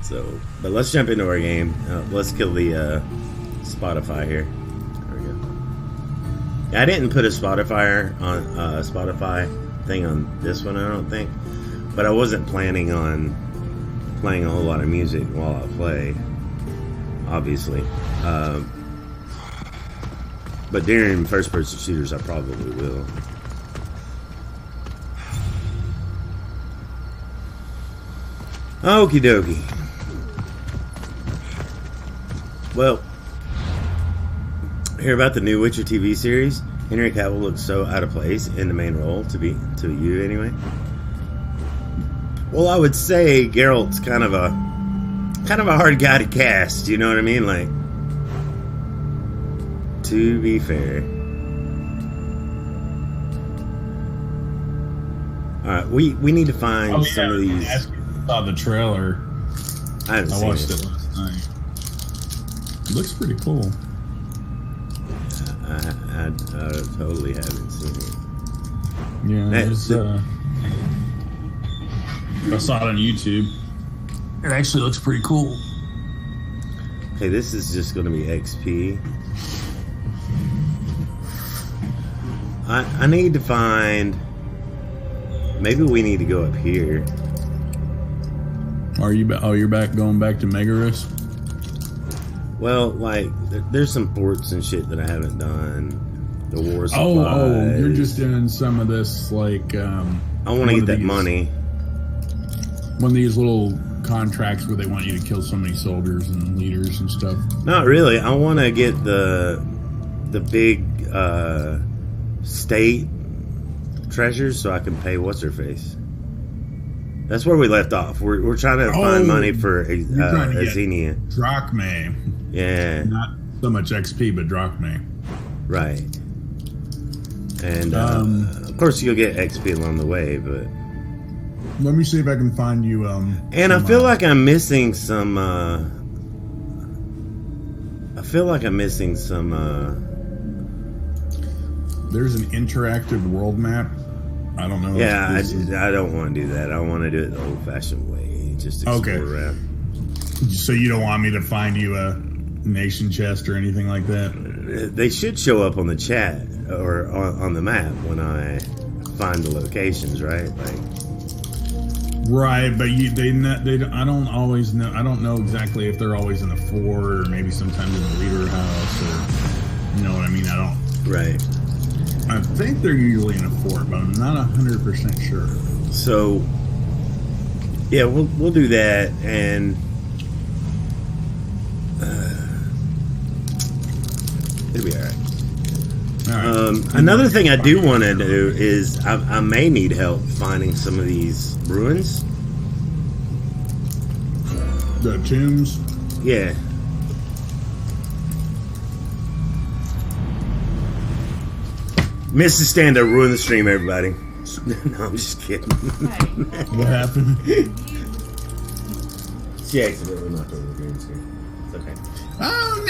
So, but let's jump into our game. Let's kill the Spotify here. There we go. Yeah, I didn't put a Spotify thing on this one, I don't think. But I wasn't planning on playing a whole lot of music while I play, obviously. But during first-person shooters, I probably will. Okie dokie. Well, hear about the new Witcher TV series. Henry Cavill looks so out of place in the main role to you anyway. Well, I would say Geralt's kind of a hard guy to cast. You know what I mean? Like, to be fair. All right, we need to find some of these. I saw the trailer. I watched it last night. It looks pretty cool. I totally haven't seen it. Yeah, I saw it on YouTube. It actually looks pretty cool. Okay, this is just going to be XP. I need to find... Maybe we need to go up here. Are you? You're going back to Megaris? Well, like, there's some ports and shit that I haven't done. The war supplies. Oh, you're just doing some of this, like... I want to get that money. One of these little contracts where they want you to kill so many soldiers and leaders and stuff. Not really. I want to get the big state treasures so I can pay what's-her-face. That's where we left off. We're trying to find money for Xenia. Drachmae. Yeah. Not so much XP, but Drachmae. Right. And, of course, you'll get XP along the way, but... Let me see if I can find you, And I feel like I'm missing some, There's an interactive world map. I don't know. Yeah, I don't want to do that. I want to do it the old-fashioned way. Just explore around. So you don't want me to find you a nation chest or anything like that? They should show up on the chat or on the map when I find the locations, right? Like, right, but I don't always know. I don't know exactly if they're always in the fort or maybe sometimes in the leader house or, you know what I mean? I don't. Right. I think they're usually in a fort, but I'm not 100% sure. So, yeah, we'll do that, and it'll be all right. Another thing I do want to do is I may need help finding some of these ruins. The tombs? Yeah. Mrs. Stando ruined the stream, everybody. No, I'm just kidding. What happened? She accidentally knocked over the green screen. It's okay. Oh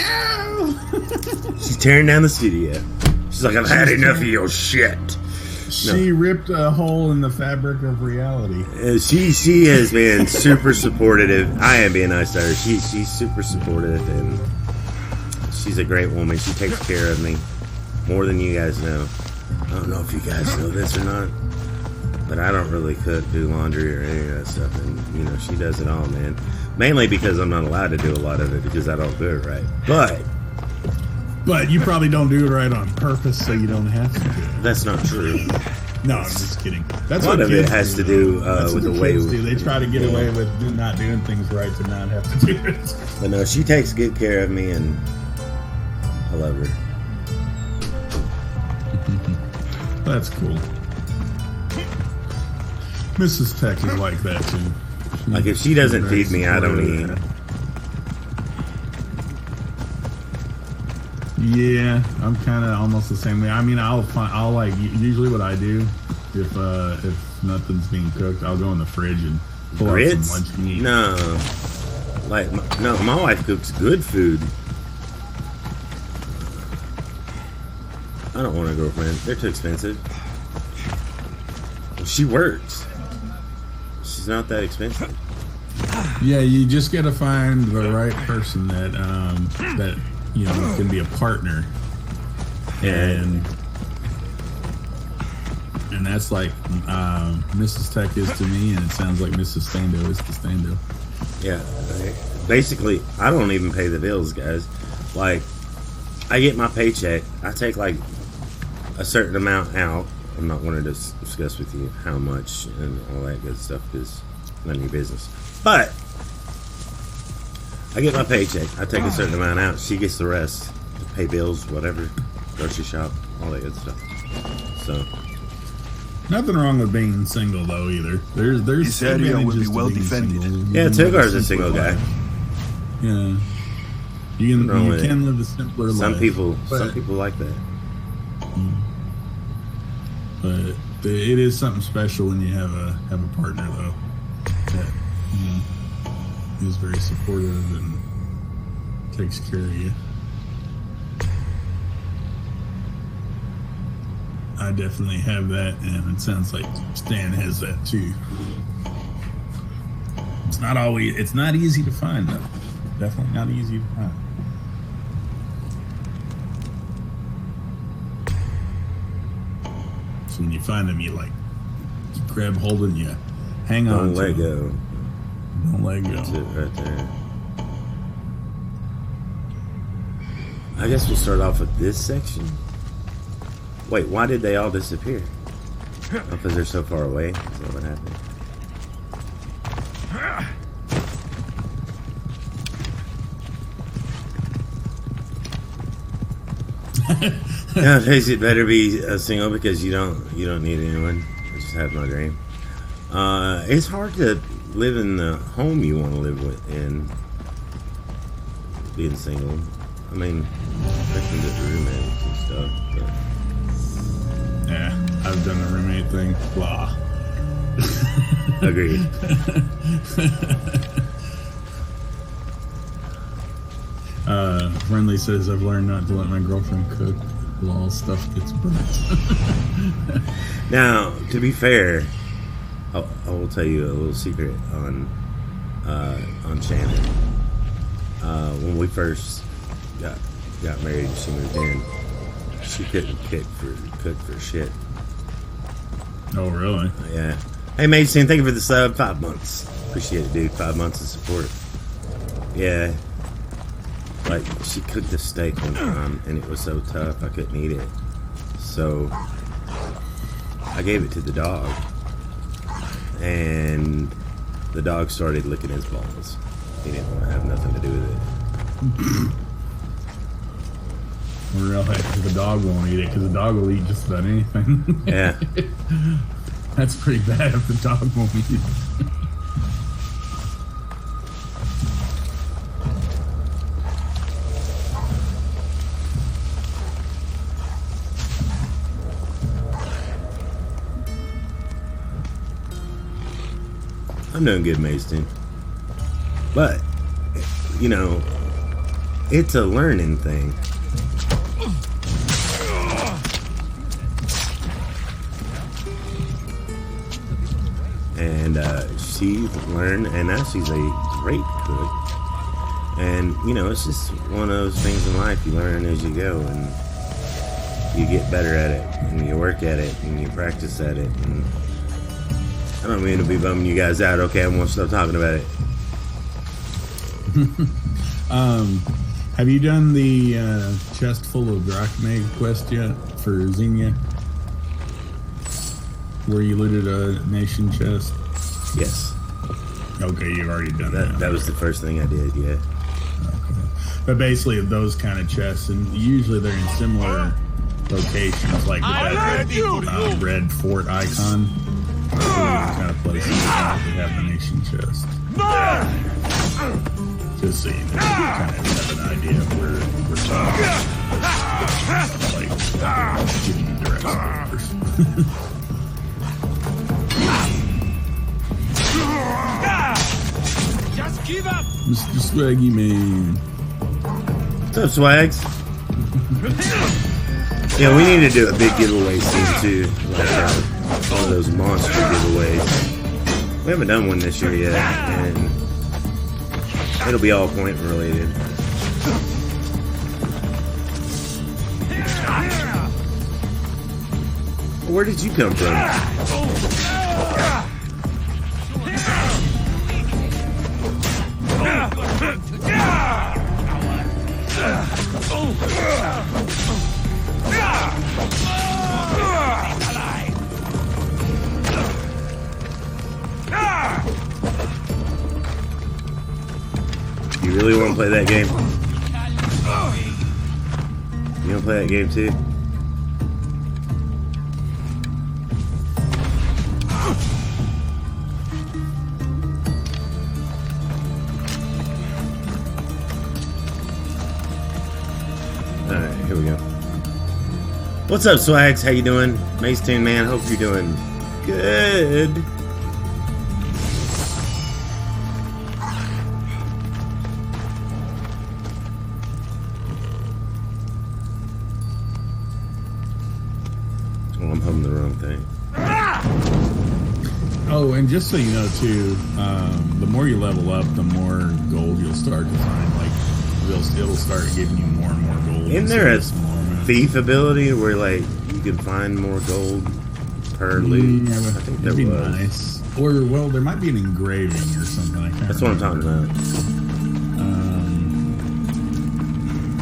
no! She's tearing down the studio. She's like, I've had enough of your shit. She ripped a hole in the fabric of reality. She has been super supportive. I am being nice to her. She's super supportive, and she's a great woman. She takes care of me more than you guys know. I don't know if you guys know this or not, but I don't really cook, do laundry, or any of that stuff, and you know she does it all, man. Mainly because I'm not allowed to do a lot of it because I don't do it right. But you probably don't do it right on purpose, so you don't have to do it. That's not true. No, I'm just kidding. That's a lot of it has to do with the way we do. They try to get away with not doing things right to not have to do it. But no, she takes good care of me, and I love her. That's cool. Mrs. Tech is like that too. Like if she doesn't feed me, I don't eat. Yeah, I'm kind of almost the same way. I mean, I'll like usually what I do if nothing's being cooked, I'll go in the fridge and pull out some lunch meat. No, my wife cooks good food. I don't want a girlfriend. They're too expensive. She works. She's not that expensive. Yeah, you just got to find the right person that can be a partner, and that's like Mrs. Tech is to me, and it sounds like Mrs. Stando is to Stando. Yeah, basically, I don't even pay the bills, guys. Like, I get my paycheck, I take like a certain amount out. I'm not wanting to discuss with you how much and all that good stuff because it's none of your business. But I get my paycheck, I take a certain amount out, she gets the rest to pay bills, whatever, grocery shop, all that good stuff. So nothing wrong with being single though either. There's this area would be well defended. Yeah, Togar's a single guy. Yeah, you can live a simpler life. Some people like that. But it is something special when you have a partner though that is very supportive and takes care of you. I definitely have that, and it sounds like Stan has that too. It's not easy to find though. Definitely not easy to find. So when you find them, you grab hold and you hang on. Don't let go. Don't let go. That's it right there. I guess we'll start off with this section. Wait, why did they all disappear? Oh, because they're so far away? Is that what happened? Nowadays it better be a single because you don't need anyone. I just have my dream. It's hard to live in the home you want to live with and being single. I mean, I can get roommates and stuff, but yeah, I've done the roommate thing. Blah. Agreed. Friendly says I've learned not to let my girlfriend cook while all stuff gets burnt. Now, to be fair, I will tell you a little secret on Shannon. When we first got married and she moved in, she couldn't cook for shit. Oh, really? Yeah. Hey, Mason, thank you for the sub. 5 months. Appreciate it, dude. 5 months of support. Yeah. Like, she cooked a steak one time, and it was so tough I couldn't eat it. So, I gave it to the dog. And the dog started licking his balls. He didn't want to have nothing to do with it. Really? The dog won't eat it, because the dog will eat just about anything. Yeah. That's pretty bad if the dog won't eat it. I'm doing good, Mason. But, you know, it's a learning thing. And she learned, and now she's a great cook. And, you know, it's just one of those things in life. You learn as you go, and you get better at it, and you work at it, and you practice at it. And I don't mean to be bumming you guys out. Okay, I'm gonna stop talking about it. Have you done the chest full of drachmae quest yet for Xenia? Where you looted a nation chest? Yes. Okay, you've already done that. That was the first thing I did, yeah. Okay. But basically, those kind of chests, and usually they're in similar locations, like with that red fort icon. Kind of places that have the nation chest. Just so you know, kind of have an idea of where we're talking. Like, giving you direct spoilers. Just give up, Mr. Swaggy Man. What's up, Swags? Yeah, we need to do a big giveaway soon too. Like all of those monster giveaways. We haven't done one this year yet, and It'll be all point related. Where did you come from? You really want to play that game? You want to play that game too? Alright, here we go. What's up, Swags? How you doing? Mace-Tune, man. Hope you're doing good. Oh, I'm humming the wrong thing. Oh, and just so you know, too, the more you level up, the more gold you'll start to find. Like, it'll start giving you more and more gold. Isn't there a thief ability where, like, you can find more gold per loot? Yeah, I think there that'd be was. nice. Or, well, there might be an engraving or something. I can't That's what I'm remember. talking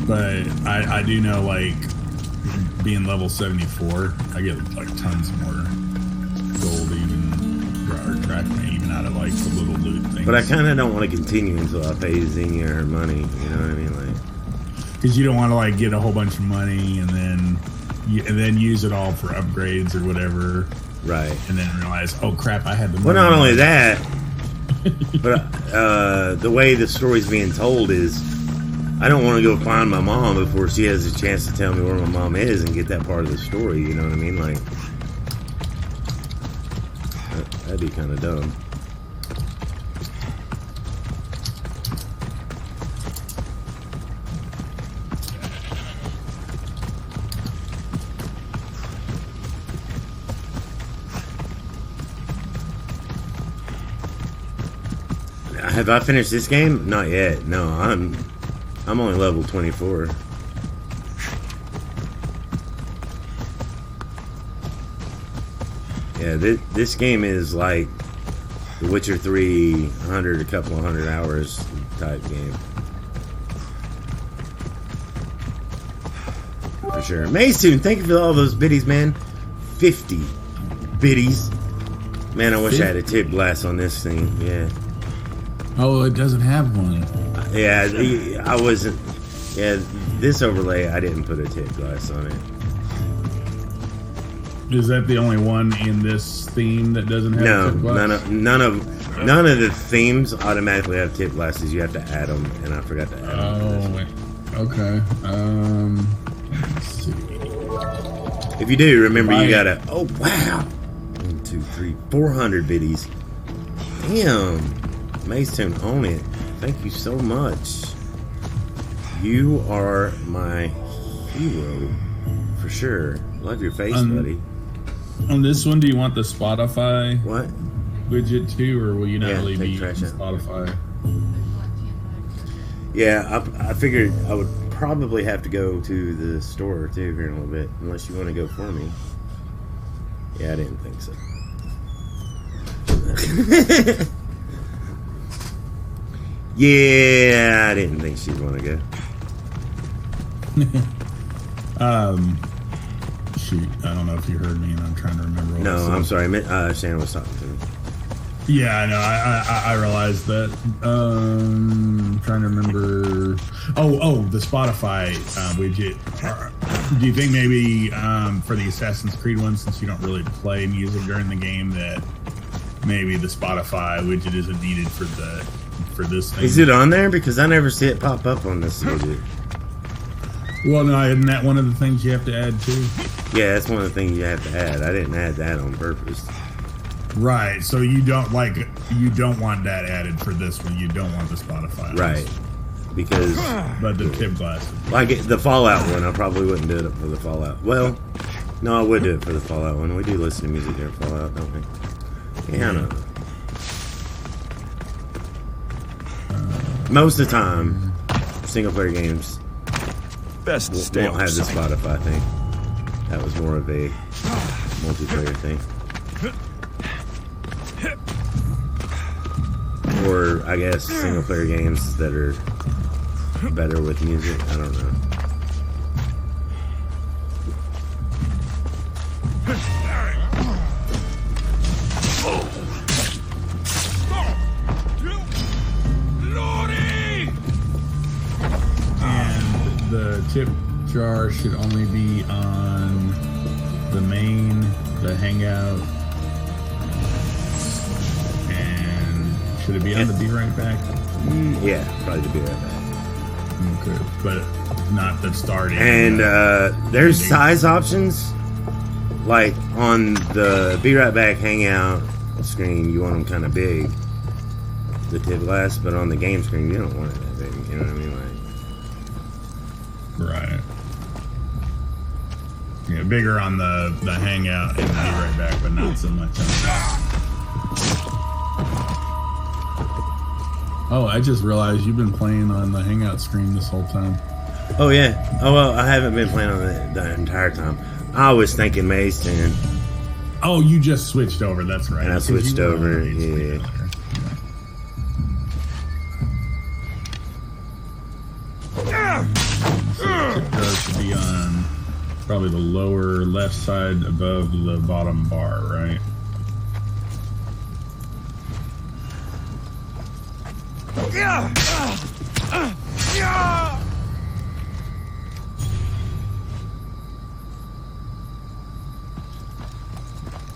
about. But I do know, like, being level 74, I get, like, tons more gold or track me even out of, like, the little loot things. But I kind of don't want to continue until I pay Xenia her money. You know what I mean? Like, because you don't want to, like, get a whole bunch of money and then use it all for upgrades or whatever. right. And then realize, oh crap, I had the money. Well, not only that, but the way the story's being told is, I don't want to go find my mom before she has a chance to tell me where my mom is and get that part of the story. You know what I mean? Like, that'd be kind of dumb. Have I finished this game? Not yet. No, I'm only level 24. Yeah, this game is like The Witcher 3, a couple of hundred hours type game. For sure. Mason, thank you for all those biddies, man. 50 biddies. Man, I wish I had a tip glass on this thing. Yeah. Oh, it doesn't have one. Yeah, I wasn't. Yeah, this overlay, I didn't put a tip glass on it. Is that the only one in this theme that doesn't have a tip glass? none of the themes automatically have tip glasses. You have to add them, and I forgot to add them. Oh, wait. Okay. Let's see. If you do, remember you gotta. Oh wow! 1, 2, 3, 400 biddies. Damn. Mace-Tune, own it. Thank you so much. You are my hero for sure. Love your face, buddy. On this one, do you want the Spotify What? widget too, or will you not really be take using trash out. Spotify? Yeah, I figured I would probably have to go to the store too here in a little bit, unless you want to go for me. Yeah, I didn't think so. Yeah, I didn't think she'd want to go. Shoot, I don't know if you heard me, and I'm trying to remember. No, I'm sorry. Shannon was talking to me. Yeah, I know. I realized that. Trying to remember. Oh, the Spotify widget. Do you think maybe for the Assassin's Creed one, since you don't really play music during the game, that maybe the Spotify widget isn't needed for this thing? Is it on there? Because I never see it pop up on this widget. Well, no, isn't that one of the things you have to add too? Yeah, that's one of the things you have to add. I didn't add that on purpose. Right. So you don't want that added for this one. You don't want the Spotify. Right. Because But the tip glasses. like the Fallout one, I probably wouldn't do it for the Fallout. Well, no, I would do it for the Fallout one. We do listen to music during Fallout, don't we? Yeah, I know. most of the time, single player games Best to stay won't on have the site. Spotify thing. That was more of a multiplayer thing. Or, I guess, single player games that are better with music. I don't know. And the tip jar should only be on the main, the hangout. And should it be on the Be Right Back? Yeah, probably to be right back. Okay, but not the starting. And there's size options. Like on the Be Right Back Hangout screen, you want them kind of big, the tip glass, but on the game screen, you don't want it that big. You know what I mean? Right. Yeah, bigger on the hangout and Be Right Back, but not so much on the... Oh, I just realized you've been playing on the hangout screen this whole time. Oh yeah. Oh well, I haven't been playing on the entire time. I was thinking Mace, and Oh, you just switched over. That's right. And I switched over, yeah. So it does be on probably the lower left side above the bottom bar, right?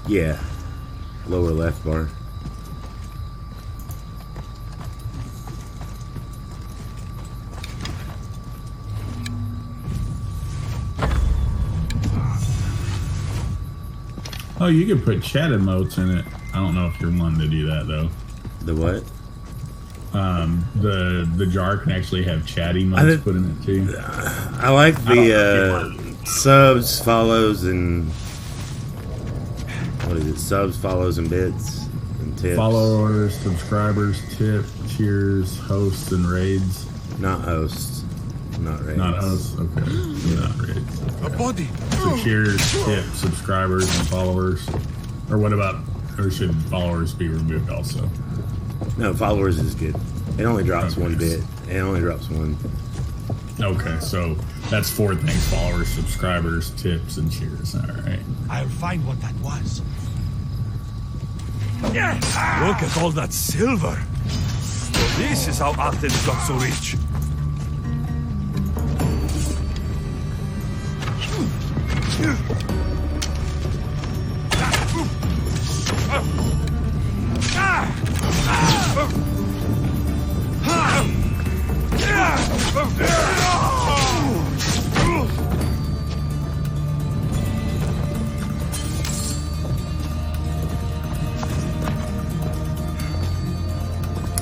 yeah, lower left bar. Oh, you could put chat emotes in it. I don't know if you're wanting to do that though. The what? The jar can actually have chat emotes put in it too. I like the subs, follows, and what is it? Subs, follows, and bits, and tips. Followers, subscribers, tip, cheers, hosts, and raids. Not hosts, not raids. Not hosts. Okay, not raids. A body. So cheers, tip, subscribers, and followers. Or what about? Or should followers be removed also? No, followers is good. It only drops one bit. It only drops one. Okay, so that's 4 things: followers, subscribers, tips, and cheers. All right. I'll find what that was. Look at all that silver. This is how Athens got so rich.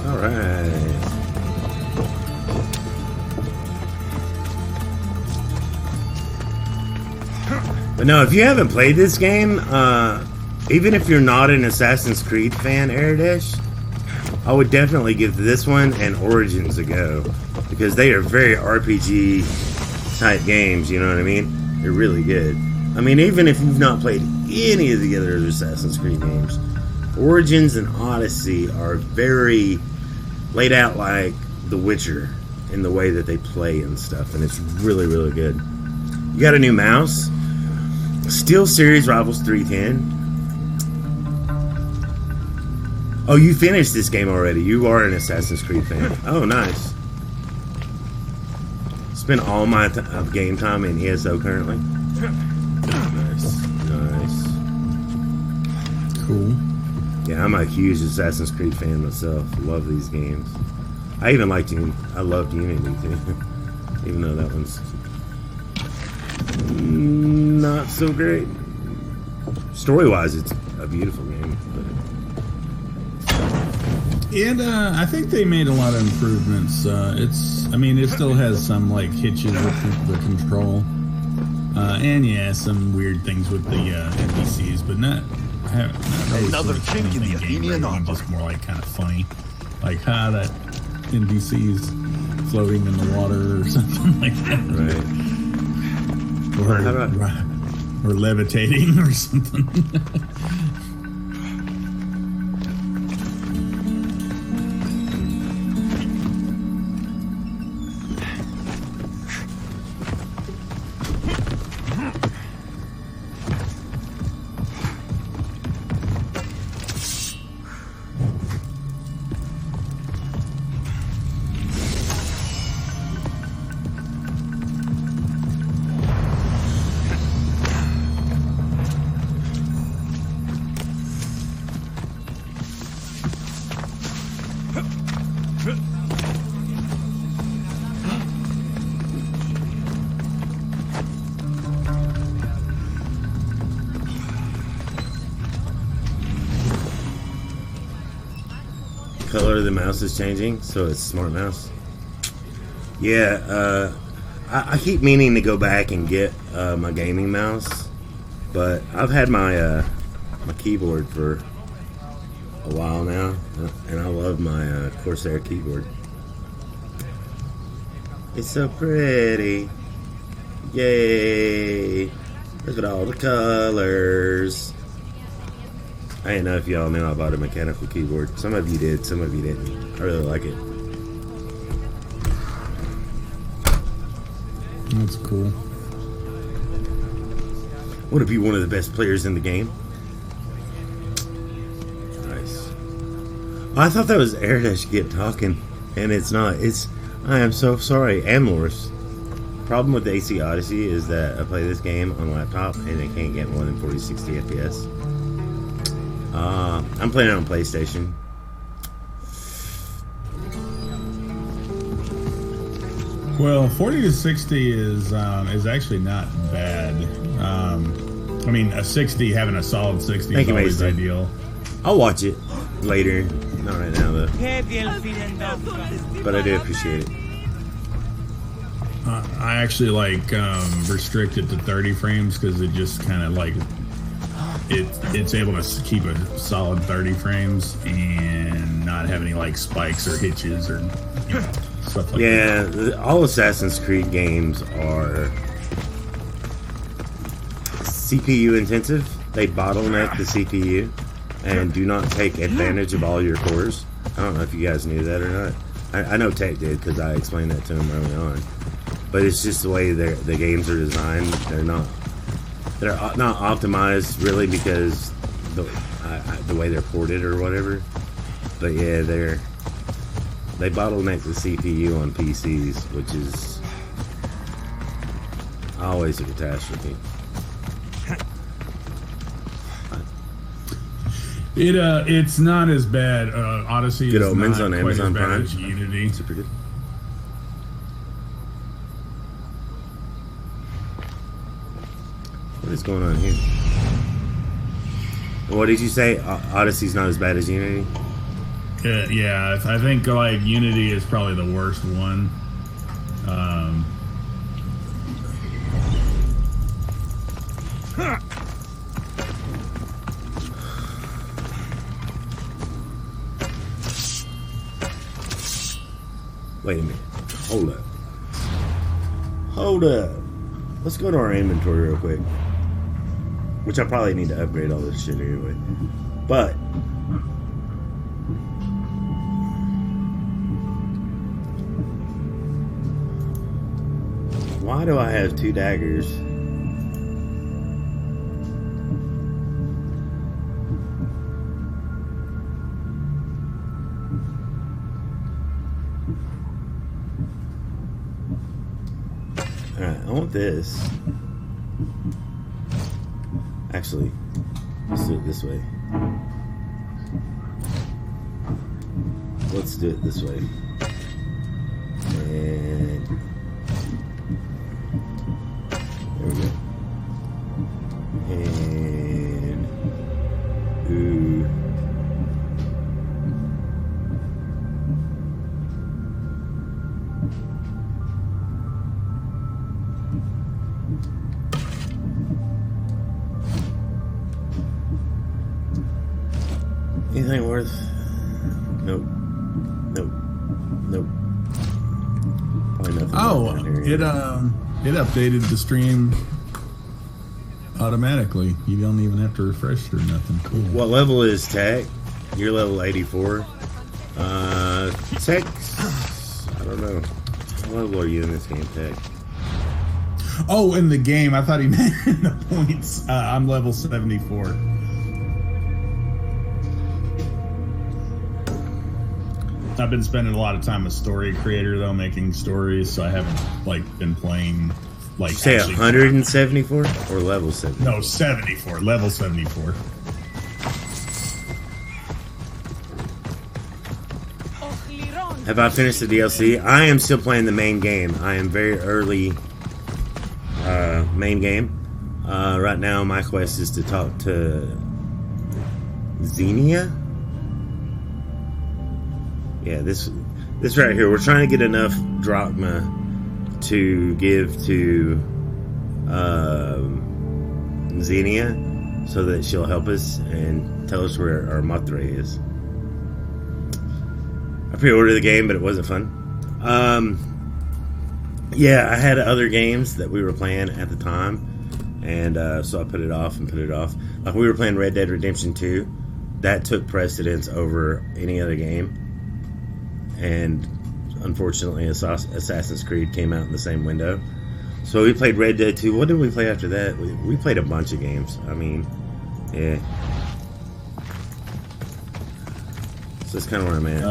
All right. But no, if you haven't played this game, even if you're not an Assassin's Creed fan, Erdish, I would definitely give this one and Origins a go, because they are very RPG type games. You know what I mean? They're really good. I mean, even if you've not played any of the other Assassin's Creed games, Origins and Odyssey are very laid out like The Witcher in the way that they play and stuff, and it's really, really good. You got a new mouse. Steel Series Rivals 310. Oh, you finished this game already. You are an Assassin's Creed fan. Oh, nice. Spend all my game time in ESO currently. Nice. Nice. Cool. Yeah, I'm a huge Assassin's Creed fan myself. Love these games. I even liked Unity. I loved Unity too. Even though that one's not so great. Story-wise, it's a beautiful game. And I think they made a lot of improvements. I mean, it still has some like hitches with the control, and yeah, some weird things with the NPCs, but not really Another sort of chink in the anything Athenian game-breaking, armor. just more like kind of funny, like that NPCs floating in the water or something like that. Right. Or levitating or something. Color of the mouse is changing, so it's smart mouse. Yeah, I keep meaning to go back and get my gaming mouse, but I've had my my keyboard for a while now, and I love my Corsair keyboard. It's so pretty. Yay! Look at all the colors. I didn't know if y'all knew I bought a mechanical keyboard. Some of you did, some of you didn't. I really like it. That's cool. Want to be one of the best players in the game? Nice. Oh, I thought that was Air Dash kept talking, and it's not. It's I am so sorry, Amlor's. Problem with the AC Odyssey is that I play this game on laptop and it can't get more than 40, 60 FPS. I'm playing it on PlayStation. Well, 40 to 60 is actually not bad. I mean, a 60, having a solid 60 is always ideal. I'll watch it later. Not right now, though. But I do appreciate it. I actually restrict it to 30 frames because it just kind of it's able to keep a solid 30 frames and not have any spikes or hitches or stuff like that. Yeah, all Assassin's Creed games are CPU intensive. They bottleneck the CPU and do not take advantage of all your cores. I don't know if you guys knew that or not. I know Tech did because I explained that to him early on. But it's just the way the games are designed. They're not optimized really because the way they're ported or whatever. But yeah, they bottleneck the CPU on PCs, which is always a catastrophe. It's not as bad. Odyssey Good is Omens not on quite Amazon as bad Prime. as Unity. Super good. What is going on here? What did you say? Odyssey's not as bad as Unity? Yeah, I think Unity is probably the worst one. Wait a minute. Hold up. Let's go to our inventory real quick. Which I probably need to upgrade all this shit anyway. But why do I have 2 daggers? Alright, I want this. Actually, let's do it this way. Let's do it this way. And there we go. And ooh. Anything worth? Nope. Nope. Nope. nothing. Oh, it updated the stream automatically. You don't even have to refresh or nothing. Cool. What level is Tech? You're level 84. Tech, I don't know. What level are you in this game, Tech? Oh, in the game, I thought he meant in the points. I'm level 74. I've been spending a lot of time a story creator though, making stories, so I haven't been playing Did you say 174 or level 74? No, 74, level 74. Have I finished the DLC? I am still playing the main game. I am very early main game. Right now my quest is to talk to Xenia. Yeah, this right here. We're trying to get enough drachma to give to Xenia so that she'll help us and tell us where our Mothra is. I pre-ordered the game, but it wasn't fun. Yeah, I had other games that we were playing at the time, and so I put it off and put it off. Like we were playing Red Dead Redemption 2. That took precedence over any other game. And unfortunately, Assassin's Creed came out in the same window. So we played Red Dead 2. What did we play after that? We played a bunch of games. I mean, yeah. So that's kind of where I'm at.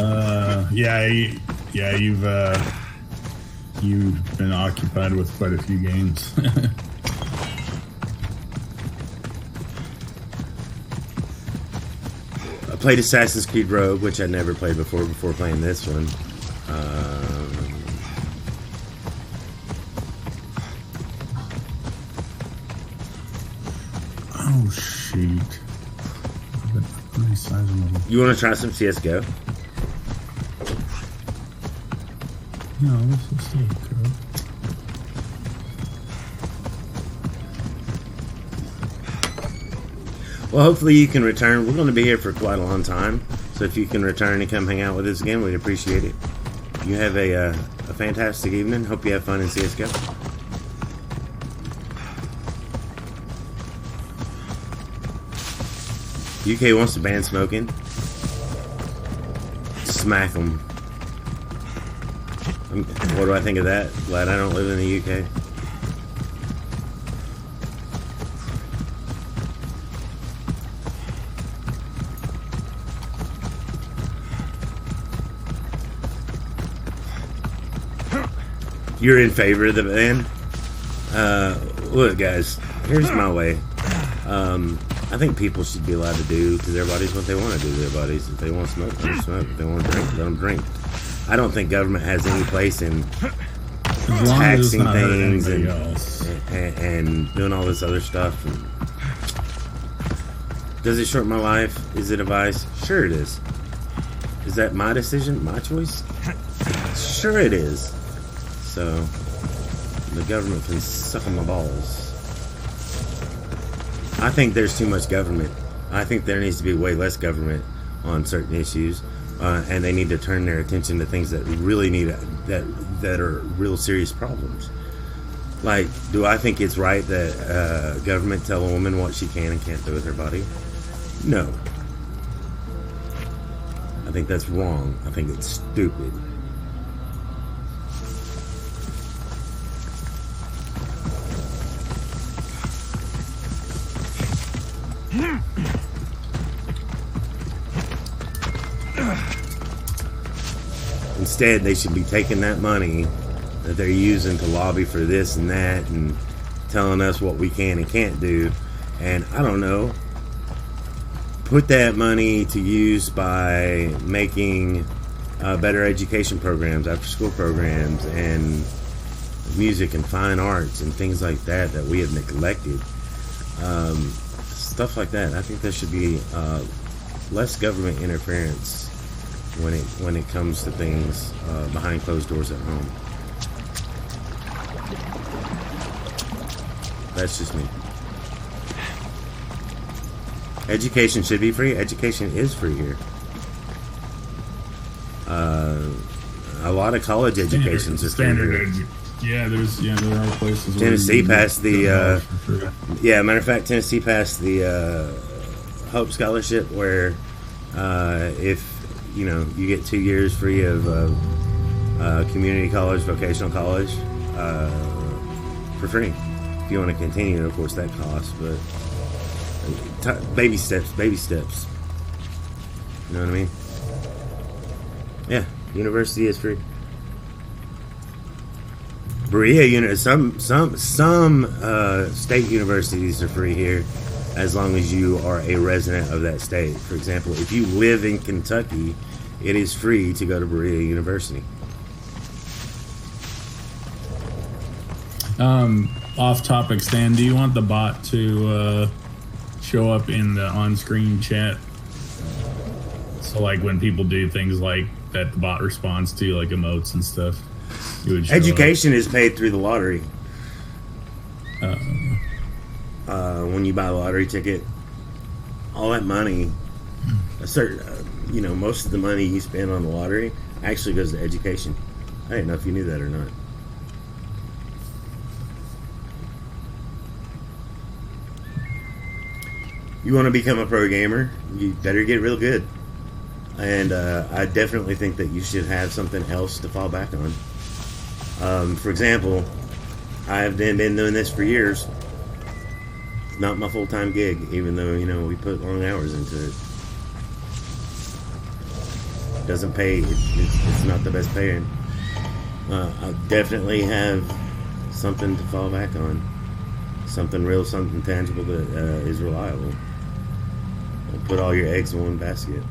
You've been occupied with quite a few games. I played Assassin's Creed Rogue, which I never played before playing this one. Oh, shoot. You want to try some CSGO? No, let's just go. Well, hopefully you can return. We're going to be here for quite a long time. So if you can return and come hang out with us again, we'd appreciate it. You have a fantastic evening. Hope you have fun in CSGO. UK wants to ban smoking. Smack them. What do I think of that? Glad I don't live in the UK. You're in favor of the ban? Look, guys, here's my way. I think people should be allowed to do to their bodies what they want to do to their bodies. If they want to smoke, let them smoke. If they want to drink, let them drink. I don't think government has any place in taxing things and doing all this other stuff. And does it shorten my life? Is it a vice? Sure it is. Is that my decision? My choice? Sure it is. So the government can suck on my balls. I think there's too much government. I think there needs to be way less government on certain issues, and they need to turn their attention to things that really need that are real serious problems. Like, do I think it's right that government tell a woman what she can and can't do with her body? No. I think that's wrong. I think it's stupid. Instead, they should be taking that money that they're using to lobby for this and that and telling us what we can and can't do, and I don't know, put that money to use by making better education programs, after school programs, and music and fine arts and things like that that we have neglected. Stuff like that. I think there should be less government interference when it comes to things behind closed doors at home. That's just me. Education should be free. Education is free here. A lot of college educations are standard. Yeah, there are places. Tennessee passed the. Matter of fact, Tennessee passed the Hope Scholarship, where if you get 2 years free of community college, vocational college, for free. If you want to continue, of course, that costs, but baby steps. You know what I mean? Yeah, university is free. Berea, some state universities are free here, as long as you are a resident of that state. For example, if you live in Kentucky, it is free to go to Berea University. Off topic, Stan, do you want the bot to show up in the on-screen chat? So, like, when people do things like that, the bot responds to, like, emotes and stuff. Education is paid through the lottery. When you buy a lottery ticket, all that money, most of the money you spend on the lottery actually goes to education. I didn't know if you knew that or not. You want to become a pro gamer, you better get real good. And I definitely think that you should have something else to fall back on. For example, I've been doing this for years. It's not my full-time gig, even though, we put long hours into it. It doesn't pay. It's not the best paying. I definitely have something to fall back on. Something real, something tangible that is reliable. Don't put all your eggs in one basket.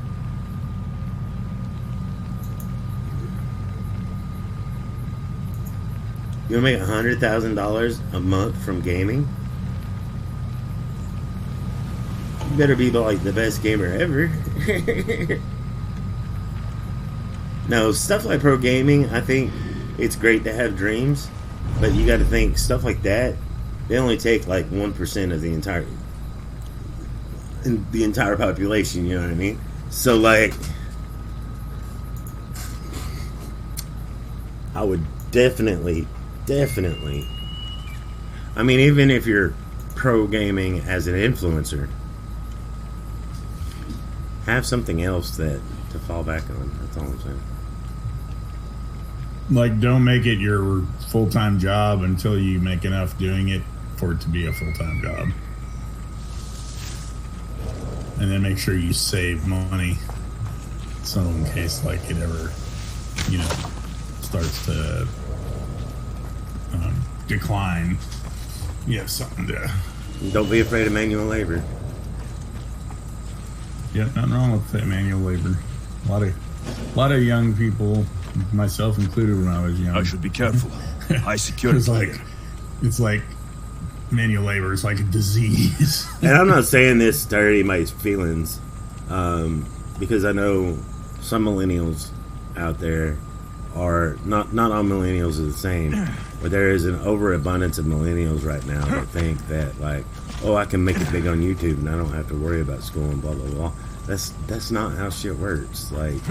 You want to make $100,000 a month from gaming? You better be like the best gamer ever. No, stuff like pro gaming, I think it's great to have dreams, but you got to think stuff like that, they only take like 1% of the entire population. You know what I mean? So like, I would definitely. I mean, even if you're pro gaming as an influencer, have something else to fall back on. That's all I'm saying. Like, don't make it your full-time job until you make enough doing it for it to be a full-time job. And then make sure you save money. So in case, like, it ever, starts to decline, you have something to... Don't be afraid of manual labor. Yeah, nothing wrong with that manual labor. A lot of young people, myself included, when I was young. I should be careful. High security. It's like manual labor is like a disease. And I'm not saying this to hurt anybody's feelings, because I know some millennials out there are not all millennials are the same, but there is an overabundance of millennials right now that think that, like, oh, I can make it big on YouTube and I don't have to worry about school and blah blah blah. That's not how shit works. Like,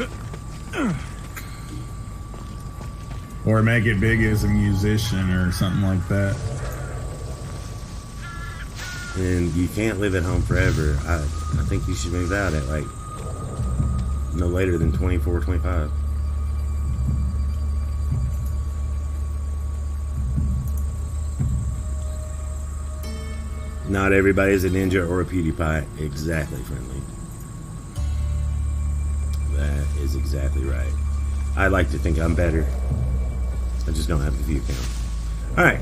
or make it big as a musician or something like that. And you can't live at home forever. I think you should move out at like no later than 24, 25. Not everybody's a ninja or a PewDiePie. Exactly, friendly. That is exactly right. I like to think I'm better. I just don't have the view count. Alright.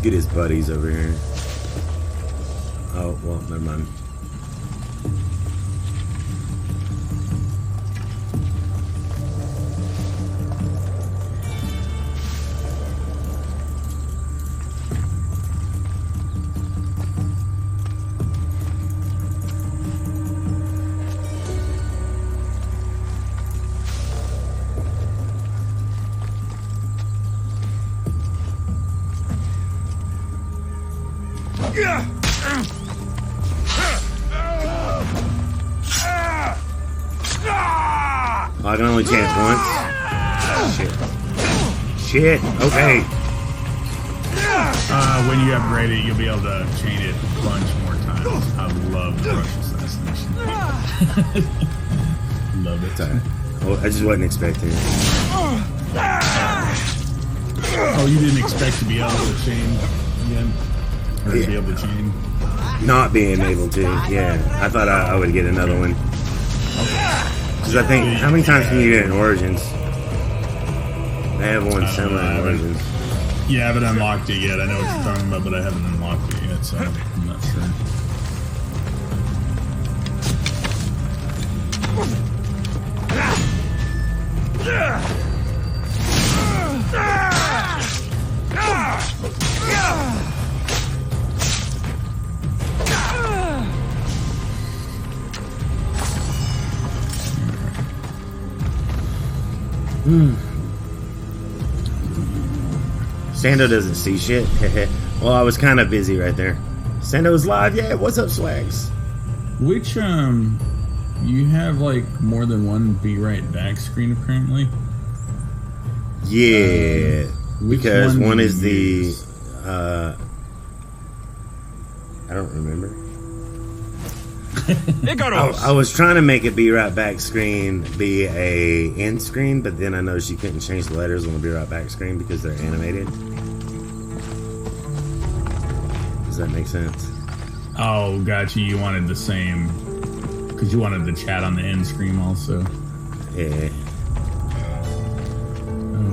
Get his buddies over here. Oh, well, never mind. Oh, I can only chance once. Shit. Okay. When you upgrade it, you'll be able to chain it a bunch more times. I love Rush Assassination. Love it. Sorry. Oh, I just wasn't expecting it. Oh, you didn't expect to be able to chain again? Or to be able to chain? Not being able to, yeah. I thought I would get another one. Because I think, how many times can you get it in Origins? They have one similar in Origins. Yeah, I haven't unlocked it yet. I know what you're talking about, but I haven't unlocked it yet, so I'm not sure. Stando doesn't see shit. Well, I was kind of busy right there. Stando's live. Yeah, what's up, Swags? Which, you have, like, more than one Be Right Back screen, apparently? Yeah. Because one is the, I don't remember. I was trying to make it Be Right Back screen be a end screen, but then I noticed you couldn't change the letters on the Be Right Back screen because they're animated. Does that make sense? Oh, gotcha. You wanted the same, because you wanted the chat on the end screen also. Yeah.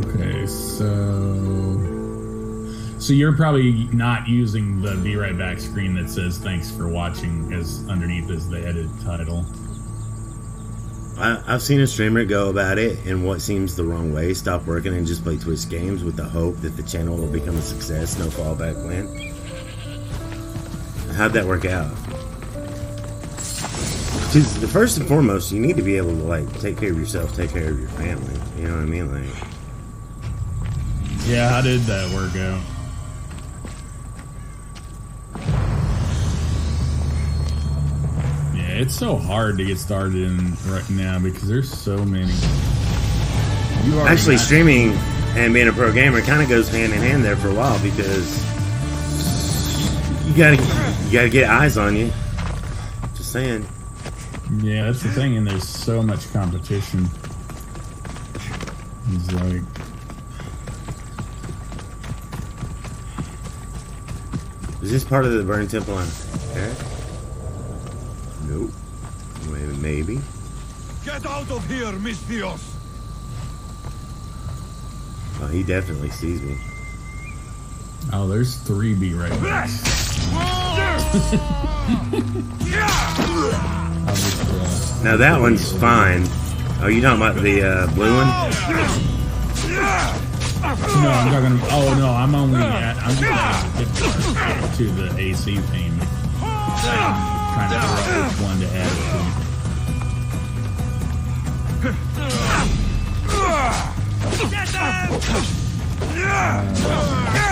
Okay, so you're probably not using the Be Right Back screen that says "Thanks for watching" as underneath as the edit title. I've seen a streamer go about it in what seems the wrong way: stop working and just play Twitch games with the hope that the channel will become a success. No fallback plan. How'd that work out? Because the first and foremost, you need to be able to like take care of yourself, take care of your family. You know what I mean? Like, yeah, how did that work out? Yeah, it's so hard to get started in right now because there's so many. Actually, streaming and being a pro gamer kind of goes hand in hand there for a while because you gotta get eyes on you. Just saying. Yeah, that's the thing, and there's so much competition. It's like, is this part of the Burn Temple on Eric? Nope. Maybe. Get out of here, Miss Dios! Oh, he definitely sees me. oh, there's 3 Be Right Back. Now that one's fine. Oh, you talking about the blue one? No, I'm talking. Oh no, I'm just adding to the AC theme. I'm trying to figure out which one to add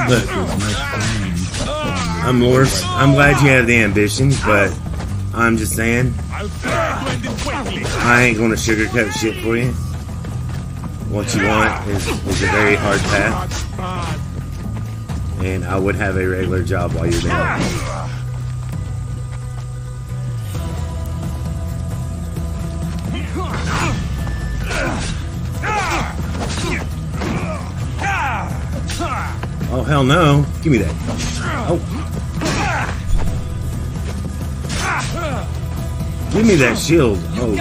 Look, I'm glad you have the ambitions, but I'm just saying, I ain't gonna sugarcoat shit for you. What you want is a very hard path, and I would have a regular job while you're there. Oh hell no! Give me that. Oh. Give me that shield. Oh.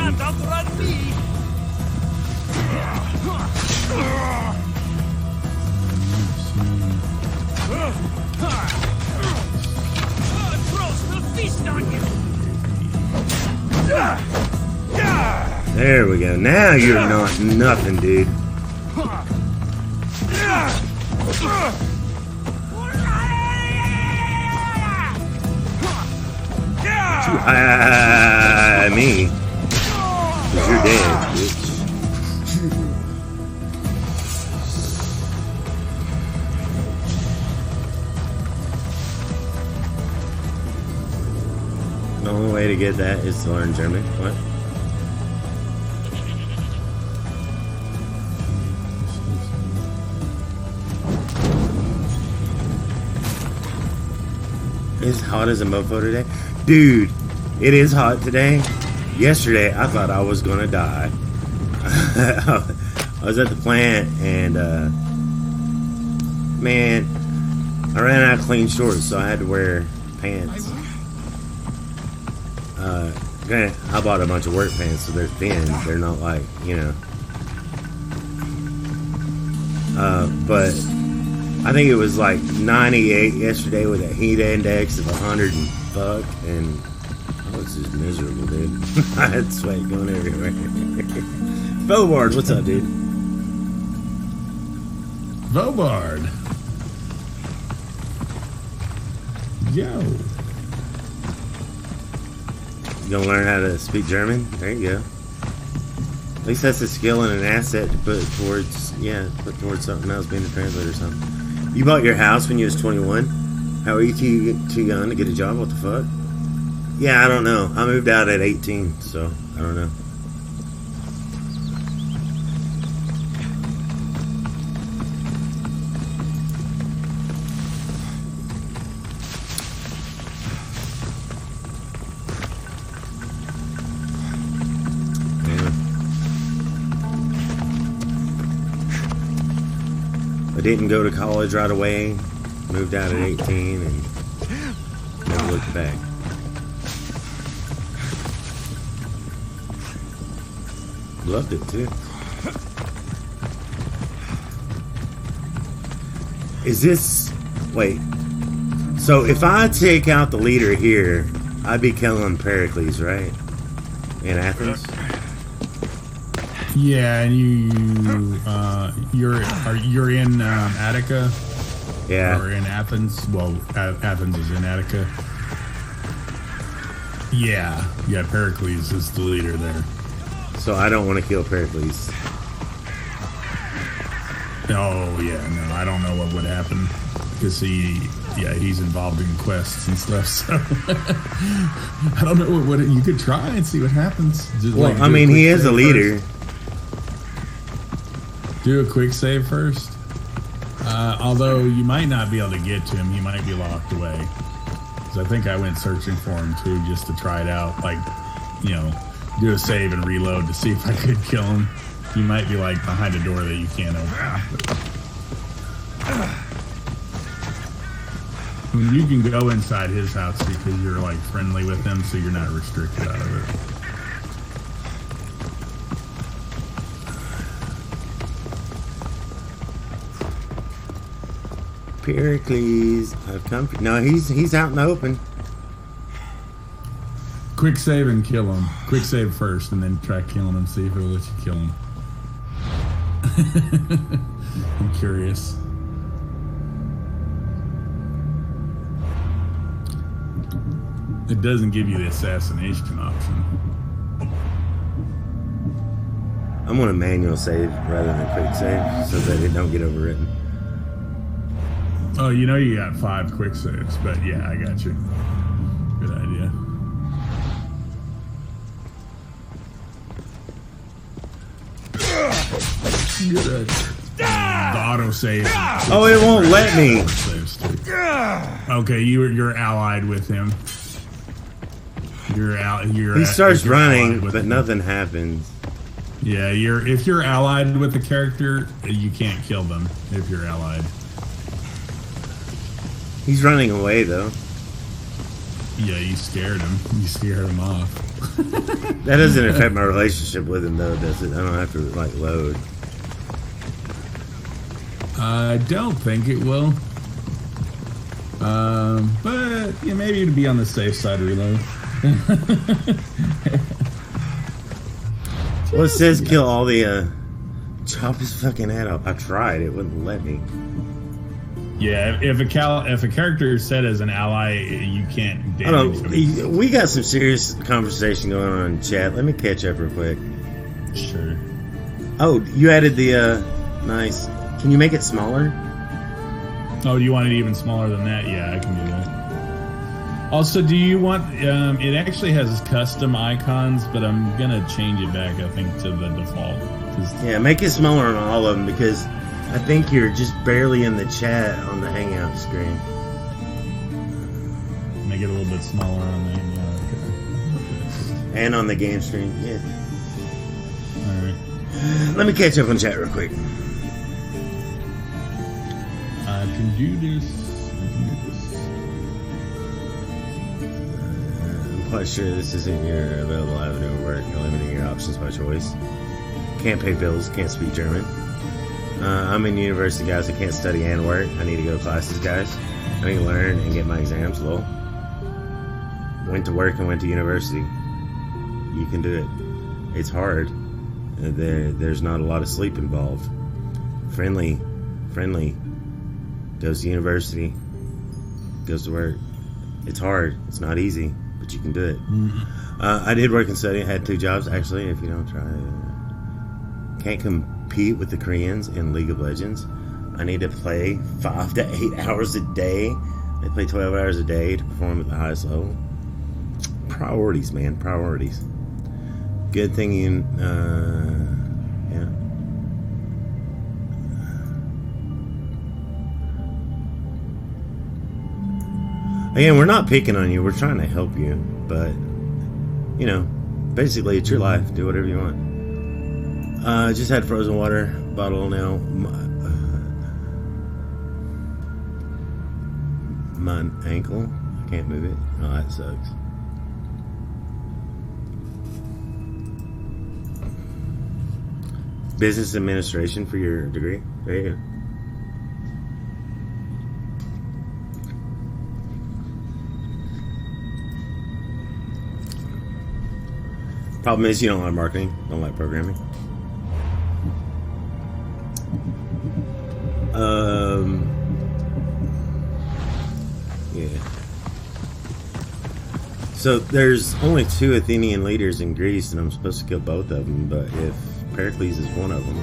There we go. Now you're not nothing, dude. Me. 'Cause you're dead, bitch. way to get that is to learn German. What? It's hot as a mofo today. Dude, it is hot today. Yesterday, I thought I was gonna die. I was at the plant and, man, I ran out of clean shorts, so I had to wear pants. Granted, I bought a bunch of work pants, so they're thin. They're not like, you know. But I think it was like 98 yesterday with a heat index of 100 and fuck, and I was just miserable, dude. I had sweat going everywhere. Bobard, what's up, dude? Bobard. Yo. You gonna learn how to speak German? There you go. At least that's a skill and an asset to put towards, put towards something else, being a translator or something. You bought your house when you was 21? How are you too young to get a job? What the fuck? Yeah, I don't know. I moved out at 18, so I don't know. I didn't go to college right away. Moved out at 18 and never looked back. Loved it too. Is this... Wait. So if I take out the leader here, I'd be killing Pericles, right? In Athens? Yeah, and you're in Attica. Yeah. Or in Athens. Well, Athens is in Attica. Yeah, Pericles is the leader there. So I don't want to kill Pericles. Oh yeah, no, I don't know what would happen because he's involved in quests and stuff. So I don't know what you could try and see what happens. Just well, I mean, he is a leader. First. Do a quick save first. Although you might not be able to get to him, he might be locked away. Because I think I went searching for him too, just to try it out. Like, you know, do a save and reload to see if I could kill him. He might be like behind a door that you can't open. I mean, you can go inside his house because you're like friendly with him, so you're not restricted out of it. Pericles, I've come. No, he's out in the open. Quick save and kill him. Quick save first, and then try killing him. See if it'll let you kill him. I'm curious. It doesn't give you the assassination option. I'm gonna manual save rather than quick save so that it don't get overwritten. Oh, you know you got 5 quick saves, but yeah, I got you. Good idea. Good. The auto save. Oh, it won't let me. Okay, you're allied with him. He starts running, but nothing happens. Yeah, if you're allied with the character, you can't kill them if you're allied. He's running away though. Yeah, you scared him. You scared him off. That doesn't affect my relationship with him though, does it? I don't have to like load. I don't think it will. But yeah, maybe to be on the safe side, reload. Well, it says kill all the chop his fucking head off. I tried, it wouldn't let me. Yeah, if a character is set as an ally, you can't damage him. We got some serious conversation going on in chat. Let me catch up real quick. Sure. Oh, you added the nice. Can you make it smaller? Oh, do you want it even smaller than that? Yeah, I can do that. Also, do you want? It actually has custom icons, but I'm gonna change it back. I think to the default. Yeah, make it smaller on all of them because I think you're just barely in the chat on the Hangout screen. Make it a little bit smaller on the Hangout. Okay. And on the game screen. Yeah. All right. Let me catch up on chat real quick. I can do this. I'm quite sure this isn't your available avenue of work, limiting your options by choice. Can't pay bills, can't speak German. I'm in university, guys. I can't study and work. I need to go to classes, guys. I need to learn and get my exams, lol. Went to work and went to university. You can do it. It's hard. There's not a lot of sleep involved. Friendly. Goes to university. Goes to work. It's hard. It's not easy, but you can do it. I did work and study. I had 2 jobs, actually, if you don't try. Can't compete with the Koreans in League of Legends. I need to play 5 to 8 hours a day. They play 12 hours a day to perform at the highest level. Priorities, man. Priorities. Good thing you... yeah. Again, we're not picking on you. We're trying to help you. But, you know, basically, it's your life. Do whatever you want. Just had frozen water bottle now. My ankle. I can't move it. Oh, that sucks. Business administration for your degree. There you go. Problem is you don't like marketing, don't like programming. Yeah. So there's only 2 Athenian leaders in Greece, and I'm supposed to kill both of them. But if Pericles is one of them,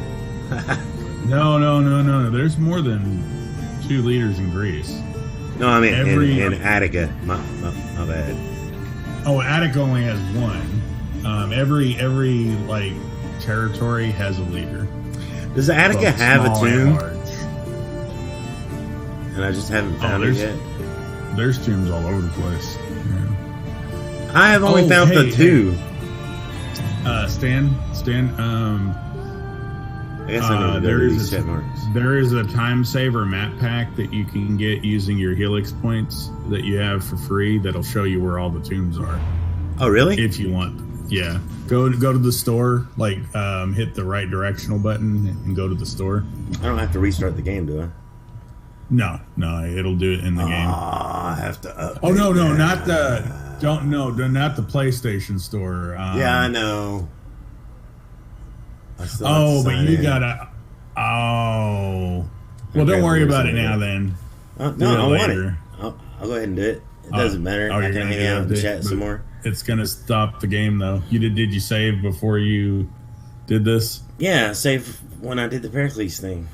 No. There's more than 2 leaders in Greece. No, I mean in Attica. My bad. Oh, Attica only has 1. Every like territory has a leader. Does Attica have a tomb? And I just haven't found it yet. There's tombs all over the place. Yeah. I have only found the 2. Stan. I guess I know there is check marks. There is a time saver map pack that you can get using your Helix points that you have for free. That'll show you where all the tombs are. Oh, really? If you want, yeah. Go to the store. Like hit the right directional button and go to the store. I don't have to restart the game, do I? No, it'll do it in the game. I have to. Oh no, not the. Not the PlayStation store. Yeah, I know. But you gotta. Oh. Well, don't worry about it now then. No, I want it. I'll go ahead and do it. It doesn't matter. I can hang out and chat some more. It's gonna stop the game though. Did you save before you did this? Yeah, save when I did the Pericles thing.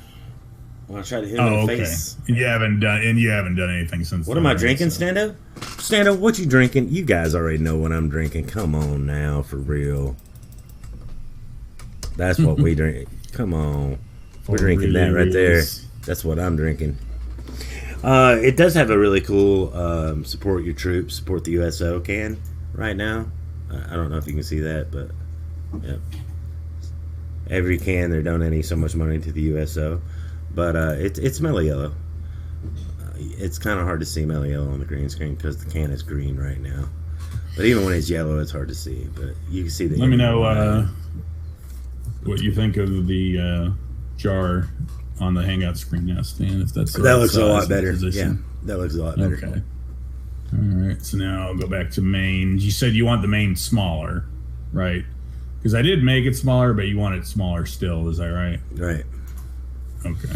When I tried to hit him in the face. You haven't done anything since. What am I drinking, Stando? Stando, what you drinking? You guys already know what I'm drinking. Come on now, for real. That's what we drink. Come on. We're drinking that right there. That's what I'm drinking. It does have a really cool support your troops, support the USO can right now. I don't know if you can see that, but yeah. Every can they're donating so much money to the USO. But it's mellow yellow. It's kind of hard to see mellow yellow on the green screen because the can is green right now. But even when it's yellow, it's hard to see. But you can see the. Let me know what you think of the jar on the Hangout screen now, Stan. If that's that looks a lot better. Yeah, that looks a lot better. Okay. All right. So now I'll go back to main. You said you want the main smaller, right? Because I did make it smaller, but you want it smaller still. Is that right? Right. Okay.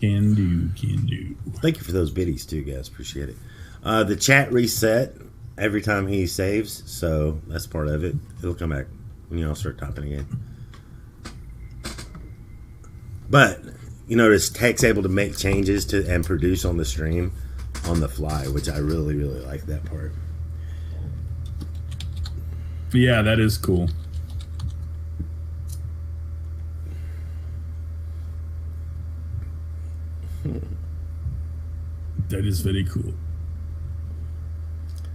Can do. Thank you for those biddies too, guys. Appreciate it. The chat reset every time he saves, so that's part of it. It'll come back when y'all start typing again. But you notice Tech's able to make changes to and produce on the stream. on the fly, which I really, really like that part. Yeah, that is cool. That is very cool.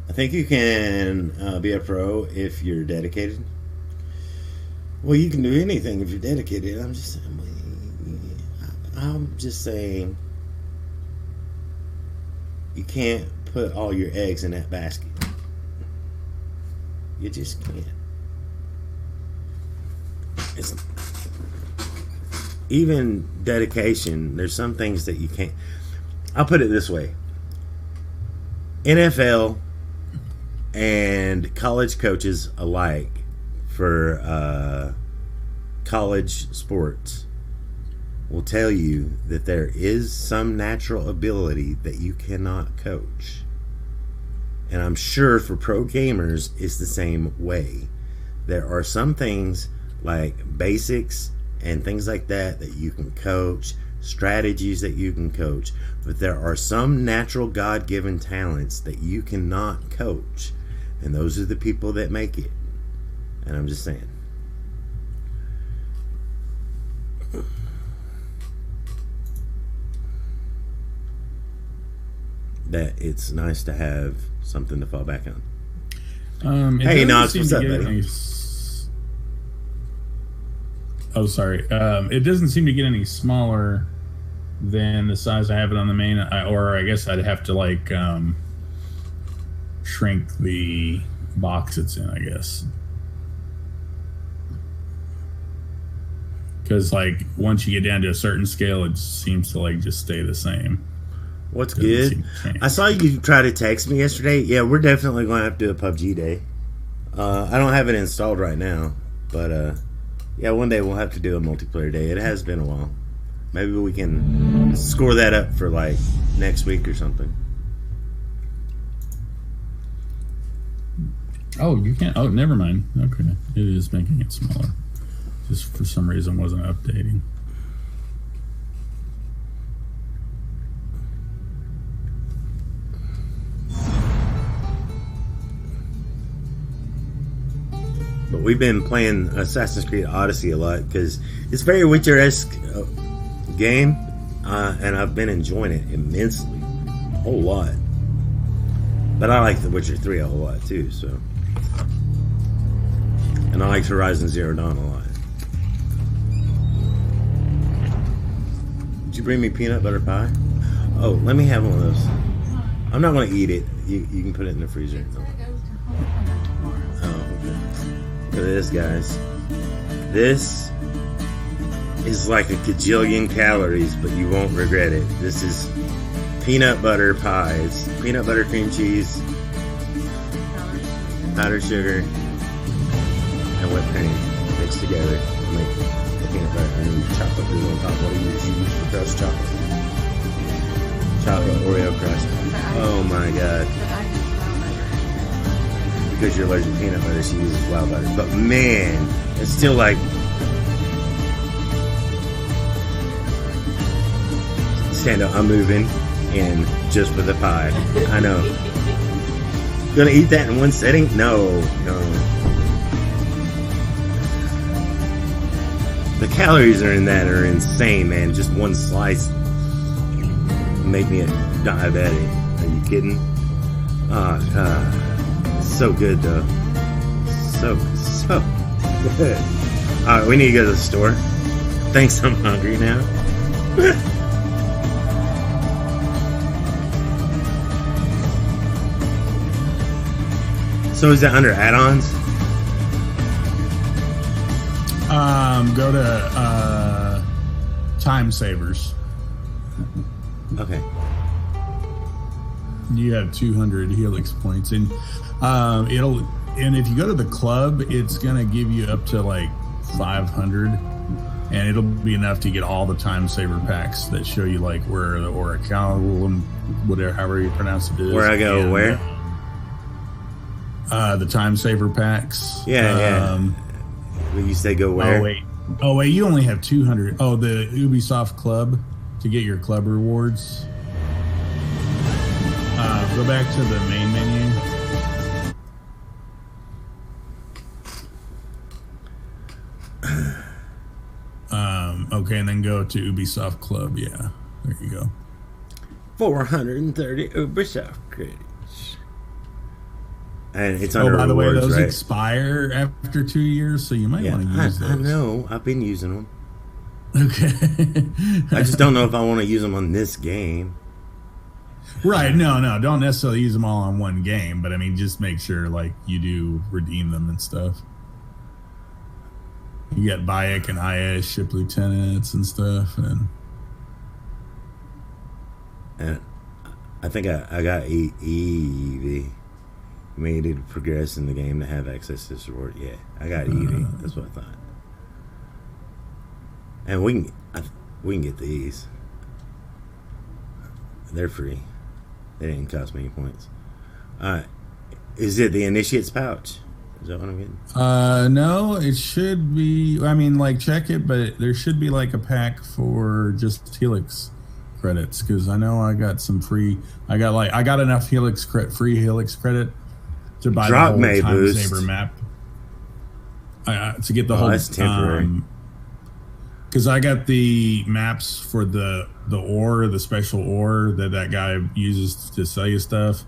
I think you can be a pro if you're dedicated. Well, you can do anything if you're dedicated. I'm just saying you can't put all your eggs in that basket. You just can't. Even dedication, there's some things that you can't. I'll put it this way. NFL and college coaches alike for college sports will tell you that there is some natural ability that you cannot coach. And I'm sure for pro gamers it's the same way. There are some things like basics and things like that that you can coach, strategies that you can coach, but there are some natural God-given talents that you cannot coach, and those are the people that make it. And I'm just saying. That it's nice to have something to fall back on. Hey, Knox, what's up, buddy? Oh, sorry. It doesn't seem to get any smaller than the size I have it on the main, or I guess I'd have to like shrink the box it's in, I guess. Because like once you get down to a certain scale, it seems to like just stay the same. What's good? I saw you try to text me yesterday. Yeah, we're definitely going to have to do a PUBG day. I don't have it installed right now, but yeah, one day we'll have to do a multiplayer day. It has been a while. Maybe we can score that up for like next week or something. Oh, you can't. Oh, never mind. Okay, it is making it smaller. Just for some reason wasn't updating. But we've been playing Assassin's Creed Odyssey a lot because it's a very Witcher-esque game, and I've been enjoying it immensely, a whole lot. But I like The Witcher 3 a whole lot too, so. And I like Horizon Zero Dawn a lot. Did you bring me peanut butter pie? Oh, let me have one of those. I'm not going to eat it. You can put it in the freezer. No. Look at this, guys. This is like a gajillion calories, but you won't regret it. This is peanut butter pie. It's peanut butter, cream cheese, powdered sugar, and whipped cream mixed together to make the peanut butter, and then chocolate glue on top. What do you use for crust? Chocolate. Chocolate Oreo crust. Oh my god. Because you're allergic to peanut butter, she uses wild butter. But man, it's still like Stando, I'm moving in just for the pie. I know. Gonna eat that in one setting? No. The calories are in that are insane, man. Just one slice make me a diabetic. Are you kidding? Oh god. So good though. So good. Alright, we need to go to the store. Thanks, I'm hungry now. So is that under add-ons? Go to time savers. Okay. You have 200 Helix points, and if you go to the club, it's gonna give you up to like 500, and it'll be enough to get all the time saver packs that show you like where the Oracle, whatever, however you pronounce it is. Where I go, and, where? The time saver packs. Yeah. When you say go where? Oh wait, you only have 200. Oh, the Ubisoft Club to get your club rewards. Go back to the main menu. Okay, and then go to Ubisoft Club. Yeah, there you go. 430 Ubisoft credits. And it's under by the way, rewards, those right? expire after 2 years, so you might want to use those. I know. I've been using them. Okay. I just don't know if I want to use them on this game. Right, no, don't necessarily use them all on one game, but I mean, just make sure like you do redeem them and stuff. You get Bayek and IS ship lieutenants and stuff, and I think I got Evie. Made it progress in the game to have access to this reward. Yeah, I got Evie. That's what I thought. And we can get these. They're free. They didn't cost me any points. Is it the Initiate's pouch? Is that what I'm getting? No, it should be. I mean, like, check it, but there should be like a pack for just Helix credits, because I know I got some free. I got enough free Helix credit to buy the whole Time Saver map. To get the whole. That's temporary. Because I got the maps for the ore, the special ore that guy uses to sell you stuff.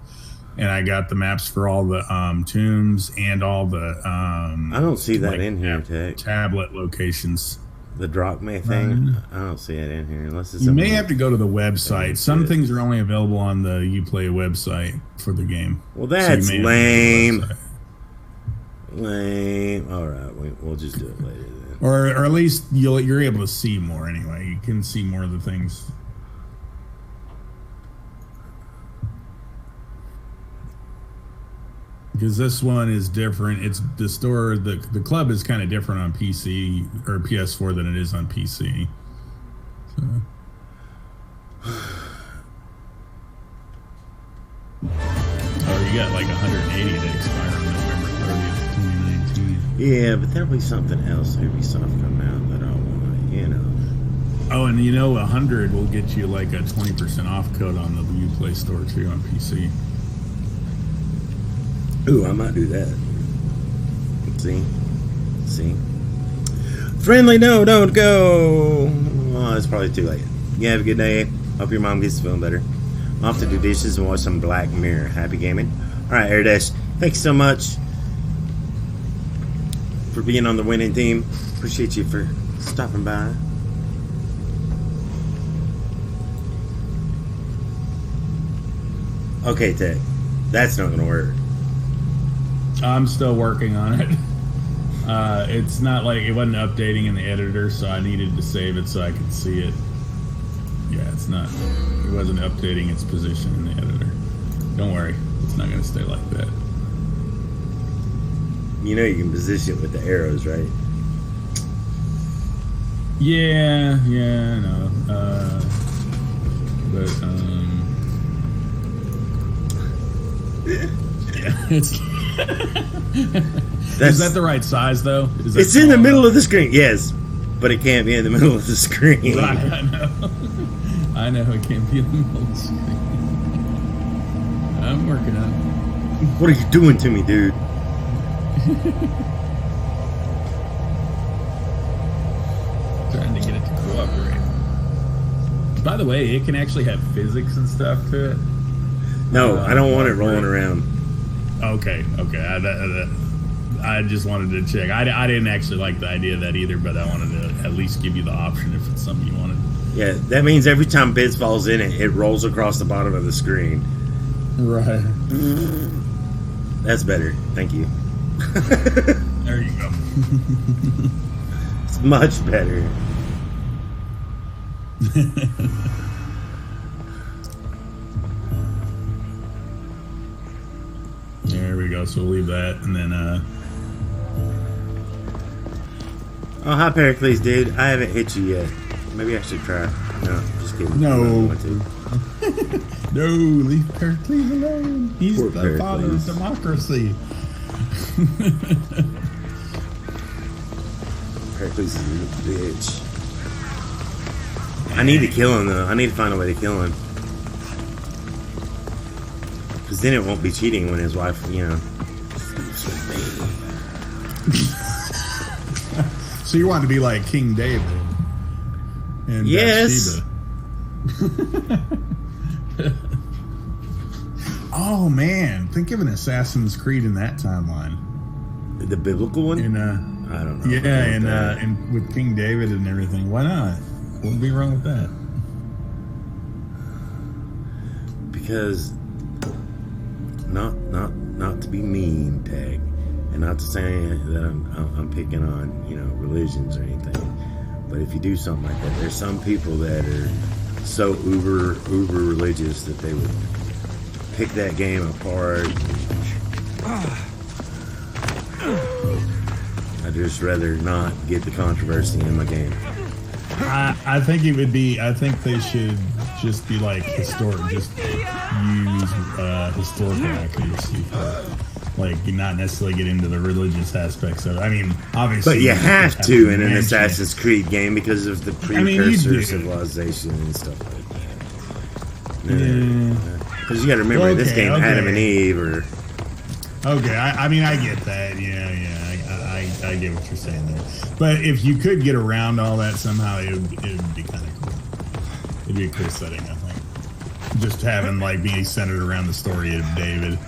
And I got the maps for all the tombs and all the I don't see that in here, Tech. Tablet locations. The drachma thing? I don't see it in here unless it's. You may have to go to the website. Some things are only available on the Uplay website for the game. Well, that's lame. Lame. All right, we'll just do it later then. Or at least you're able to see more anyway. You can see more of the things. Because this one is different. It's the store. The club is kind of different on PC or PS4 than it is on PC. So. Oh, you got like 180 that expire on November 30th, 2019. Yeah, but there'll be something else Ubisoft come out that I want, you know. Oh, and you know, 100 will get you like a 20% off code on the Uplay store too on PC. Ooh, I might do that. See? Friendly, no, don't go. Oh, it's probably too late. You have a good day. Hope your mom gets feeling better. I'm off to do dishes and watch some Black Mirror. Happy gaming. Alright, Airdash. Thanks so much for being on the winning team. Appreciate you for stopping by. Okay, Tech. That's not going to work. I'm still working on it. It's not like it wasn't updating in the editor, so I needed to save it so I could see it. Yeah, it wasn't updating its position in the editor. Don't worry, it's not going to stay like that. You know you can position it with the arrows, right? Yeah, I know. Yeah, it's... Is that the right size, though? It's in the middle of the screen, yes. But it can't be in the middle of the screen. Right, I know. I know it can't be in the middle of the screen. I'm working on it. What are you doing to me, dude? Trying to get it to cooperate. By the way, it can actually have physics and stuff to it. No, I don't want it rolling around. Okay. I just wanted to check. I didn't actually like the idea of that either, but I wanted to at least give you the option if it's something you wanted. Yeah, that means every time Biz falls in it, it rolls across the bottom of the screen. Right. That's better. Thank you. There you go. It's much better. There we go. So we'll leave that, and then Oh, hi Pericles, dude. I haven't hit you yet. Maybe I should try. No, just kidding. No. I don't want to. No, leave Pericles alone. He's Poor the father of Pericles. democracy. Pericles is a bitch. I need to kill him though. I need to find a way to kill him. Because then it won't be cheating when his wife, you know. So you want to be like King David and yes. Bathsheba. Oh man, think of an Assassin's Creed in that timeline. The biblical one? I don't know. Yeah, and with King David and everything. Why not? What would be wrong with that? Because not to be mean, Tag, and not to say that I'm picking on, you know, religions or anything, but if you do something like that, there's some people that are so uber religious that they would pick that game apart. I'd just rather not get the controversy in my game. I think it would be. I think they should just be like historic. Just use historical accuracy for, like, not necessarily get into the religious aspects of it. I mean, obviously, but you have to in an Assassin's Creed game because of the precursor civilization and stuff like that. Yeah. Because you got to remember, this game, Adam and Eve, or. Okay, I mean, I get that. Yeah. I get what you're saying there. But if you could get around all that somehow, it would be kind of cool. It'd be a cool setting, I think. Just having, like, being centered around the story of David.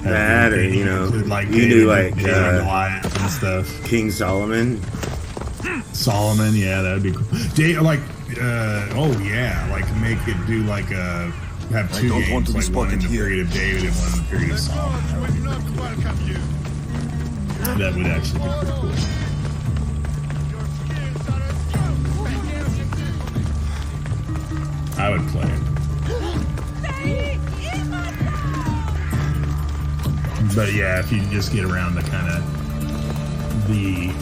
That, or, you know, like you do, like, Goliath and stuff. King Solomon. Yeah, that'd be cool. Like, make it do, like, have two games, like one in the period of David and one in the period of Solomon. That would be pretty cool. That would actually be pretty cool. I would play it. But yeah, if you just get around the kind of the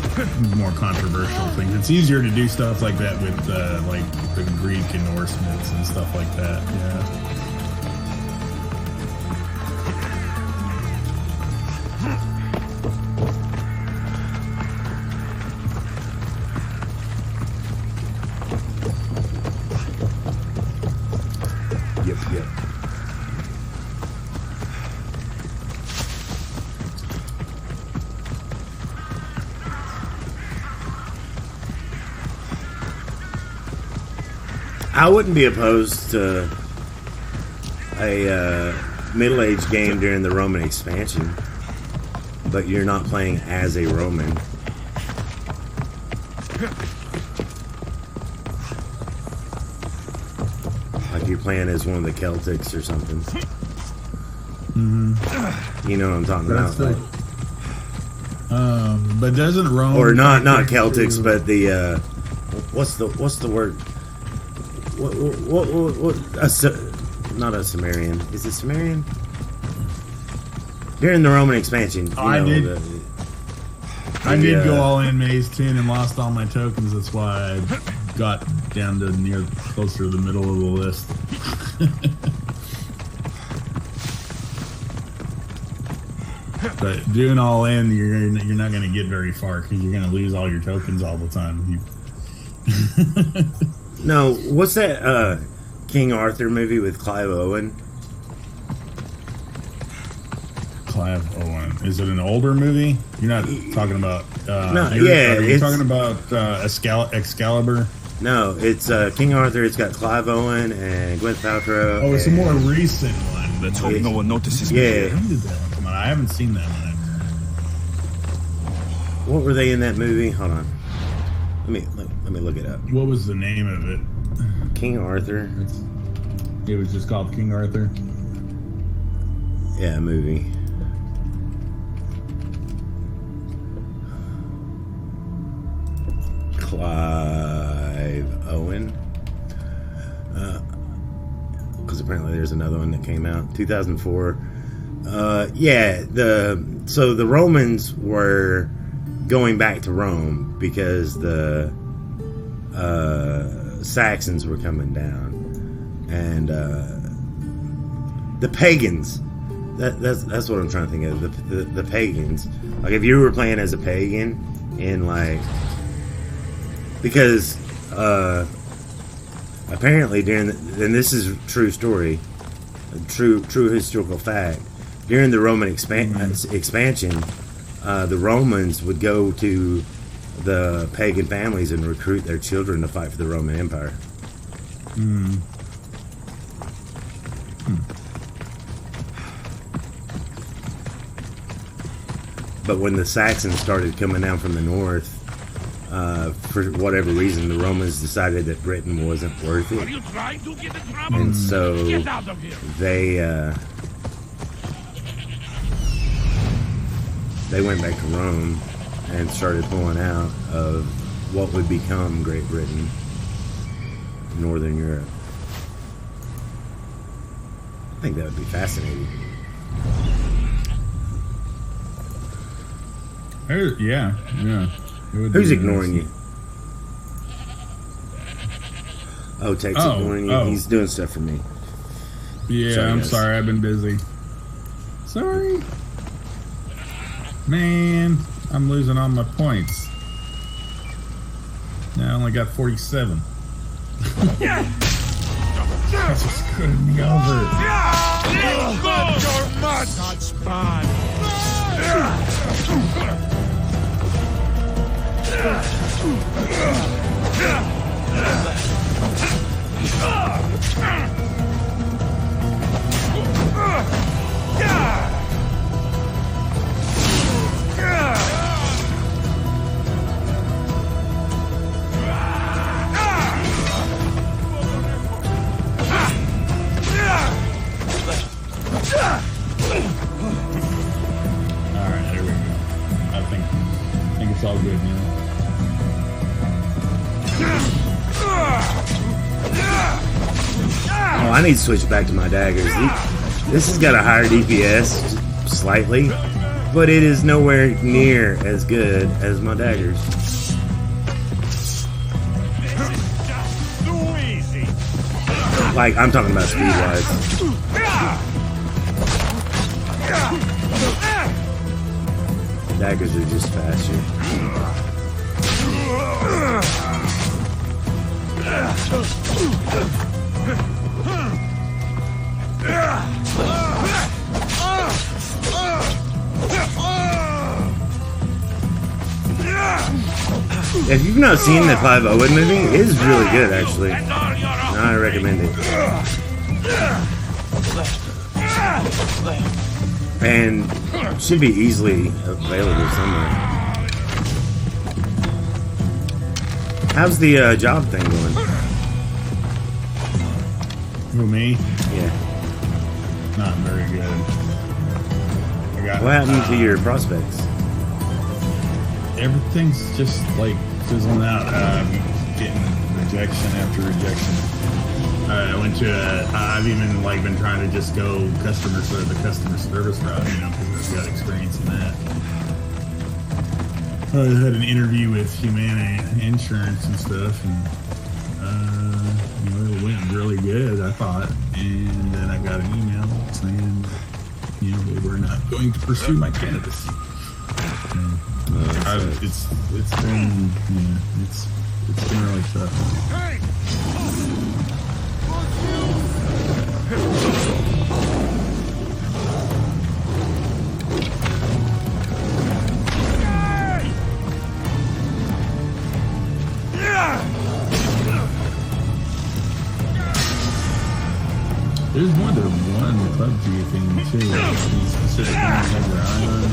more controversial things, it's easier to do stuff like that with like the Greek and Norse myths and stuff like that. Yeah. Yep. I wouldn't be opposed to a middle-aged game during the Roman expansion, but you're not playing as a Roman. Like you're playing as one of the Celtics or something. Mm-hmm. You know what I'm talking about? But doesn't Rome, or not Celtics, but the what's the word? What not a Sumerian. Is it Sumerian? During the Roman expansion, I did go all in Maze 10 and lost all my tokens. That's why I got down to closer to the middle of the list. But doing all in, you're not going to get very far because you're going to lose all your tokens all the time. No, what's that King Arthur movie with Clive Owen? Clive Owen. Is it an older movie? You're not talking about... you're talking about Excalibur? No, it's King Arthur. It's got Clive Owen and Gwyneth Paltrow. Oh, it's a more recent one. Let's hope no one notices me. Yeah. When did that one come out? I haven't seen that one. What were they in that movie? Hold on. Let me look it up. What was the name of it? King Arthur. It was just called King Arthur? Yeah, movie. Clive Owen. Because apparently there's another one that came out 2004. So the Romans were going back to Rome because the Saxons were coming down, and the pagans. That's what I'm trying to think of. The pagans. Like if you were playing as a pagan in like, because apparently and this is a true story. true historical fact. During the Roman expansion, the Romans would go to the pagan families and recruit their children to fight for the Roman Empire. But when the Saxons started coming down from the north, for whatever reason, the Romans decided that Britain wasn't worth it, and so they went back to Rome and started pulling out of what would become Great Britain, Northern Europe. I think that would be fascinating. Yeah. Who's ignoring you? Oh, Tate's ignoring you. He's doing stuff for me. Yeah, sorry, I'm guys. sorry. I've been busy. Sorry. Man, I'm losing all my points. Now I only got 47. That's just screwing me over. That's bad. Alright, there we go. I think it's all good now. Oh, I need to switch back to my daggers. This has got a higher DPS, slightly, but it is nowhere near as good as my daggers. Like, I'm talking about speed-wise. Daggers are just faster. If you've not seen the Clive Owen movie, it is really good, actually. I recommend it. And should be easily available somewhere. How's the job thing going? Who, me? Yeah. Not very good. What happened to your prospects? Everything's just like fizzling out. Getting rejection after rejection. I went to I've even like been trying to just go the customer service route, you know, because I've got experience in that. I had an interview with Humana Insurance and stuff, and you know, it went really good, I thought. And then I got an email saying, you know, they were not going to pursue my candidacy. It's been really tough. There's more than one PUBG thing too. These specific ones like their island.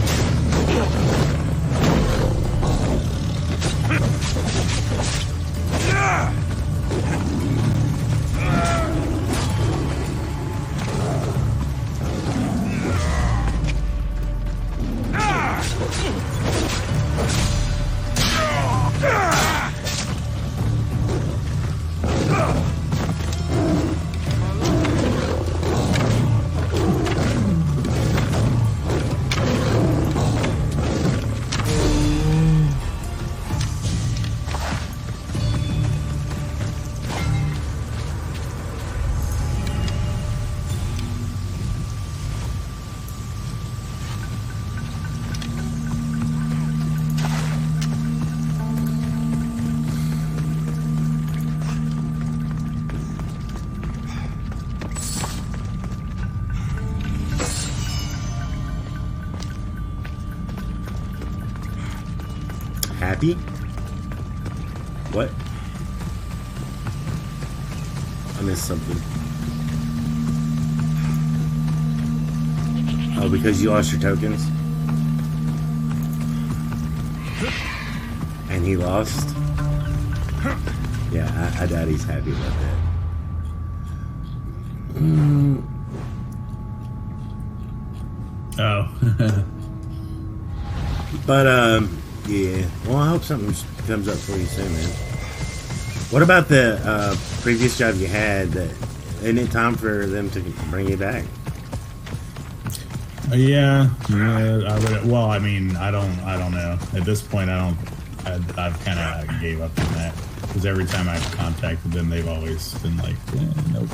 happy? What? I missed something. Oh, because you lost your tokens? And he lost? Yeah, I doubt he's happy about that. Oh. But, yeah. Well, I hope something comes up for you soon, man. What about the previous job you had? Isn't it time for them to bring you back? Yeah. I would. Well, I mean, I don't know. At this point, I've kind of gave up on that because every time I've contacted them, they've always been like, nope,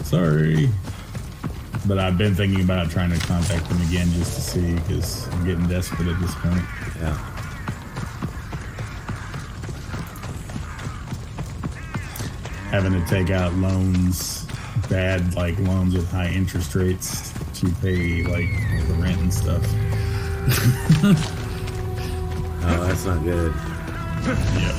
sorry. But I've been thinking about trying to contact them again just to see because I'm getting desperate at this point. Yeah. Having to take out loans, bad like loans with high interest rates to pay like the rent and stuff. Oh, that's not good. Yeah.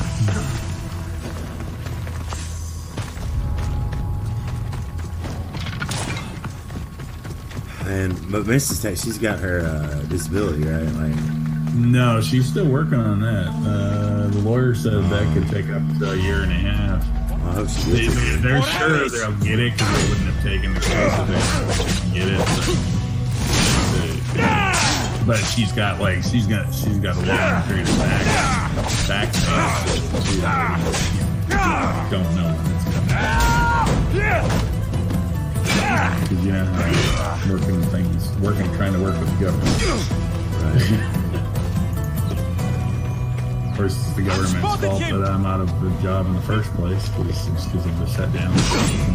But Mrs. Tech, she's got her disability, right? Like, No, she's still working on that. The lawyer said that could take up to a year and a half. I hope she gets it. They're sure they'll get it because they wouldn't have taken the case if they get it. But she's got a long period of back pain. Don't know when it's coming. Because you know how trying to work with the government. Right. Of course, it's the government's fault that I'm out of the job in the first place because of the shutdown in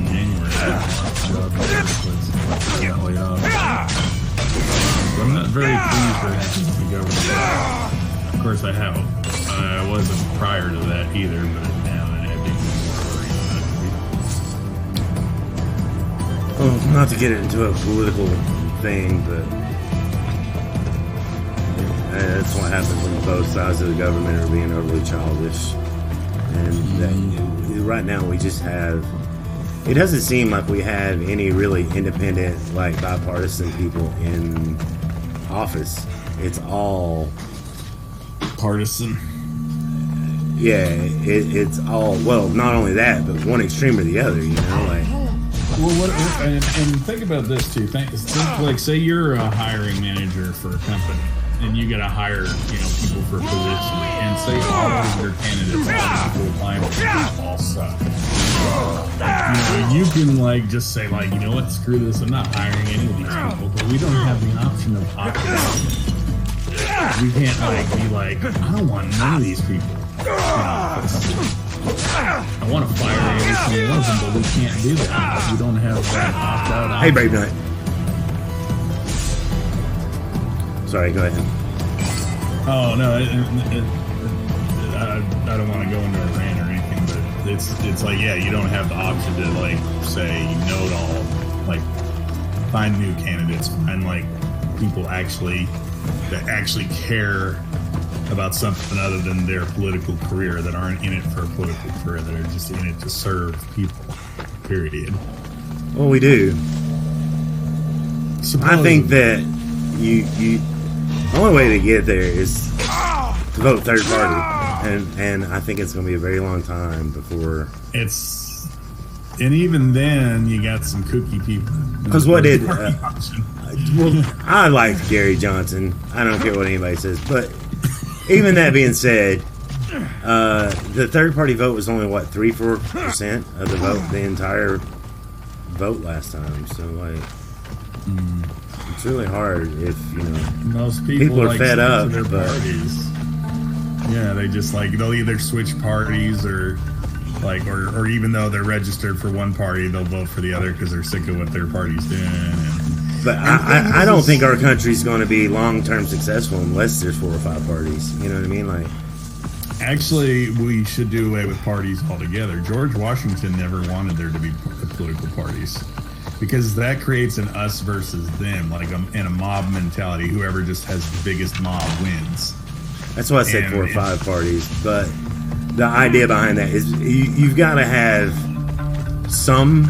January. I lost the job in the first place. I got laid off. So I'm not very pleased with the government. Of course, I wasn't prior to that either, but now I have to. Well, not to get into a political thing, but that's what happens when both sides of the government are being overly childish. And right now we just have... It doesn't seem like we have any really independent, like, bipartisan people in office. It's all... Partisan. Yeah, it's all... Well, not only that, but one extreme or the other, you know? Like... Well, and think about this, too. Think, like, say you're a hiring manager for a company. And you got to hire, people for a position, and say all of your candidates are full time, all suck. You can just say you know what, screw this, I'm not hiring any of these people. But we don't have the option of opting out. We can't be like, I don't want none of these people. I want to fire every single one of them, but we can't do that. We don't have that opt out option. Hey, Brave Nut. Sorry, go ahead. Oh no, I don't want to go into a rant or anything, but it's like, yeah, you don't have the option to say no to all, find new candidates, find people that actually care about something other than their political career, that aren't in it for a political career, that are just in it to serve people. Period. Well, we do. Supposedly. I think that you the only way to get there is to vote third party, and I think it's going to be a very long time before and even then you got some kooky people. Because what did well, I like Gary Johnson. I don't care what anybody says, but even that being said, the third party vote was only 3-4% of the vote, the entire vote last time. So it's really hard if most people are fed up. Their parties. Yeah, they just they'll either switch parties or even though they're registered for one party, they'll vote for the other because they're sick of what their party's doing. But I don't think our country's going to be long-term successful unless there's 4 or 5 parties. You know what I mean? Actually, we should do away with parties altogether. George Washington never wanted there to be political parties because that creates an us versus them, in a mob mentality. Whoever just has the biggest mob wins. That's why I said 4 or 5 parties. But the idea behind that is you've got to have some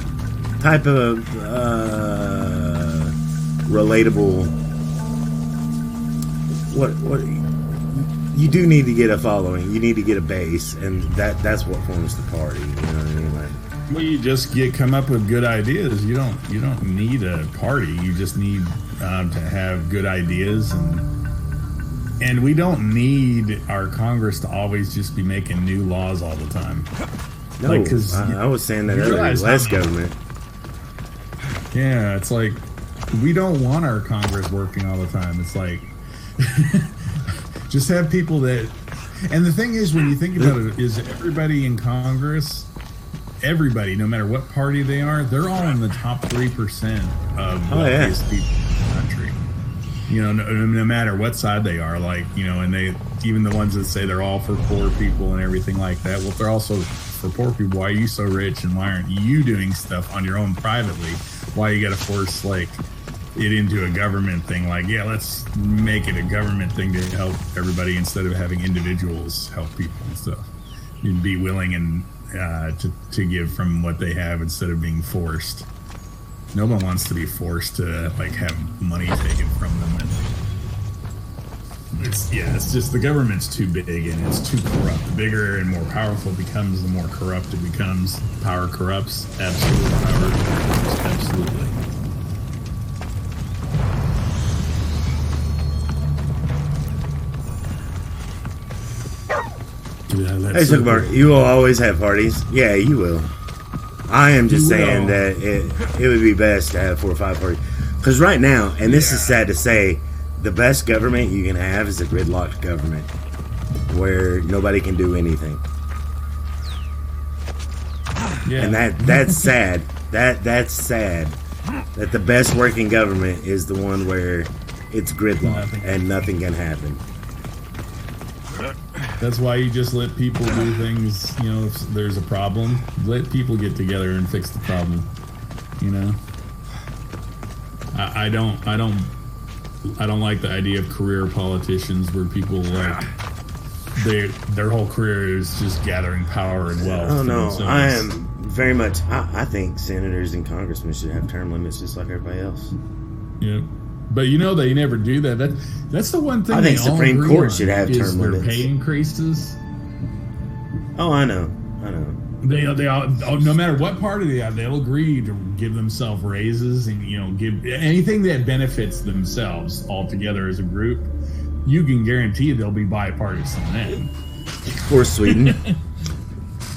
type of relatable. What you do need to get a following. You need to get a base, and that's what forms the party. You know what I mean? Like, well, you just come up with good ideas. You don't need a party. You just need to have good ideas, and we don't need our Congress to always just be making new laws all the time. No, like, I was saying that earlier. Less government. Yeah, it's like we don't want our Congress working all the time. It's like just have people that. And the thing is, when you think about it, is everybody in Congress. Everybody, no matter what party they are, they're all in the top 3% of wealthiest people in the country. You know, no matter what side they are, like, you know, and they, even the ones that say they're all for poor people and everything like that. Well, if they're also for poor people, why are you so rich and why aren't you doing stuff on your own privately? Why you got to force like it into a government thing? Like, yeah, let's make it a government thing to help everybody instead of having individuals help people and stuff. You'd be willing and to give from what they have instead of being forced. No one wants to be forced to like have money taken from them. And it's just the government's too big and it's too corrupt. The bigger and more powerful it becomes, the more corrupt it becomes. Power corrupts. Absolute power corrupts. Absolutely. Hey, Zuckerberg, you will always have parties. Yeah, you will. I am just saying that it would be best to have 4 or 5 parties. Because right now, and this is sad to say, the best government you can have is a gridlocked government where nobody can do anything. Yeah. And that's sad. That's sad. That the best working government is the one where it's gridlocked and nothing can happen. That's why you just let people do things, you know, if there's a problem, let people get together and fix the problem, you know? I don't like the idea of career politicians where people like their whole career is just gathering power and wealth. Oh no, I am very much, I think senators and congressmen should have term limits just like everybody else. Yeah. But you know they never do that. That's the one thing. I think Supreme Court should have term limits. Pay increases. Oh, I know. They all, no matter what party they are, they'll agree to give themselves raises and give anything that benefits themselves all together as a group. You can guarantee they'll be bipartisan then. Poor Sweden.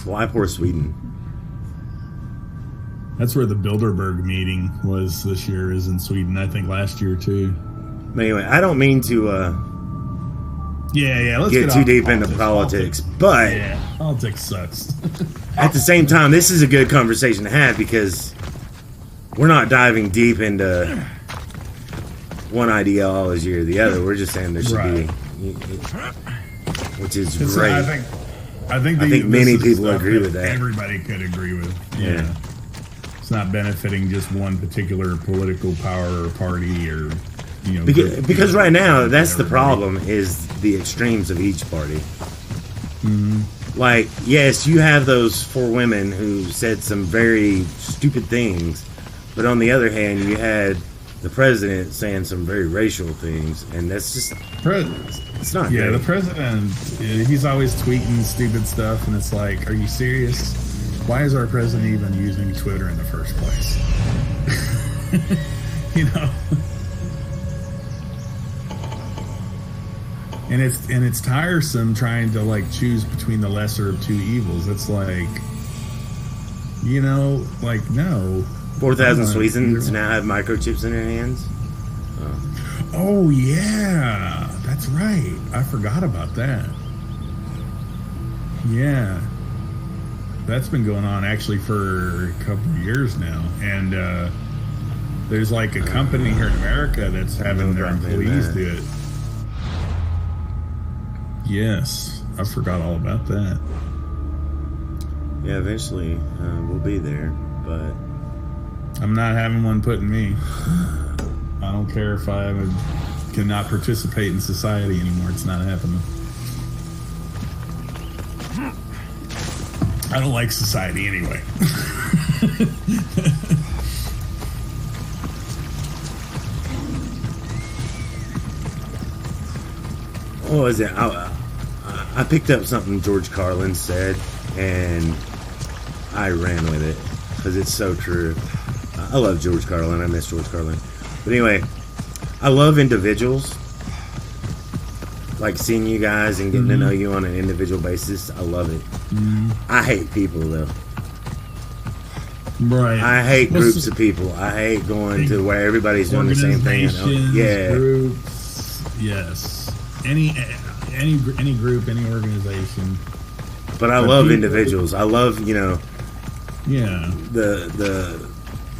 Why poor Sweden? That's where the Bilderberg meeting was this year, is in Sweden. I think last year too. Anyway, I don't mean to let's get too deep into politics, but politics sucks. At the same time, this is a good conversation to have because we're not diving deep into one ideology or the other. We're just saying there should be, which is great. I think many people agree with that. Everybody could agree with. Yeah. It's not benefiting just one particular political power or party or because right now that's the problem, is the extremes of each party. Mm-hmm. Like, yes, you have those 4 women who said some very stupid things, but on the other hand, you had the president saying some very racial things, and that's just it's not. Yeah, great. The president, he's always tweeting stupid stuff, and it's like, are you serious? Why is our president even using Twitter in the first place? And it's tiresome trying to like choose between the lesser of 2 evils. It's like, no. 4,000 Swedes now have microchips in their hands. Oh yeah, that's right. I forgot about that. Yeah. That's been going on actually for a couple of years now, and there's like a company here in America that's having their employees do it. Yes, I forgot all about that. Yeah, eventually we'll be there, but I'm not having one put in me. I don't care if I cannot participate in society anymore. It's not happening. I don't like society anyway. What was it? I picked up something George Carlin said, and I ran with it because it's so true. I love George Carlin. I miss George Carlin. But anyway, I love individuals. Like seeing you guys and getting to know you on an individual basis. I love it. I hate people, though. Right. I hate groups of people. I hate going to where everybody's doing the same thing. Yeah. Groups. Yes. Any group, any organization. But I love individuals. I love, the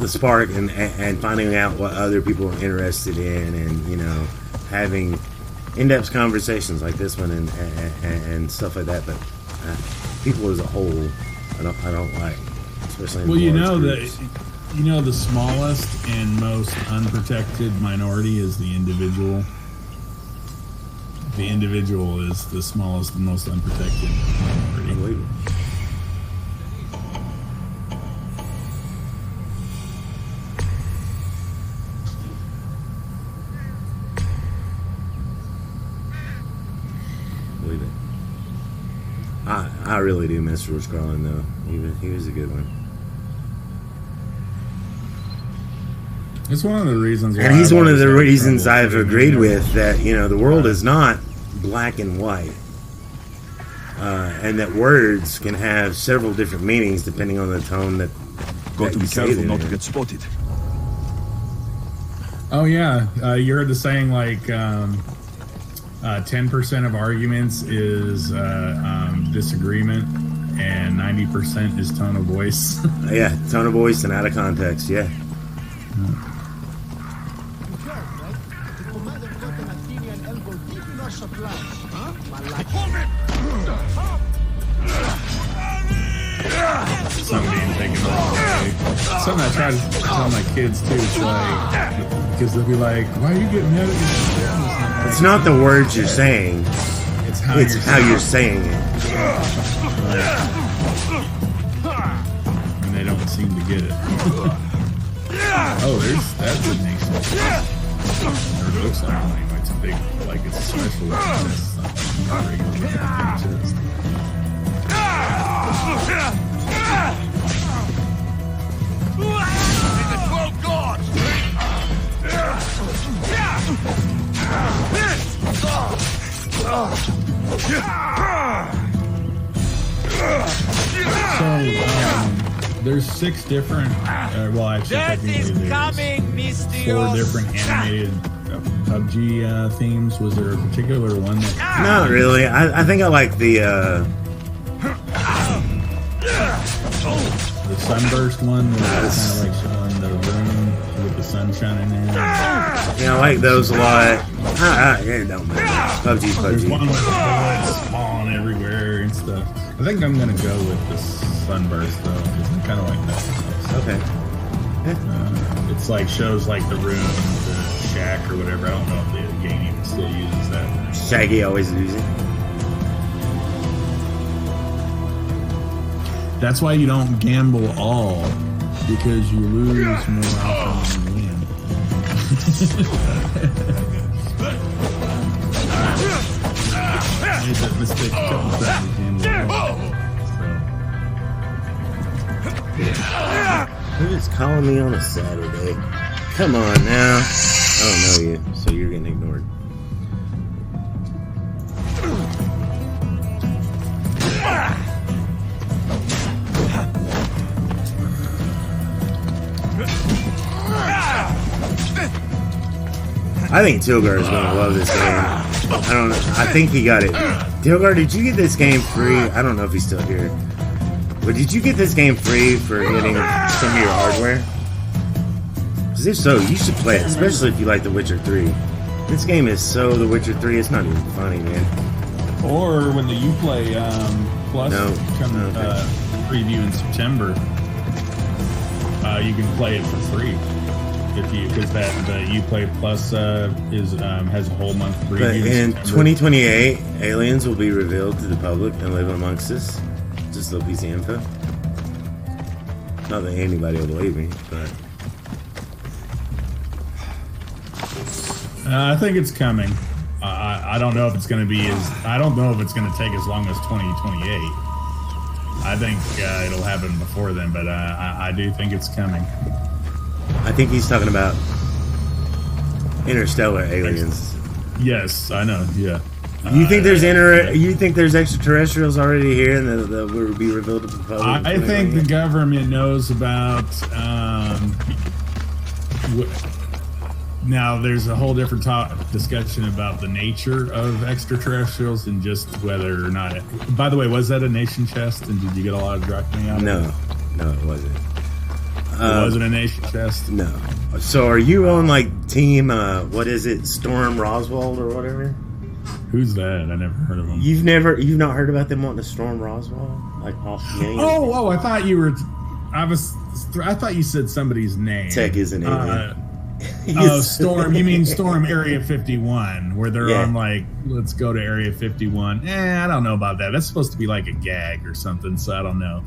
spark and finding out what other people are interested in, and having in-depth conversations like this one and stuff like that. But people as a whole, I don't like, especially in large groups. The smallest and most unprotected minority is the individual. The individual is the smallest and most unprotected minority. Unbelievable. Believe it. I really do miss George Carlin, though. He was a good one. It's one of the reasons why. And he's one of the reasons I've agreed with that, the world is not black and white. And that words can have several different meanings depending on the tone that Got to you be say careful them not to in. get spotted. Oh, yeah. You heard the saying, like, 10% of arguments is disagreement, and 90% is tone of voice. Yeah, tone of voice and out of context, yeah. Something being taken away. Something I try to tell my kids too. It's like, because they'll be like, "Why are you getting mad at me?" It's not the words you're saying, It's how you're saying it. And they don't seem to get it. Oh, that's a nation. Or it looks like one anyway. It's a big, like it's special. It's not regular chest. So, there's 6 different, well, actually, technically there's 4 different animated PUBG themes. Was there a particular one that... Not really. I think I like the sunburst one, where it's kind of like showing the room with the sun shining in. I like those a lot. It don't matter. PUBG's There's PUBG. one with the bullets falling everywhere and stuff. I think I'm gonna go with the sunburst though, because I kind of like that. Okay. It's like shows like the room, the shack or whatever. I don't know if the game even still uses that. Shaggy always uses it. That's why you don't gamble all, because you lose more often than you win. I made that mistake a couple times gambling all. Who's calling me on a Saturday? Come on now. I don't know you, so you're getting ignored. I think Tilgar is going to love this game. I don't know. I think he got it. Tilgar, did you get this game free? I don't know if he's still here. But did you get this game free for getting some of your hardware? Because if so, you should play it, especially if you like The Witcher 3. This game is so The Witcher 3, it's not even funny, man. Or when the Uplay Plus comes okay. preview in September, you can play it for free. Because the Uplay Plus has a whole month preview. But in 2028, aliens will be revealed to the public and live amongst us. Just a little piece of info. Not that anybody will believe me, but I think it's coming. I don't know if it's going to be I don't know if it's going to take as long as 2028. I think it'll happen before then, but I do think it's coming. I think he's talking about interstellar aliens. Yes, I know. Yeah. You think there's You think there's extraterrestrials already here, and that will be revealed to the public? I think the government knows about. Now, there's a whole different discussion about the nature of extraterrestrials and just whether or not. By the way, was that a nation chest? And did you get a lot of drachmae out of it? No, it wasn't. It wasn't a nation chest. No. So, are you on like team? What is it? Storm Roswell or whatever? Who's that? I never heard of them. You've not heard about them wanting to storm Roswell? Like off millions? Oh! I thought you were. I thought you said somebody's name. Tech isn't alien. Oh, Storm. You mean Storm Area 51, where they're on like, let's go to Area 51. I don't know about that. That's supposed to be like a gag or something, so I don't know.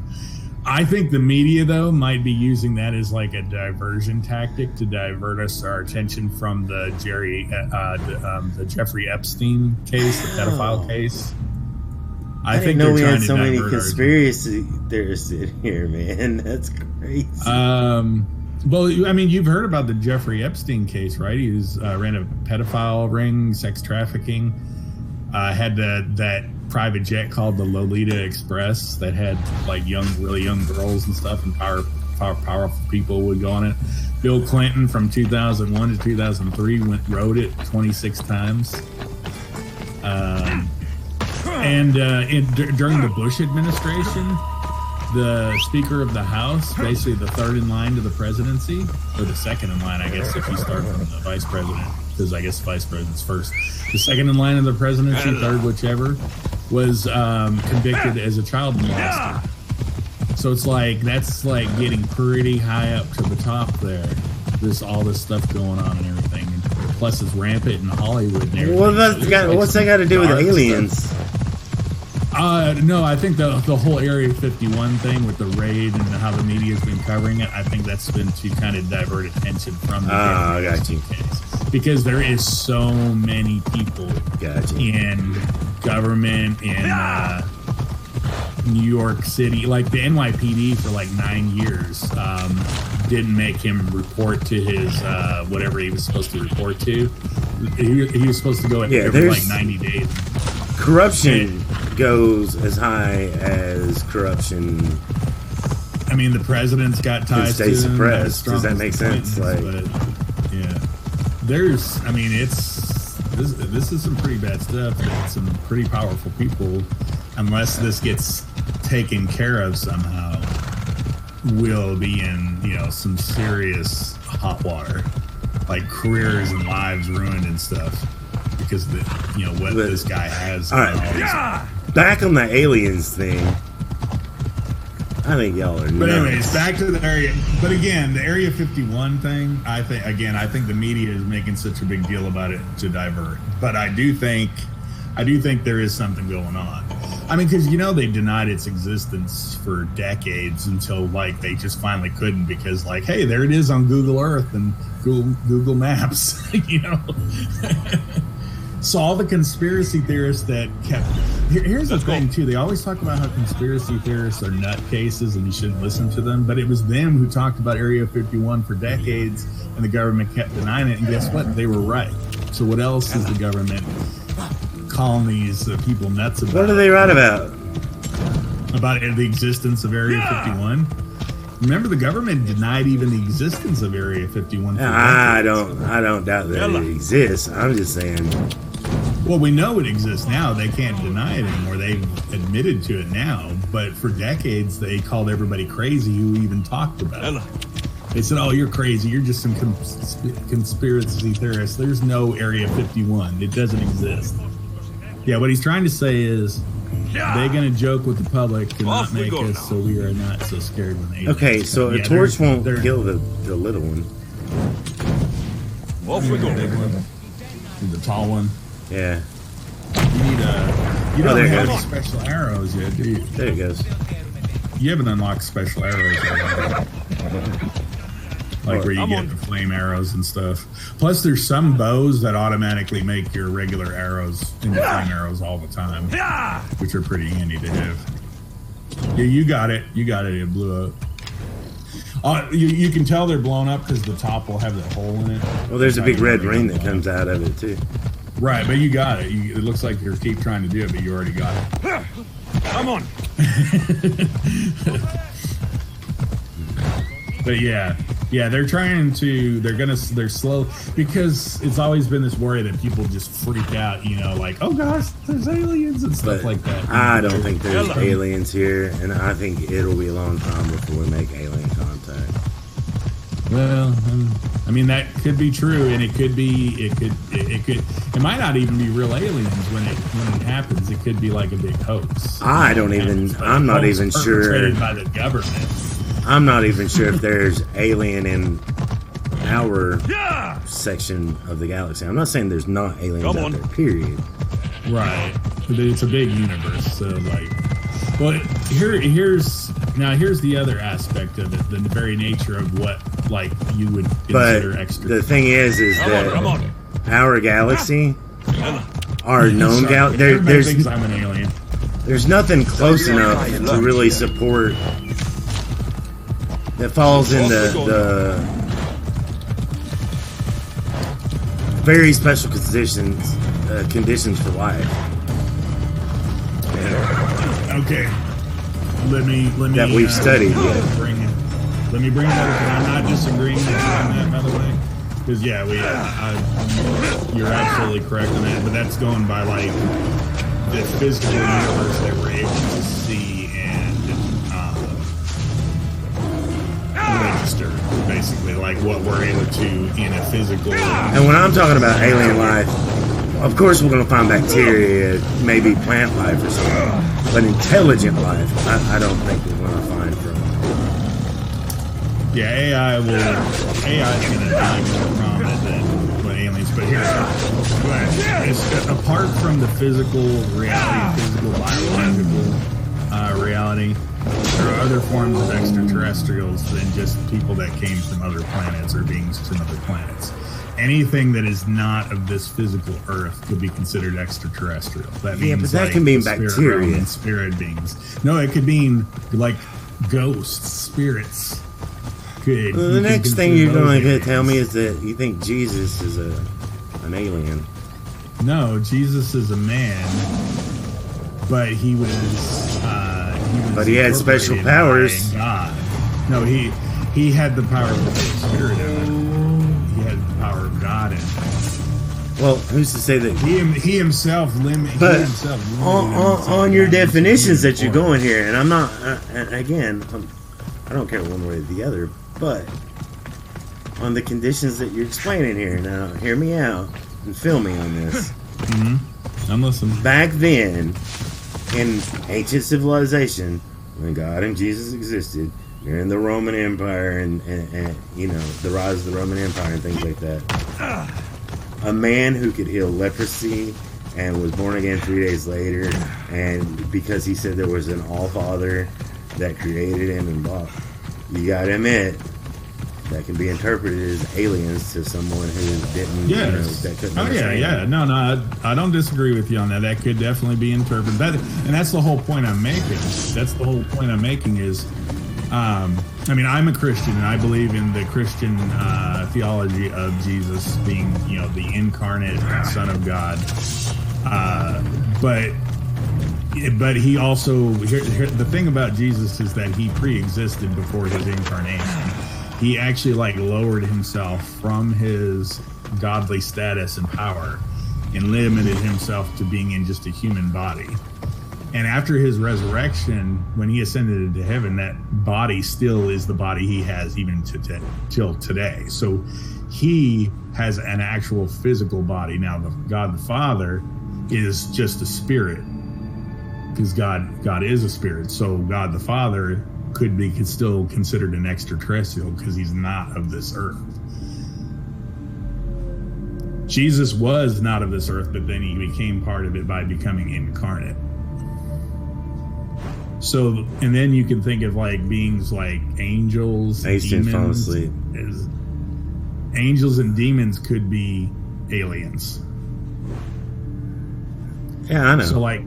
I think the media, though, might be using that as like a diversion tactic to divert our attention from the Jeffrey Epstein case, the pedophile case. I think didn't know we had to so many divert conspiracy theorists in here, man. That's crazy. Well, I mean, you've heard about the Jeffrey Epstein case, right? He ran a pedophile ring, sex trafficking. Had that private jet called the Lolita Express that had like really young girls and stuff, and powerful people would go on it. Bill Clinton from 2001 to 2003 rode it 26 times. During the Bush administration, the Speaker of the House, basically the third in line to the presidency, or the second in line, I guess, if you start from the vice president, because I guess the vice president's first. The second in line of the presidency, third, whichever, was convicted as a child molester. So it's like, that's like getting pretty high up to the top there. All this stuff going on and everything. And plus, it's rampant in Hollywood and everything. Well, what's that got to do with aliens? Stuff. No, I think the whole Area 51 thing with the raid and how the media's been covering it, I think that's been to kind of divert attention from the case. Because there is so many people in government in New York City, like the NYPD for like 9 years didn't make him report to his whatever he was supposed to report to. He was supposed to go every like 90 days. Corruption goes as high as corruption. I mean, the president's got ties to stay suppressed. Does that make sense? Like, but, yeah, there's. I mean, this is some pretty bad stuff. Some pretty powerful people. Unless this gets taken care of somehow, will be in some serious hot water, like careers and lives ruined and stuff. Because what this guy has. All right. Back on the aliens thing. I think y'all are nuts. But anyways, back to the area. But again, the Area 51 thing, I think the media is making such a big deal about it to divert. But I do think there is something going on. I mean, because they denied its existence for decades until like they just finally couldn't, because like, hey, there it is on Google Earth and Google Maps. So all the conspiracy theorists that kept... Here's the thing, too. They always talk about how conspiracy theorists are nutcases and you shouldn't listen to them. But it was them who talked about Area 51 for decades, and the government kept denying it. And guess what? They were right. So what else is the government calling these people nuts about? What do they write about? About the existence of Area 51? Remember, the government denied even the existence of Area 51. I don't doubt that it exists. I'm just saying... Well, we know it exists now. They can't deny it anymore. They've admitted to it now. But for decades, they called everybody crazy who even talked about it. They said, oh, you're crazy. You're just some conspiracy theorist. There's no Area 51. It doesn't exist. Yeah, what he's trying to say is they're going to joke with the public and not make us so we are not so scared when they... Okay, so a torch won't kill the little one. Off we go. The big one. The tall one. Yeah. You need you don't have any special arrows yet, do you? There it goes. you haven't unlocked special arrows yet. Like where you get the flame arrows and stuff. Plus, there's some bows that automatically make your regular arrows into flame arrows all the time, which are pretty handy to have. Yeah, you got it. You got it. It blew up. You can tell they're blown up because the top will have that hole in it. Well, there's a big red ring that comes out of it too. Right, but you got it. It looks like you keep trying to do it, but you already got it. Come on. But yeah, they're trying to. They're slow because it's always been this worry that people just freak out. You know, like, oh gosh, there's aliens and stuff like that. I don't think there's aliens here, and I think it'll be a long time before we make alien contact. Well, I mean that could be true, and it could be. It might not even be real aliens when it happens. It could be like a big hoax. I'm not even sure. Perpetrated by the government. I'm not even sure if there's alien in our section of the galaxy. I'm not saying there's not aliens out there, period. Right. It's a big universe, so like... Well, here's the other aspect of it, the very nature of what, like, you would consider extra... the thing is that our galaxy, our known galaxy... Everybody thinks I'm an alien. There's nothing close enough to really support... that falls in the very special conditions for life. Okay, let me that we've studied. Let me bring that up. And I'm not disagreeing with you on that, by the way, because you're absolutely correct on that. But that's going by like the physical universe that we're able to see and register, basically, like what we're able to in a physical. And when I'm talking about alien life, of course we're going to find bacteria, maybe plant life or something, but intelligent life, I don't think we're going to find from. Yeah, AI is going to die more prominent than aliens. But here, it's, apart from the physical reality, physical biological reality, there are other forms of extraterrestrials than just people that came from other planets or beings from other planets. Anything that is not of this physical Earth could be considered extraterrestrial. That means but that like can mean bacteria and spirit beings. No, it could mean like ghosts, spirits. Well, the next thing you're going to tell me is that you think Jesus is an alien. No, Jesus is a man, but he was. But he had special powers. God. No, he had the power of the Spirit in him. He had the power of God in him. Well, who's to say that he himself limited? But on your definitions that you're going here, and I'm not. Again, I don't care one way or the other, but on the conditions that you're explaining here, now hear me out and feel me on this. Mm-hmm. I'm listening. Back then, in ancient civilization, when God and Jesus existed, during the Roman Empire and you know, the rise of the Roman Empire and things like that, a man who could heal leprosy and was born again 3 days later, and because he said there was an All-Father that created him and blah, you gotta admit that can be interpreted as aliens to someone who didn't, yes. You know, that couldn't understand. No, I don't disagree with you on that. That could definitely be interpreted. And that's the whole point I'm making. That's the whole point I'm making is, I mean, I'm a Christian and I believe in the Christian theology of Jesus being, you know, the incarnate Son of God. But he also, the thing about Jesus is that he pre-existed before his incarnation. He actually like lowered himself from his godly status and power and limited himself to being in just a human body. And after his resurrection, when he ascended into heaven, that body still is the body he has even till today. So he has an actual physical body. Now, God the Father is just a spirit, because God is a spirit. So God the Father could be still considered an extraterrestrial because he's not of this earth. Jesus was not of this earth, but then he became part of it by becoming incarnate. So, and then you can think of like beings like angels, I used to fall asleep. Angels and demons could be aliens. Yeah, I know. So, like,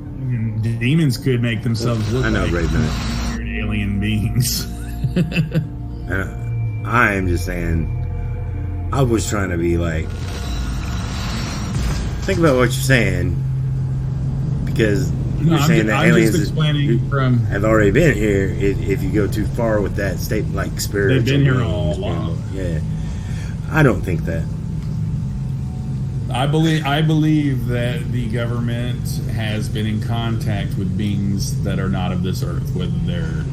demons could make themselves look like Ray Knight. alien beings. I am just saying, I was trying to be like, think about what you're saying, because you're saying that aliens have already been here. If you go too far with that statement, like spiritual, they've been here all along. Yeah, I don't think that. I believe that the government has been in contact with beings that are not of this earth, whether they're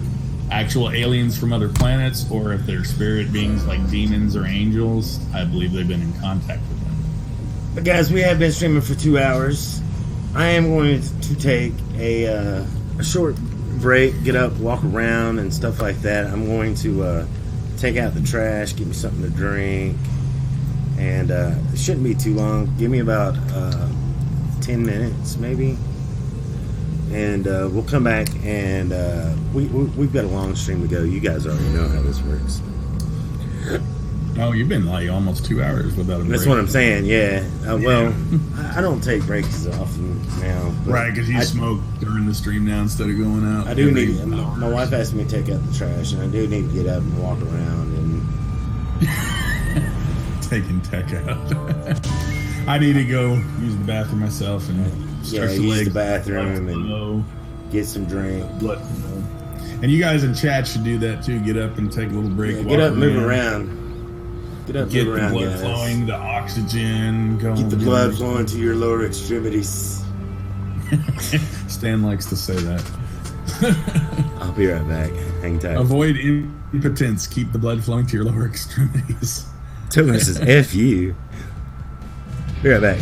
actual aliens from other planets or if they're spirit beings like demons or angels. I believe they've been in contact with them. But guys, we have been streaming for 2 hours. I am going to take a short break, get up, walk around, and stuff like that. I'm going to take out the trash, give me something to drink, and it shouldn't be too long. Give me about 10 minutes, maybe, and we'll come back, and we've got a long stream to go. You guys already know how this works. Oh, you've been like almost 2 hours without a break. That's what I'm saying, yeah. Well, I don't take breaks often now. Right, because you smoke during the stream now instead of going out. I do need, my wife asked me to take out the trash, and I do need to get up and walk around and... Taking tech out. I need to go use the bathroom myself and stretch the legs. Use the bathroom and get some drink. And you guys in chat should do that too. Get up and take a little break. Yeah, get up, move around. Get up, get move around, the blood guys. flowing, the oxygen going. Get the blood flowing to your lower extremities. Stan likes to say that. I'll be right back. Hang tight. Avoid impotence. Keep the blood flowing to your lower extremities. Thomas says, F you. Be right back.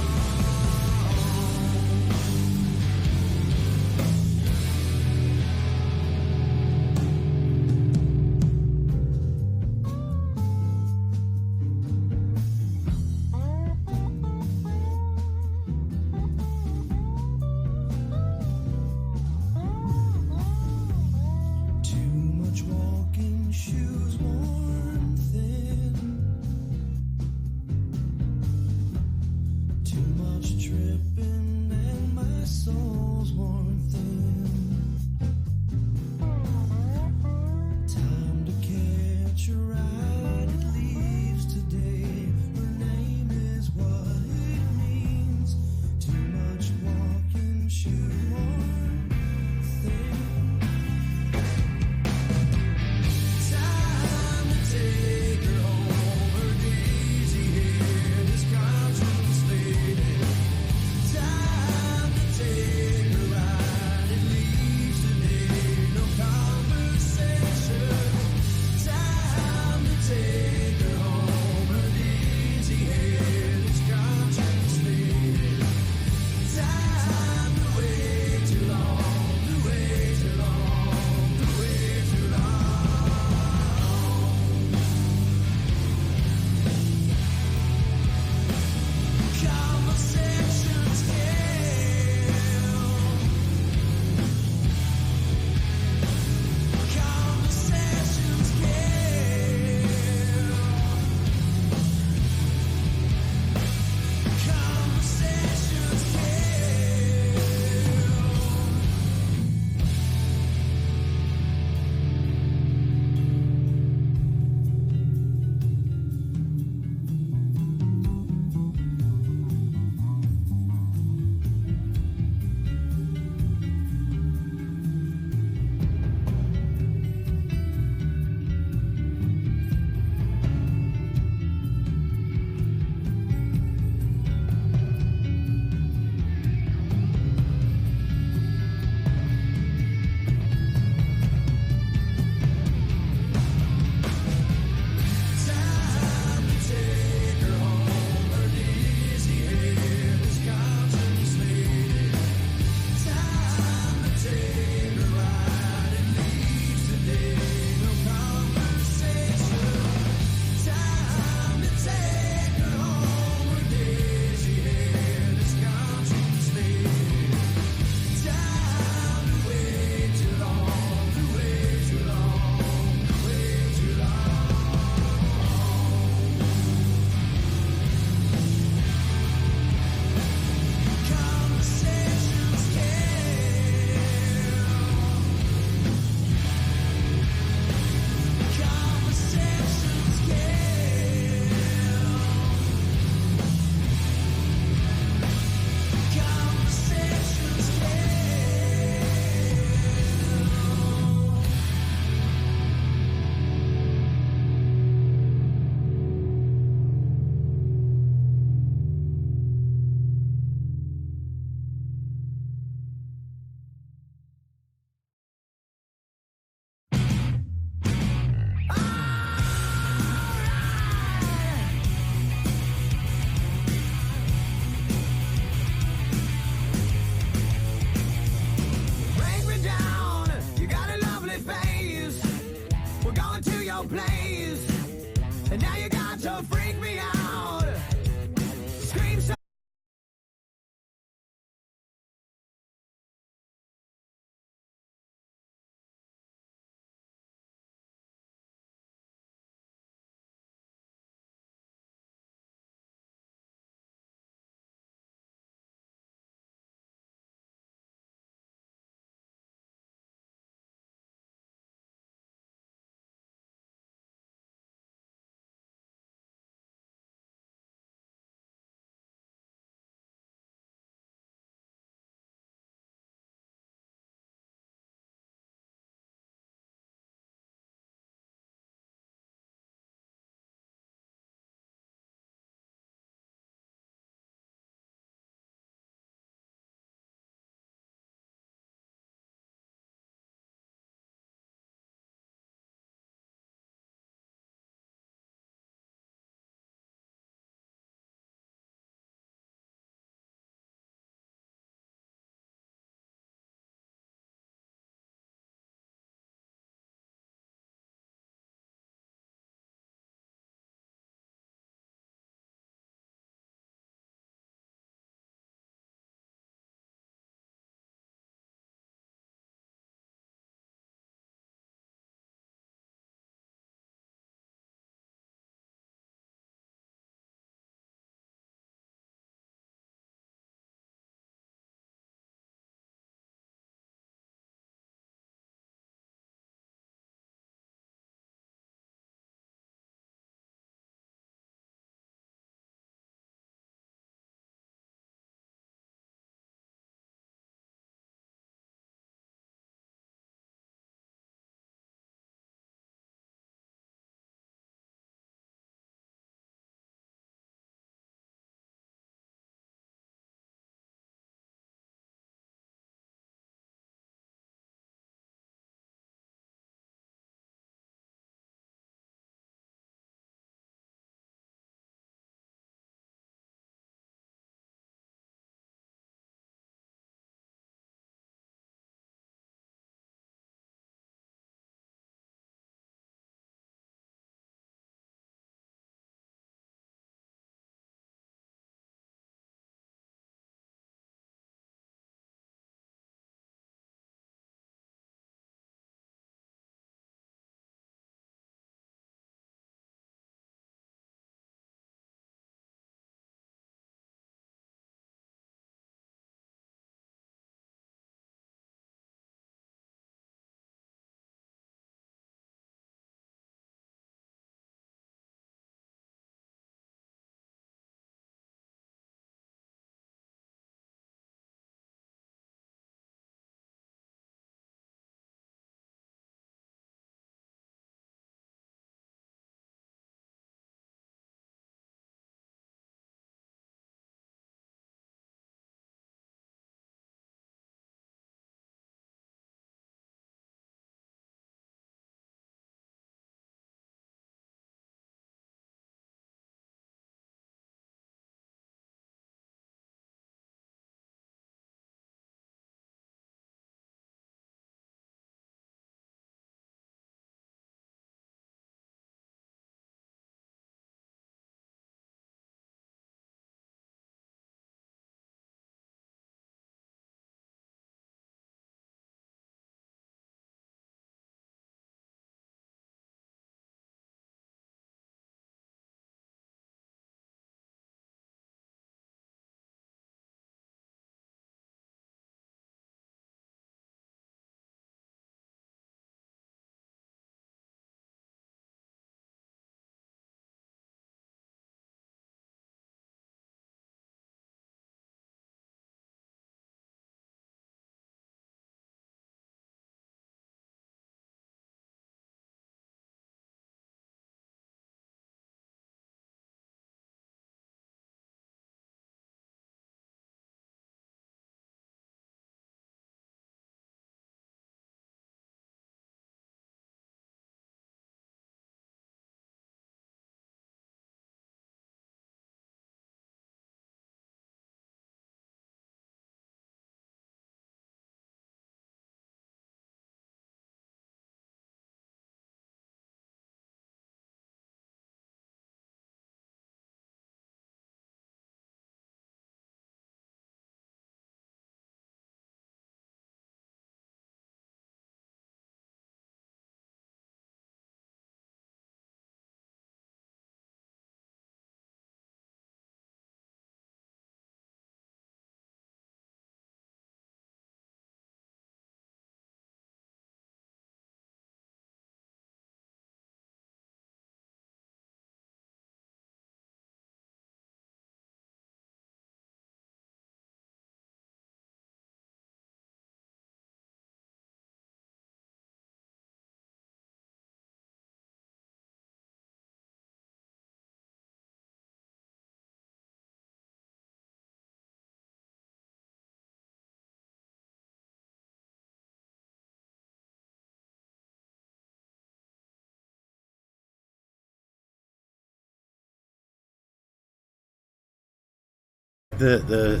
the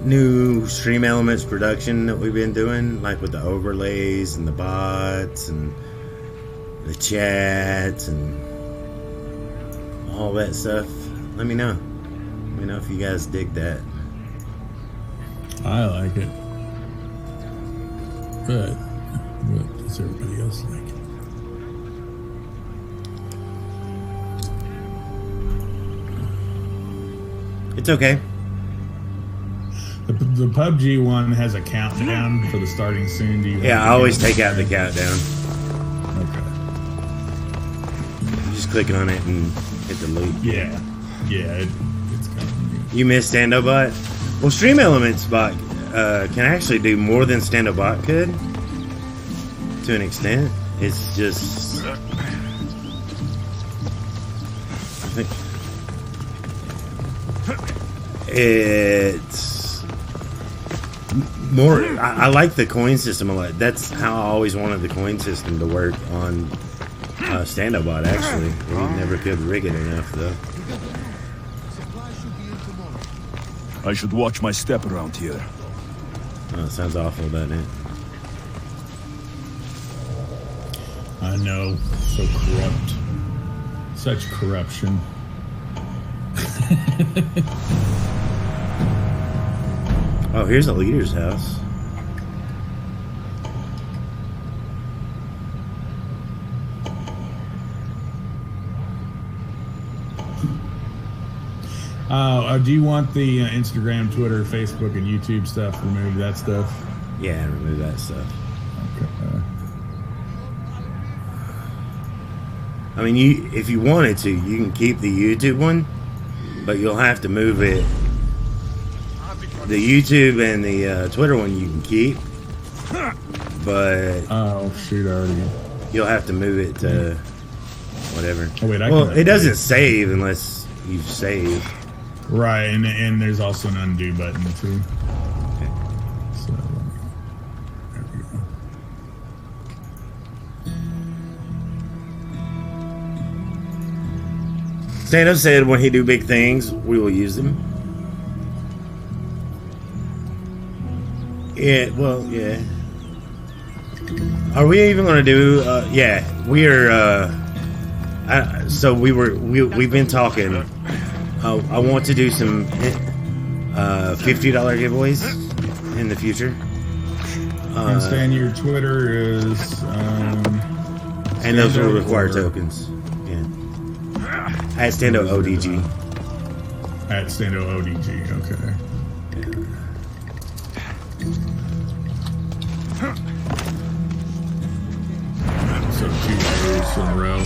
new Stream Elements production that we've been doing, like with the overlays and the bots and the chats and all that stuff, let me know. Let me know if you guys dig that. I like it. But what does everybody else like? It's okay. The PUBG one has a countdown for the starting soon. Do you? Yeah, I always take out the countdown. Okay. You just click on it and hit delete. Yeah. Yeah, it's kind of. You missed Stando bot? Well, Stream Elements bot can actually do more than Stando bot could, to an extent. It's just, I think it's more. I like the coin system a lot. That's how I always wanted the coin system to work on Stando bot. Actually, we never could rig it enough though. I should watch my step around here. Oh, it sounds awful, doesn't it? I know, so corrupt. Such corruption. Oh, here's a leader's house. Do you want the Instagram, Twitter, Facebook, and YouTube stuff? Remove that stuff? Yeah, remove that stuff. Okay. I mean, if you wanted to, you can keep the YouTube one, but you'll have to move it. The YouTube and the Twitter one you can keep, but Oh, shoot, already. you'll have to move it to whatever. Oh, wait, Well, it doesn't save unless you save. Right, and there's also an undo button, too. Okay. So, there we go. Stando said when he do big things, we will use them. Yeah, well, yeah. Are we even going to do? Yeah, we are. So we've been talking. I want to do some $50 giveaways in the future. And Stan, your Twitter is And those will require tokens. Yeah. At Stando ODG. At Stando ODG, okay. So 2 years in a row.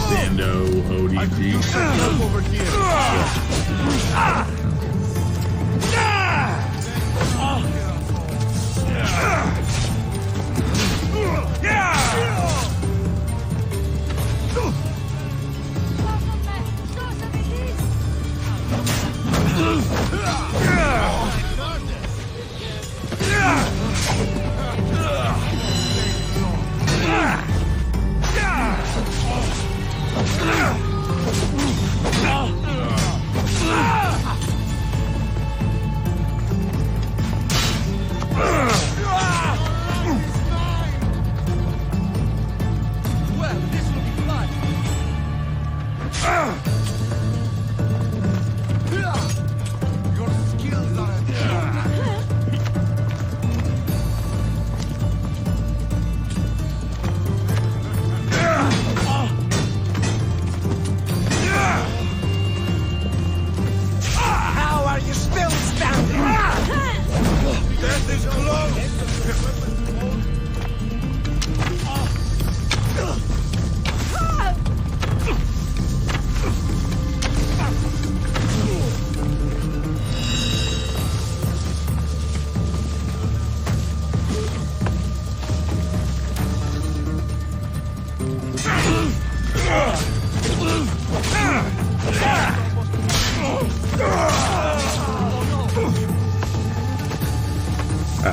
Stando ODG. Over here.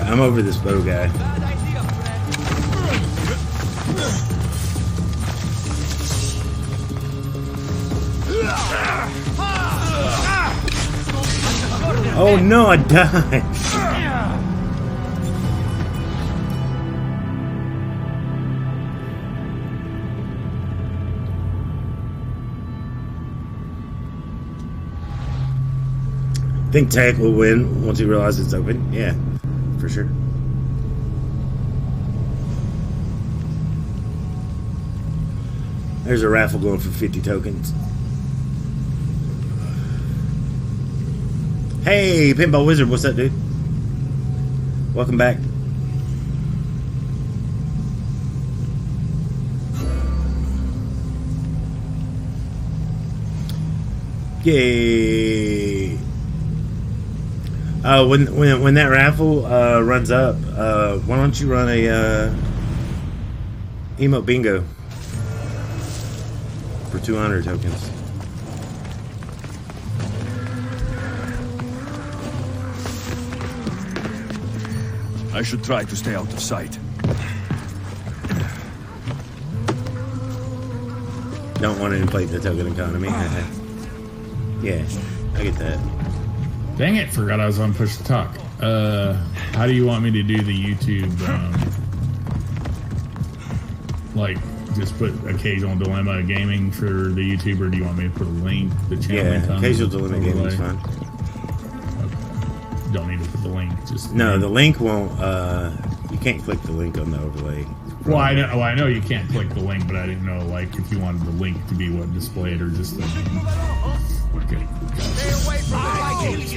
I'm over this bow guy. Oh no, I died. I think Tank will win once he realizes it's open. Yeah, for sure. There's a raffle going for 50 tokens. Hey, Pinball Wizard, what's up, dude? Welcome back. Yay! When that raffle runs up, why don't you run a emote bingo for 200 tokens? I should try to stay out of sight. Don't want to inflate the token economy. Yeah, I get that. Dang it, forgot I was on push to talk. How do you want me to do the YouTube, like, just put occasional dilemma gaming for the YouTube, or do you want me to put a link, the channel link on occasional dilemma gaming is fine. Okay. Don't need to put the link, just... No, the link won't, you can't click the link on the overlay. Well, I know you can't click the link, but I didn't know, like, if you wanted the link to be what displayed or just the name. Okay. Stay away from the Vikings.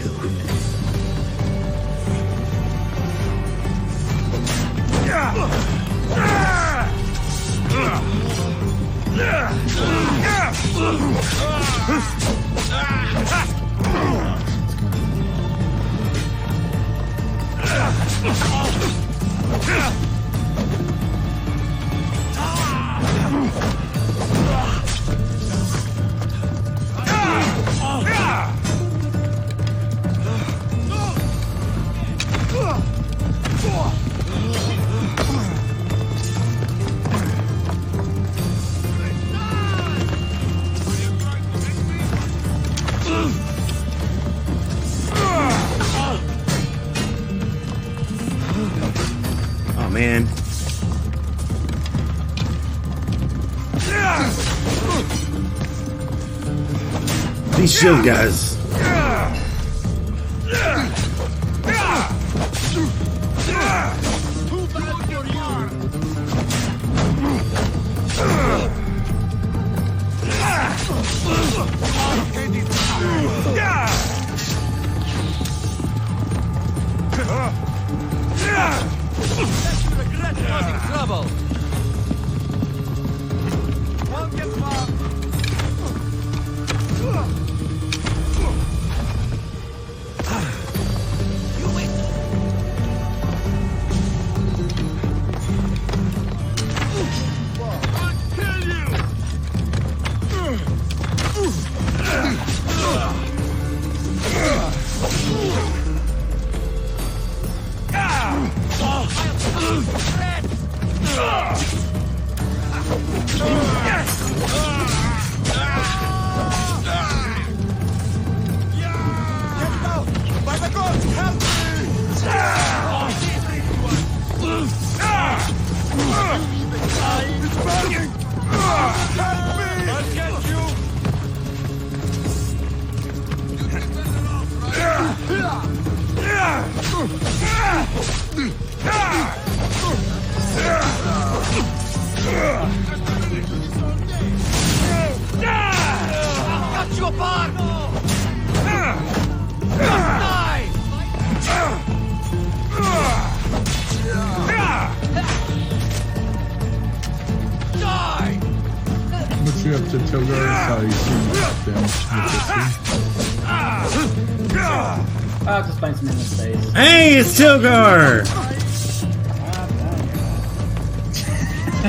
Oh man. These shield guys. Trouble. Won't get far. You win. I'll kill you. By the gods, help me! It's burning! Help me! I'll get you! I'll cut you apart! Die! Die! What you up to, Togar? How you seen them with this one? I'll just find some in the space. Hey, it's Tilgar!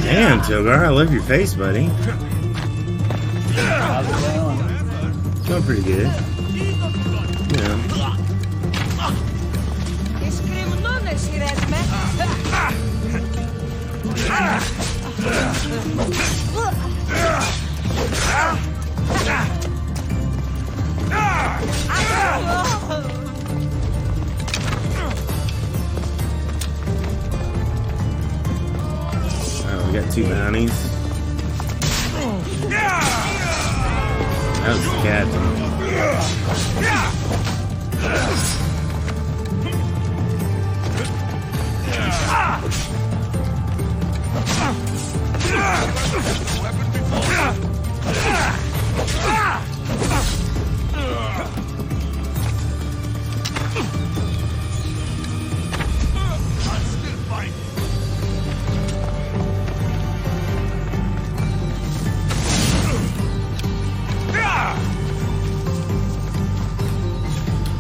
Damn, Tilgar, I love your face, buddy. How's it going? It's going pretty good. Yeah. That was the cat.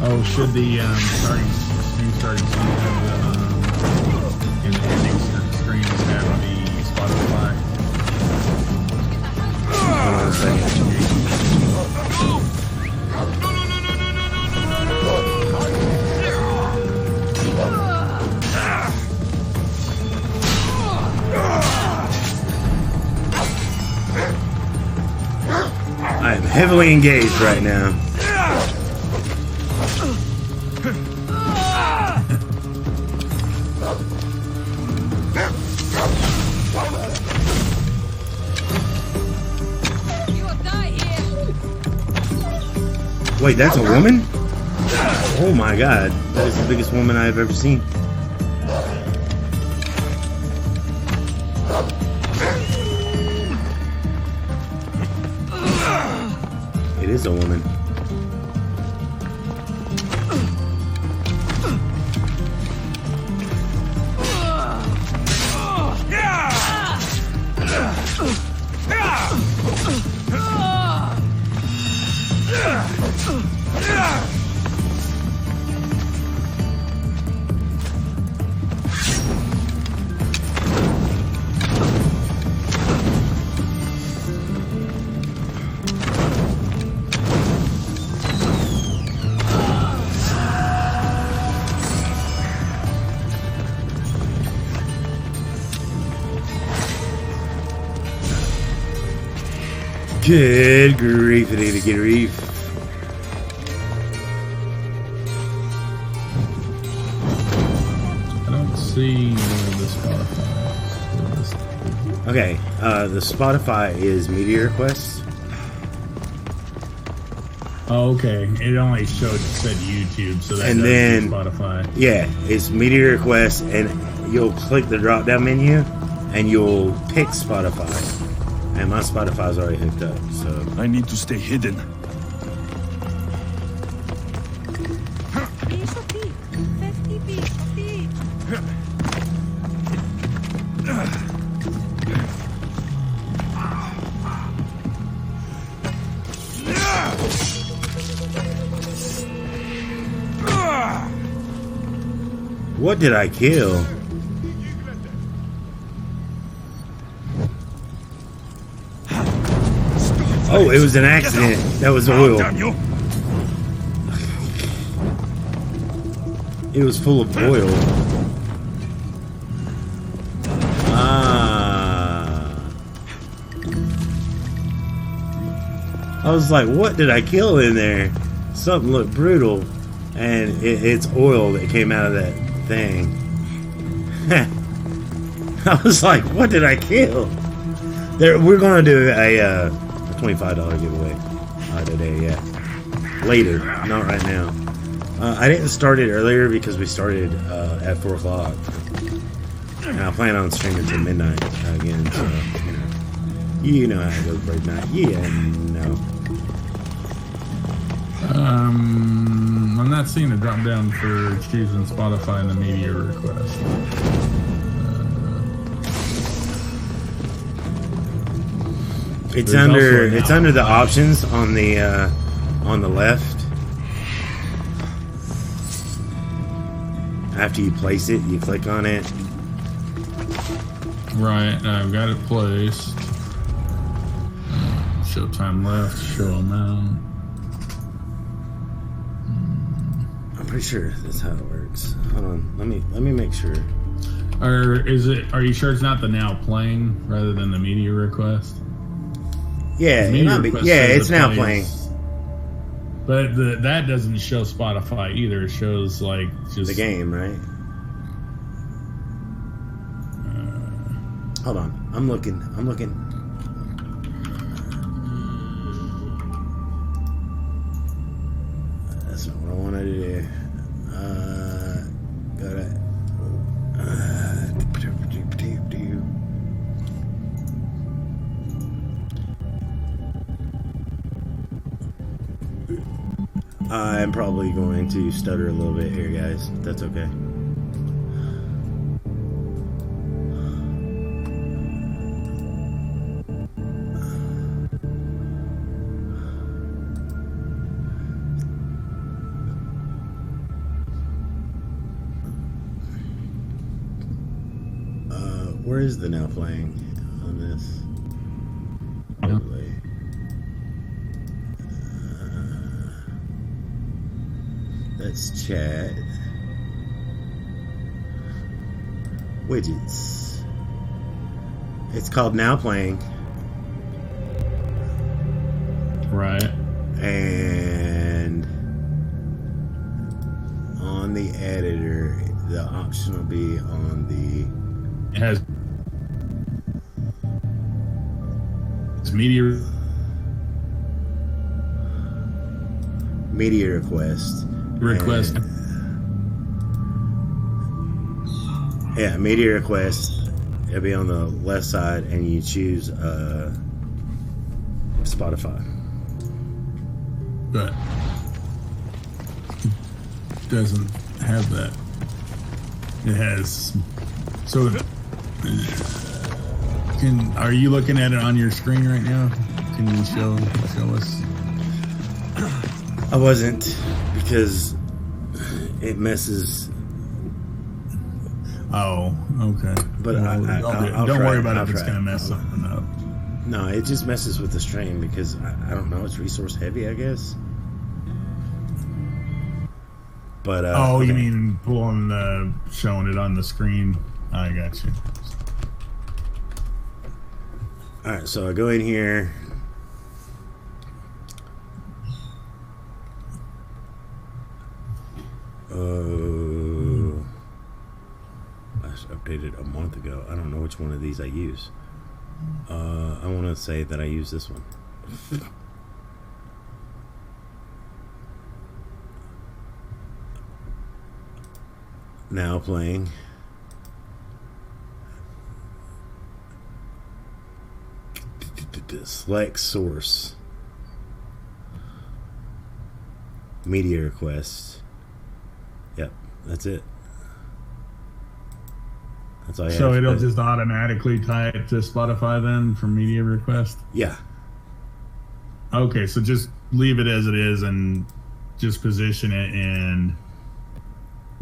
Oh, should the starting scene have in the ending screen have the Spotify? Hold on a second. I am heavily engaged right now. Wait, that's a woman? Oh my god, that is the biggest woman I've ever seen. It is a woman. Good griefity to grief. I don't see the Spotify. Okay, the Spotify is media requests. Oh, okay. It only said YouTube, so that And does then- do Spotify. Yeah, it's media requests, and you'll click the drop down menu, and you'll pick Spotify. And my Spotify's already hooked up, so. I need to stay hidden. What did I kill? Oh, it was an accident. That was oil. Damn you! It was full of oil. Ah. I was like, what did I kill in there? Something looked brutal. And it's oil that came out of that thing. I was like, what did I kill? We're going to do a $25 giveaway today, yeah. Later, not right now. I didn't start it earlier because we started at 4 o'clock. And I plan on streaming till midnight again, so, you know how it goes break night. Yeah, no. I'm not seeing a drop down for choosing Spotify in the media request. It's There's under also an it's under the options on the left. After you place it, you click on it. Right, I've got it placed. Show time left, show amount. I'm pretty sure that's how it works. Hold on, let me make sure. Or are you sure it's not the now playing rather than the media request? Yeah, The it media might be, request yeah, says it's it now plays, playing But that doesn't show Spotify either. It shows like just the game, right? Hold on, I'm looking. That's not what I wanted to do. Go to. I'm probably going to stutter a little bit here, guys. That's okay. Where is the now playing on this? Probably. Let's chat. Widgets. It's called Now Playing. Right. And on the editor, the option will be on the. It has media request. And, yeah, media request. It'll be on the left side, and you choose Spotify. But it doesn't have that. It has. So, are you looking at it on your screen right now? Can you show us? I wasn't, because it messes. Oh, okay. But I'll don't worry about it if it's going to mess something up. No, it just messes with the stream because I don't know. It's resource heavy, I guess. But okay. You okay. mean showing it on the screen? I got you. All right, so I go in here. Last updated a month ago. I don't know which one of these I use. I want to say that I use this one. Now playing. Select source. Media requests. Yep, that's it. That's all I have. So it'll just automatically tie it to Spotify then for media request? Yeah. Okay, so just leave it as it is and just position it and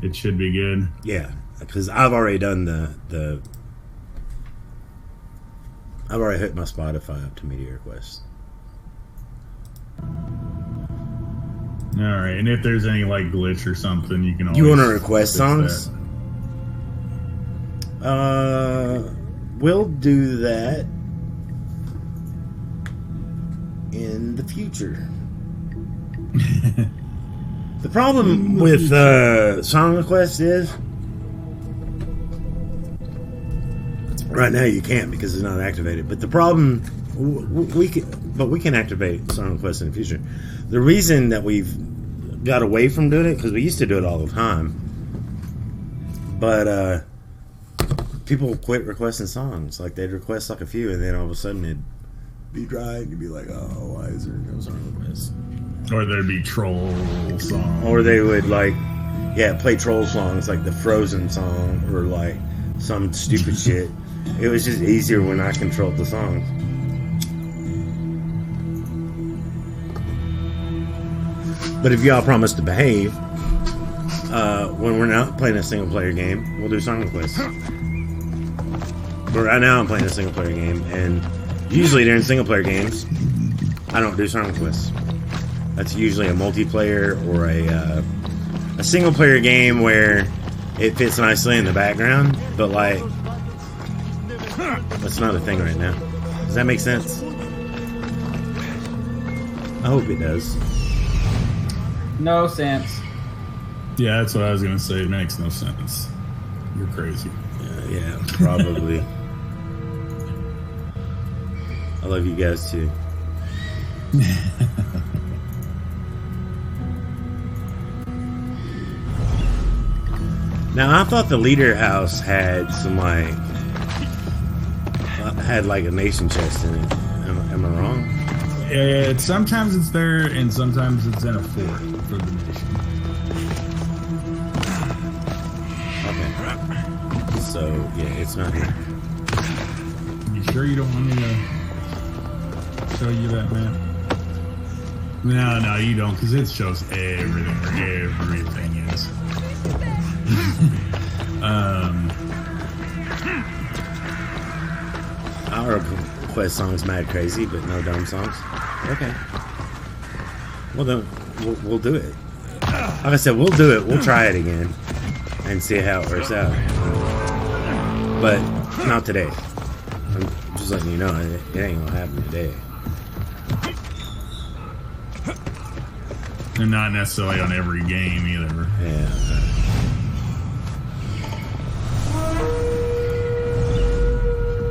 it should be good. Yeah, because I've already done I've already hooked my Spotify up to media requests. All right, and if there's any like glitch or something, you can always. You want to request songs? We'll do that in the future. The problem with song requests is right now you can't because it's not activated. But the problem we can activate song requests in the future. The reason that we've got away from doing it because we used to do it all the time, but people quit requesting songs. Like they'd request like a few, and then all of a sudden it'd be dry, and you'd be like, "Oh, why is there no song requests?" Or there'd be troll songs. Or they would play troll songs like the Frozen song or like some stupid shit. It was just easier when I controlled the songs. But if y'all promise to behave, when we're not playing a single player game, we'll do song requests. But right now I'm playing a single player game, and usually during single player games, I don't do song requests. That's usually a multiplayer or a single player game where it fits nicely in the background, but like that's not a thing right now. Does that make sense? I hope it does. No sense. Yeah, that's what I was gonna say. It makes no sense. You're crazy. Yeah, probably. I love you guys too. Now I thought the leader house had some like had like a nation chest in it. Am I wrong? Sometimes it's there, and sometimes it's in a fort for the nation. Okay. So yeah, it's not here. You sure you don't want me to show you that map? No, you don't, because it shows everything where everything is. Our request songs mad crazy, but no dumb songs. Okay. Well then, we'll do it. Like I said, we'll do it. We'll try it again and see how it works out. But not today. I'm just letting you know it ain't gonna happen today. And not necessarily on every game either. Yeah.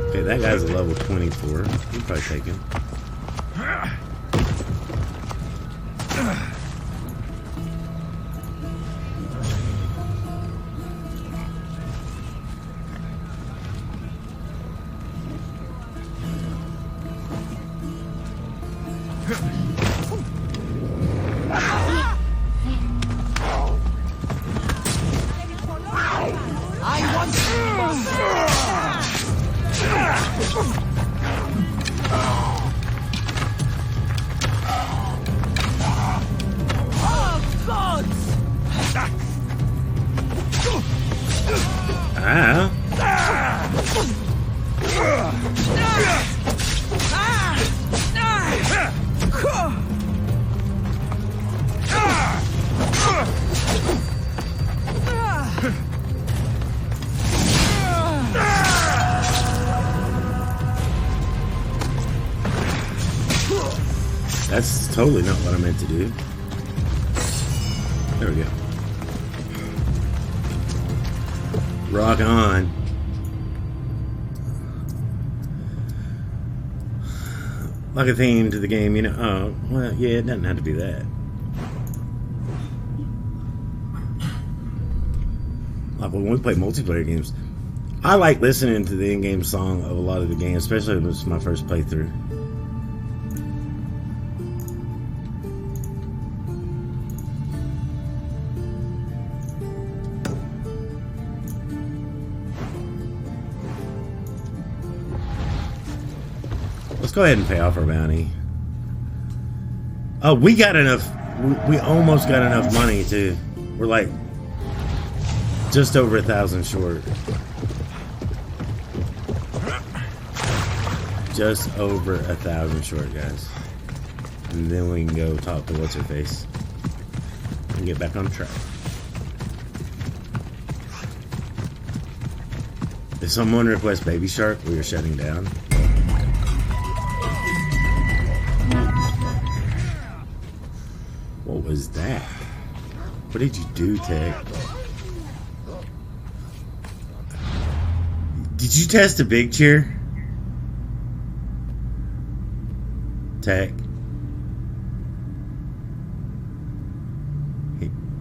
Okay, that guy's a level 24. We'll probably take him. That's totally not what I meant to do. There we go. Rock on. Like a theme to the game, you know. Oh, well, yeah, it doesn't have to be that. Like when we play multiplayer games, I like listening to the in-game song of a lot of the games, especially when it's my first playthrough. Let's go ahead and pay off our bounty. Oh, we got enough. We almost got enough money too. We're like just over 1,000 short. Just over 1,000 short, guys. And then we can go talk to what's her face and get back on track. If someone requests Baby Shark, we are shutting down. What was that? What did you do, Tech? Did you test a big chair? Tech?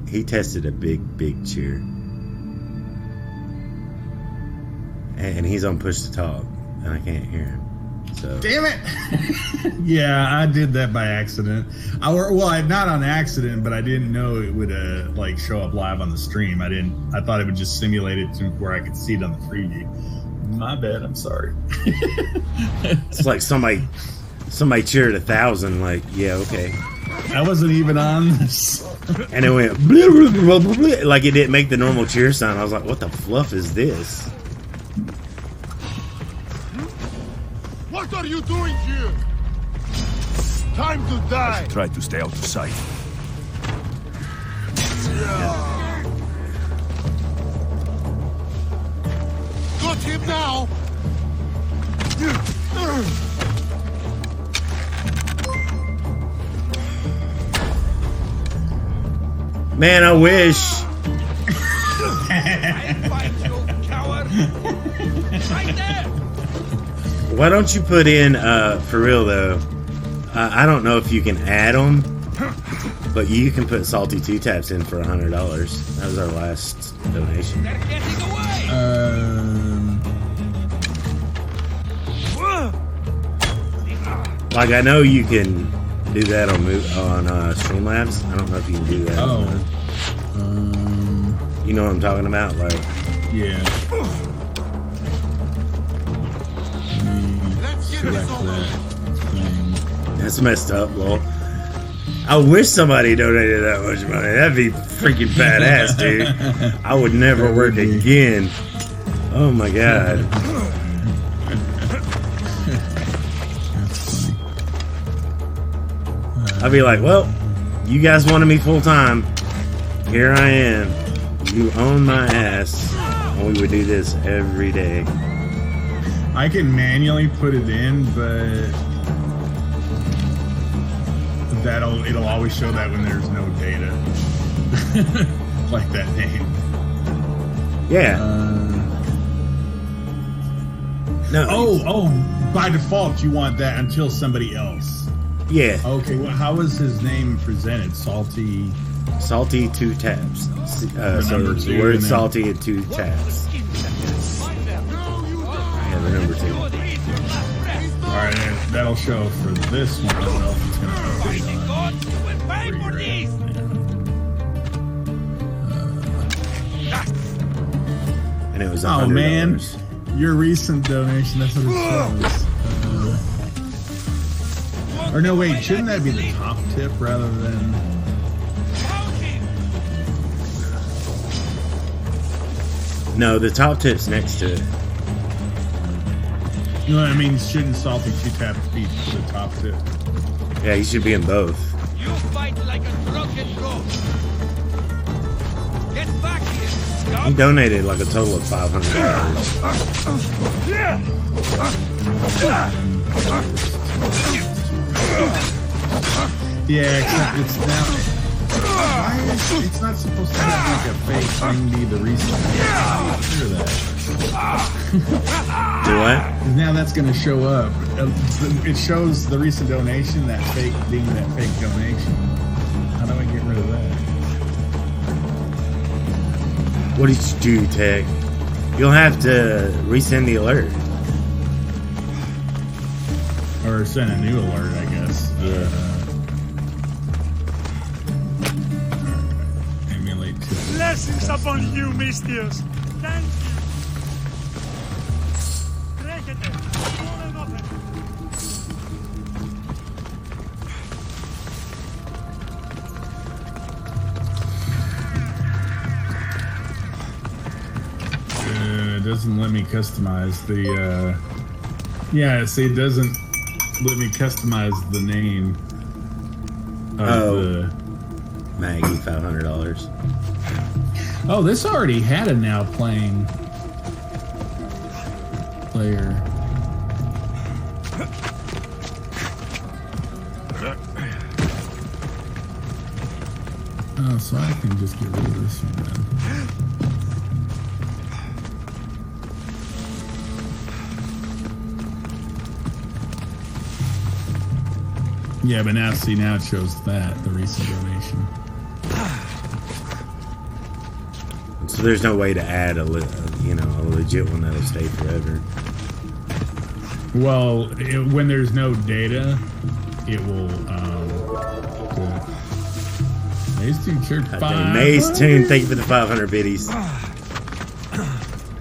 He tested a big chair. And he's on push to talk, and I can't hear him. So. Damn it! Yeah, I did that by accident. Not on accident, but I didn't know it would like show up live on the stream. I thought it would just simulate it to where I could see it on the preview. My bad. I'm sorry. It's like somebody cheered 1,000. Like, yeah, okay. I wasn't even on this. And it went blah, blah, blah, blah, blah, like it didn't make the normal cheer sound. I was like, what the fluff is this? What are you doing here? Time to die. Try to stay out of sight. Got him now. Man, I wish. I'll fight you, coward. Right there. Why don't you put in, for real though, I don't know if you can add them, But you can put salty 2-taps in for $100. That was our last donation. They're getting away! Like, I know you can do that on Streamlabs. I don't know if you can do that. You know what I'm talking about? Like, yeah. Select that thing. that's messed up, lol. I wish somebody donated that much money. That'd be freaking badass, dude. I would never work again. Oh my god. That's funny. I'd be like, well, you guys wanted me full time. Here I am. You own my ass. And we would do this every day. I can manually put it in, but it'll always show that when there's no data. Like that name. Yeah. No. Oh, by default you want that until somebody else. Yeah. Okay, well, how was his name presented? Salty 2-taps. So number the two, word and then- salty and 2-taps. Yeah, the number 2. Alright, that'll show for this one. I don't know if it's gonna update on We're paying for where these! you're at. And it was $100. Oh man, your recent donation, that's what it shows. Or no, wait, shouldn't that be the top tip rather than... No, the top tip's next to it. You know what I mean? Shouldn't Salty 2-taps be the top tip? Yeah, you should be in both. You fight like a drunken goat! Get back here, He scum! donated like a total of $500. Yeah, except it's now... Why is it's not supposed to have like a fake thing be the recent? Hear that. Do what? Now that's going to show up. It shows the recent donation, that fake being that fake donation. How do I get rid of that? What did you do, Tech? You'll have to resend the alert. Or send a new alert, I guess. Yeah. Emulate to... Blessings upon you, Mistios. Thank you. Trekete, all or nothing. It doesn't let me customize the... Yeah, see, it doesn't let me customize the name of the... Maggie, $500. Oh, this already had a now playing player. Oh, so I can just get rid of this one then. Yeah, but now see, now it shows that the recent donation. So there's no way to add a legit one that'll stay forever. Well, when there's no data, it will. Maze Tune Church I think Maze Tune, thank you for the 500 biddies.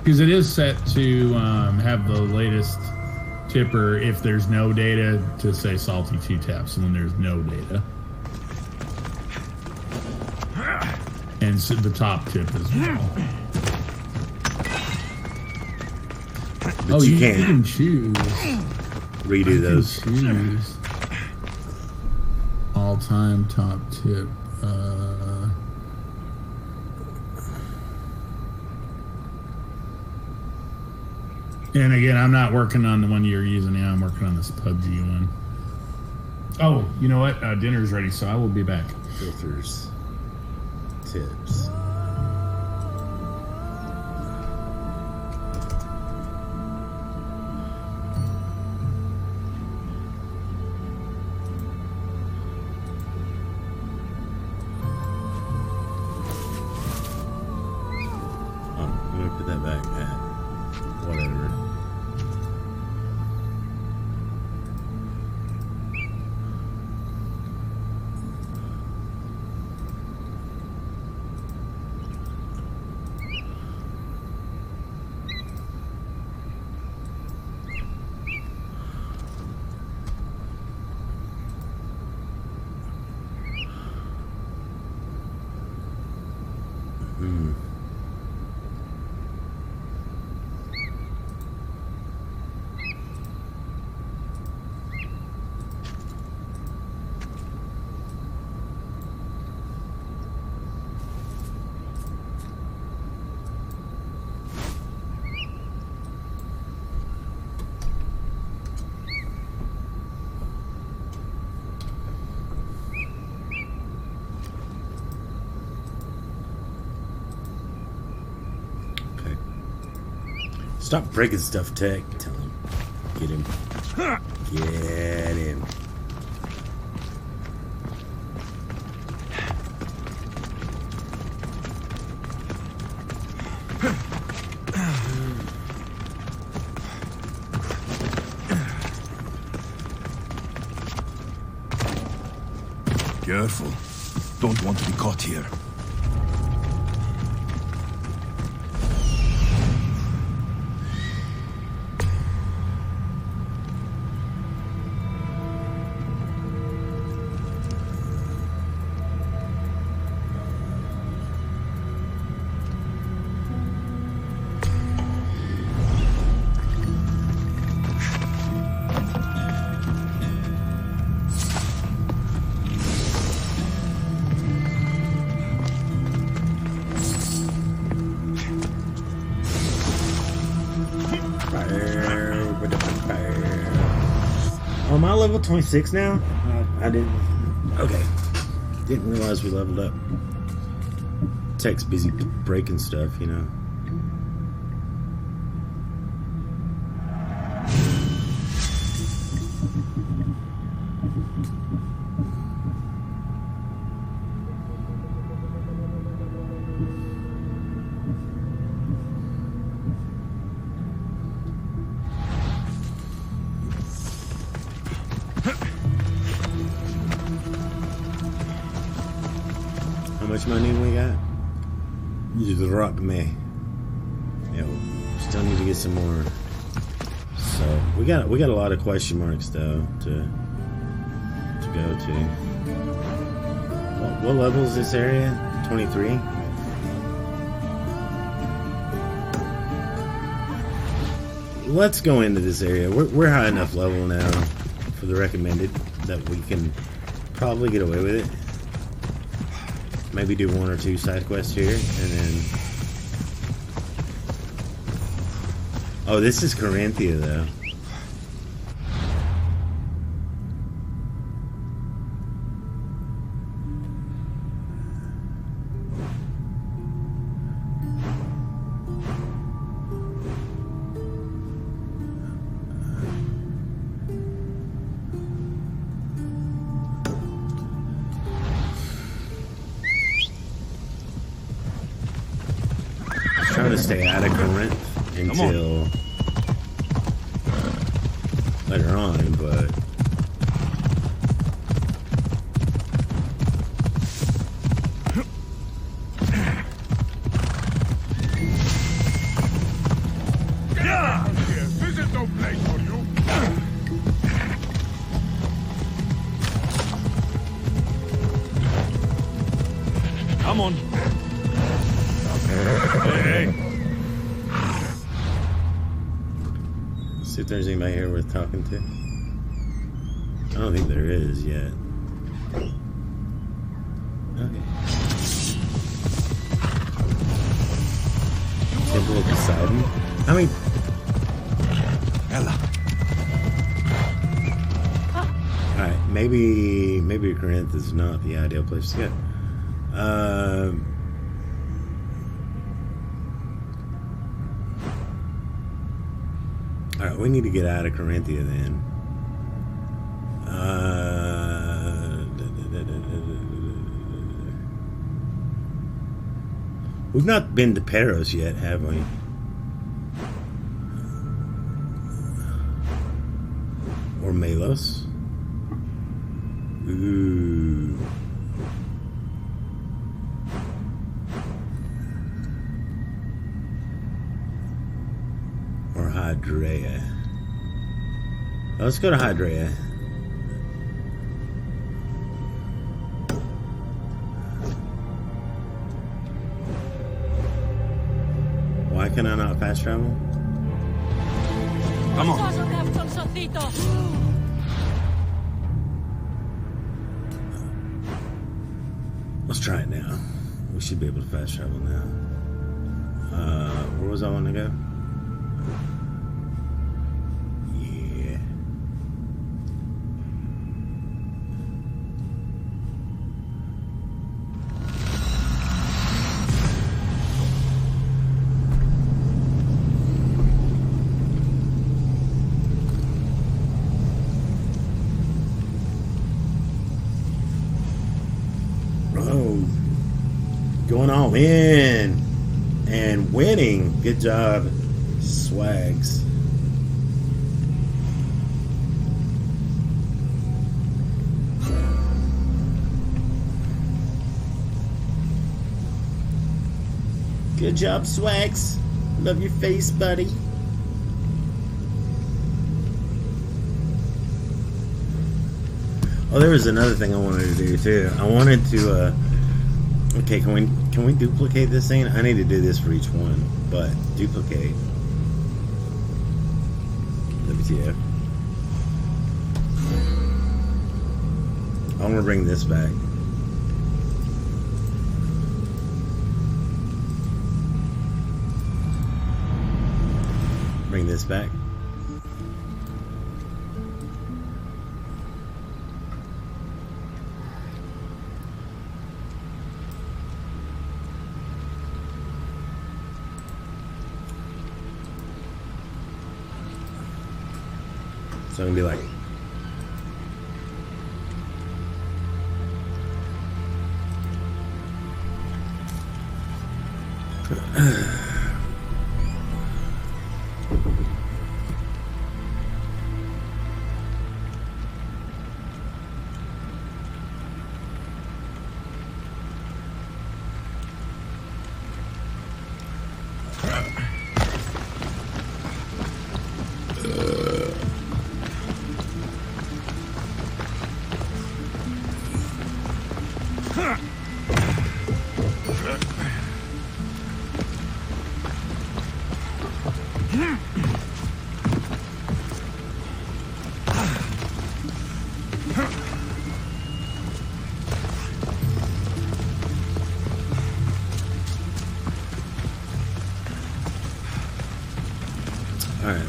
Because it is set to have the latest tipper if there's no data to say Salty 2-taps when there's no data. And so the top tip as well. But you you can't can choose. redo those. Choose all-time top tip. And again, I'm not working on the one you're using now. I'm working on this PUBG one. Oh, you know what? Dinner's ready, so I will be back. Filters. Tips. Stop breaking stuff, Tech. Tell him. Get him. Get him. Careful. Don't want to be caught here. Am I level 26 now? I didn't. Okay. Didn't realize we leveled up. Tech's busy breaking stuff, you know. How much money we got? You drop me. Yeah, we still need to get some more. So we got a lot of question marks though to go to. What level is this area? 23. Let's go into this area. We're high enough level now for the recommended that we can probably get away with it. Maybe do 1 or 2 side quests here, and then... Oh, this is Corinthia, though. Trying to stay out of Corinth until later on, but Yeah! This is no place for you. Come on. Hey. see if there's anybody here worth talking to. I don't think there is yet. Okay. Temple of Poseidon. I mean, Ella. alright, maybe Corinth is not the ideal place to go. Alright, we need to get out of Corinthia then. We've not been to Peros yet, have we? Or Melos? Ooh. Or Hydrea. Let's go to Hydrea. Why can I not fast travel? Come on. Let's try it now. We should be able to fast travel now. Where was I wanting to go? Yeah. Going all in and winning. Good job, Swags. Good job, Swags. Love your face, buddy. Oh, there was another thing I wanted to do too. I wanted to. Okay, can we duplicate this thing? I need to do this for each one, but duplicate. WTF. I want to bring this back. Bring this back. So I'm gonna be like,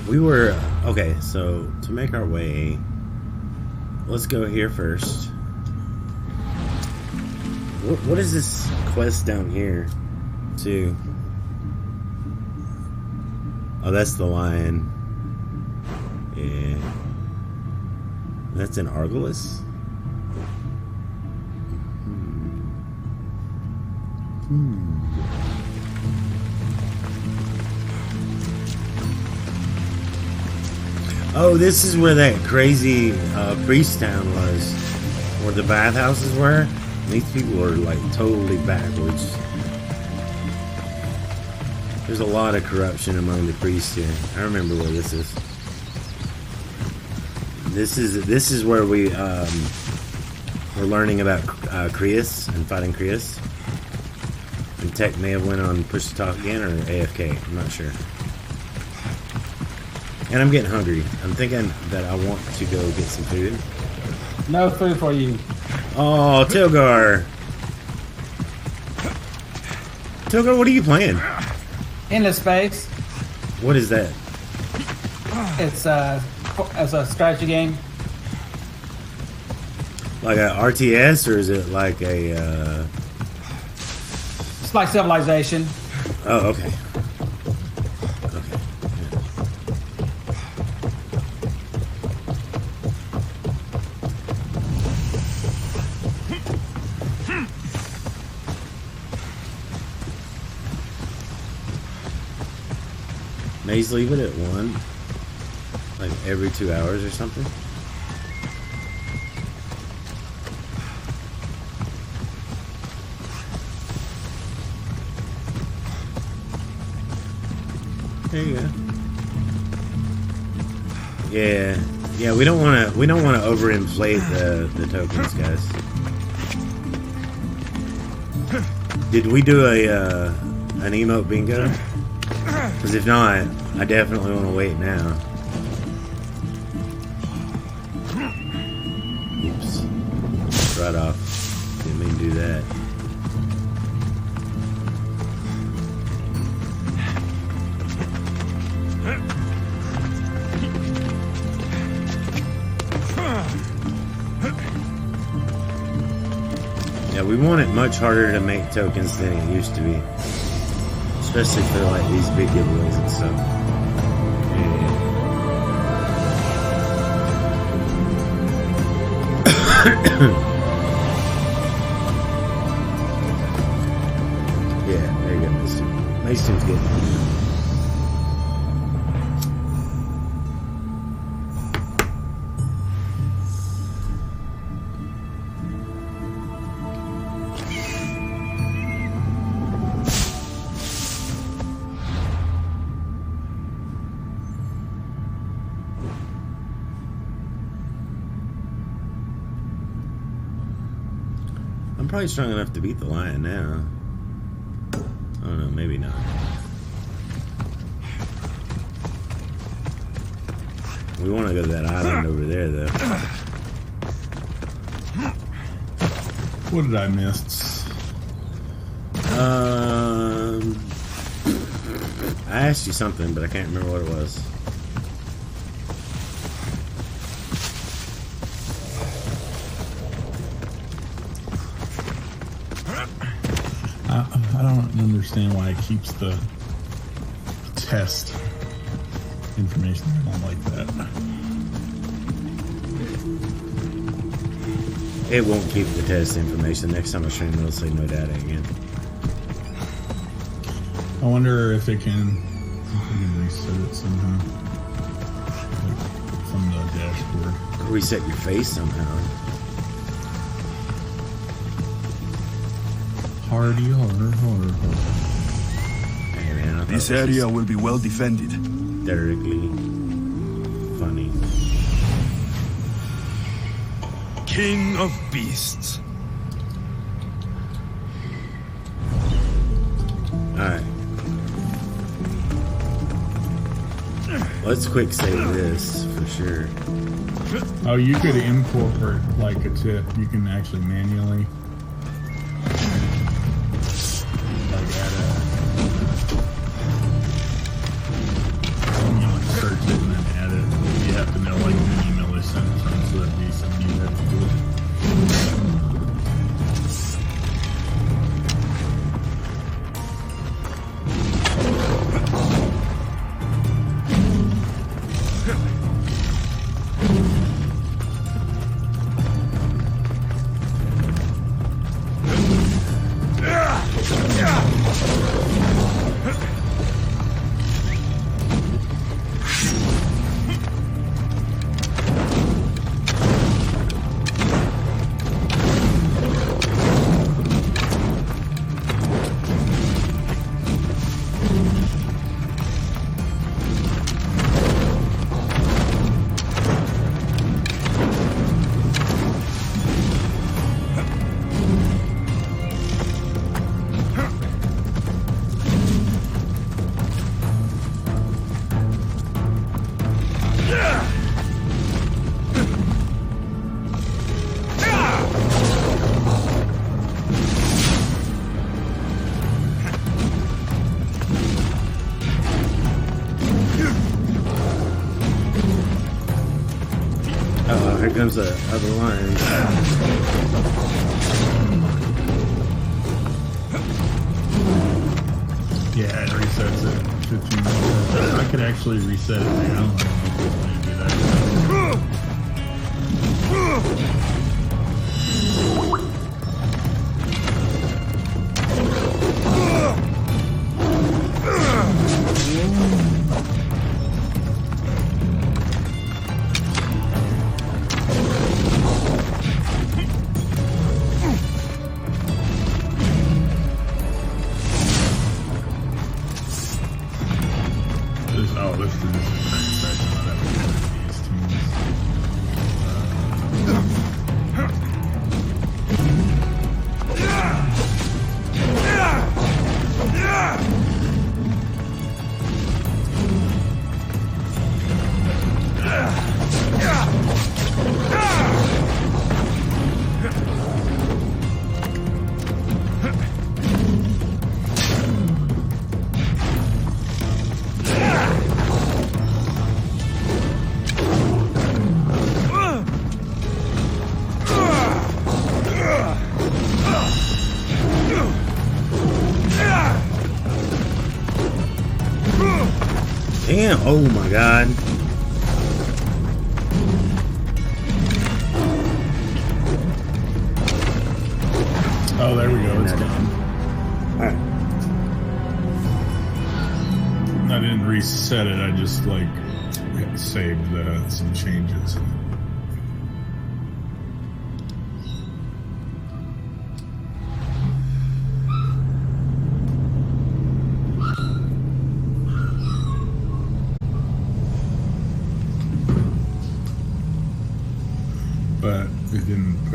we were okay. So to make our way, let's go here first. What is this quest down here, too? Oh, that's the lion. Yeah, that's in Argolis. Oh, this is where that crazy priest town was, where the bathhouses were. These people are like totally backwards. There's a lot of corruption among the priests here. I remember where this is. This is where we're learning about Krius and fighting Krius. And Tech may have went on push to talk again or AFK. I'm not sure. And I'm getting hungry. I'm thinking that I want to go get some food. No food for you. Oh, Tilgar. Tilgar, what are you playing? Endless Space. What is that? It's as a strategy game. Like a RTS, or is it like a... It's like Civilization. Oh, okay. Maze, leave it at 1, like every 2 hours or something. There you go. Yeah. We don't want to overinflate the tokens, guys. Did we do an emote bingo? Because if not, I definitely want to wait now. Oops. Right off. Didn't mean to do that. Yeah, we want it much harder to make tokens than it used to be. Especially for like these big giveaways and stuff. Mason's good. I'm probably strong enough to beat the lion now. I don't know, maybe not. We want to go to that island over there, though. What did I miss? I asked you something, but I can't remember what it was. I don't understand why it keeps the test information on like that. It won't keep the test information. Next time I stream, it'll say no data again. I wonder if it can reset it somehow. Like from the dashboard. Or reset your face somehow. Harder. Hey, man, I thought This area will be well defended. hysterically funny. King of beasts. Alright. Let's quick save this for sure. Oh, you could import like a tip. You can actually manually like add you like search it and then add it. You have to know like the email is sent from, so that'd be something you have to do. Here comes the other line. Yeah, it resets it 15 minutes. I could actually reset it now. I don't know if it's going to do that. This is the next section that we have these teams. Damn, oh my god. Oh, there we go. It's gone. Alright. I didn't reset it. I just like saved some changes. But it didn't put